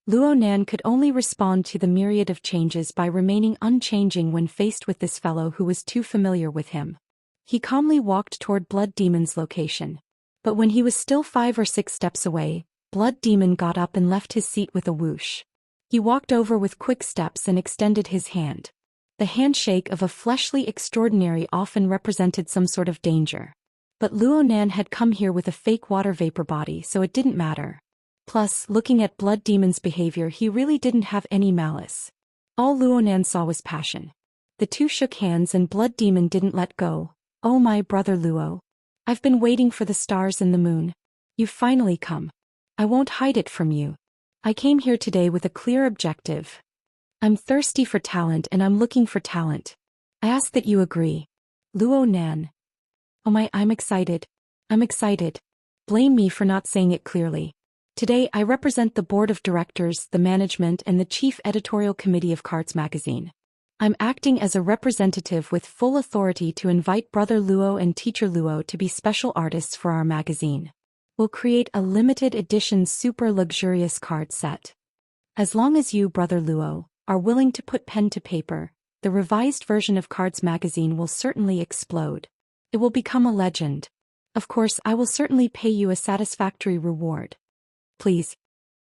Luo Nan could only respond to the myriad of changes by remaining unchanging when faced with this fellow who was too familiar with him. He calmly walked toward Blood Demon's location. But when he was still 5 or 6 steps away, Blood Demon got up and left his seat with a whoosh. He walked over with quick steps and extended his hand. The handshake of a fleshly extraordinary often represented some sort of danger. But Luo Nan had come here with a fake water vapor body, so it didn't matter. Plus, looking at Blood Demon's behavior, he really didn't have any malice. All Luo Nan saw was passion. The two shook hands and Blood Demon didn't let go. "Oh my brother Luo. I've been waiting for the stars and the moon. You've finally come. I won't hide it from you. I came here today with a clear objective. I'm thirsty for talent and I'm looking for talent. I ask that you agree." Luo Nan. "Oh my, I'm excited. I'm excited. Blame me for not saying it clearly. Today I represent the board of directors, the management and the chief editorial committee of Cards magazine. I'm acting as a representative with full authority to invite Brother Luo and Teacher Luo to be special artists for our magazine. We'll create a limited edition super luxurious card set. As long as you, Brother Luo, are willing to put pen to paper, the revised version of Cards magazine will certainly explode. It will become a legend. Of course, I will certainly pay you a satisfactory reward. Please,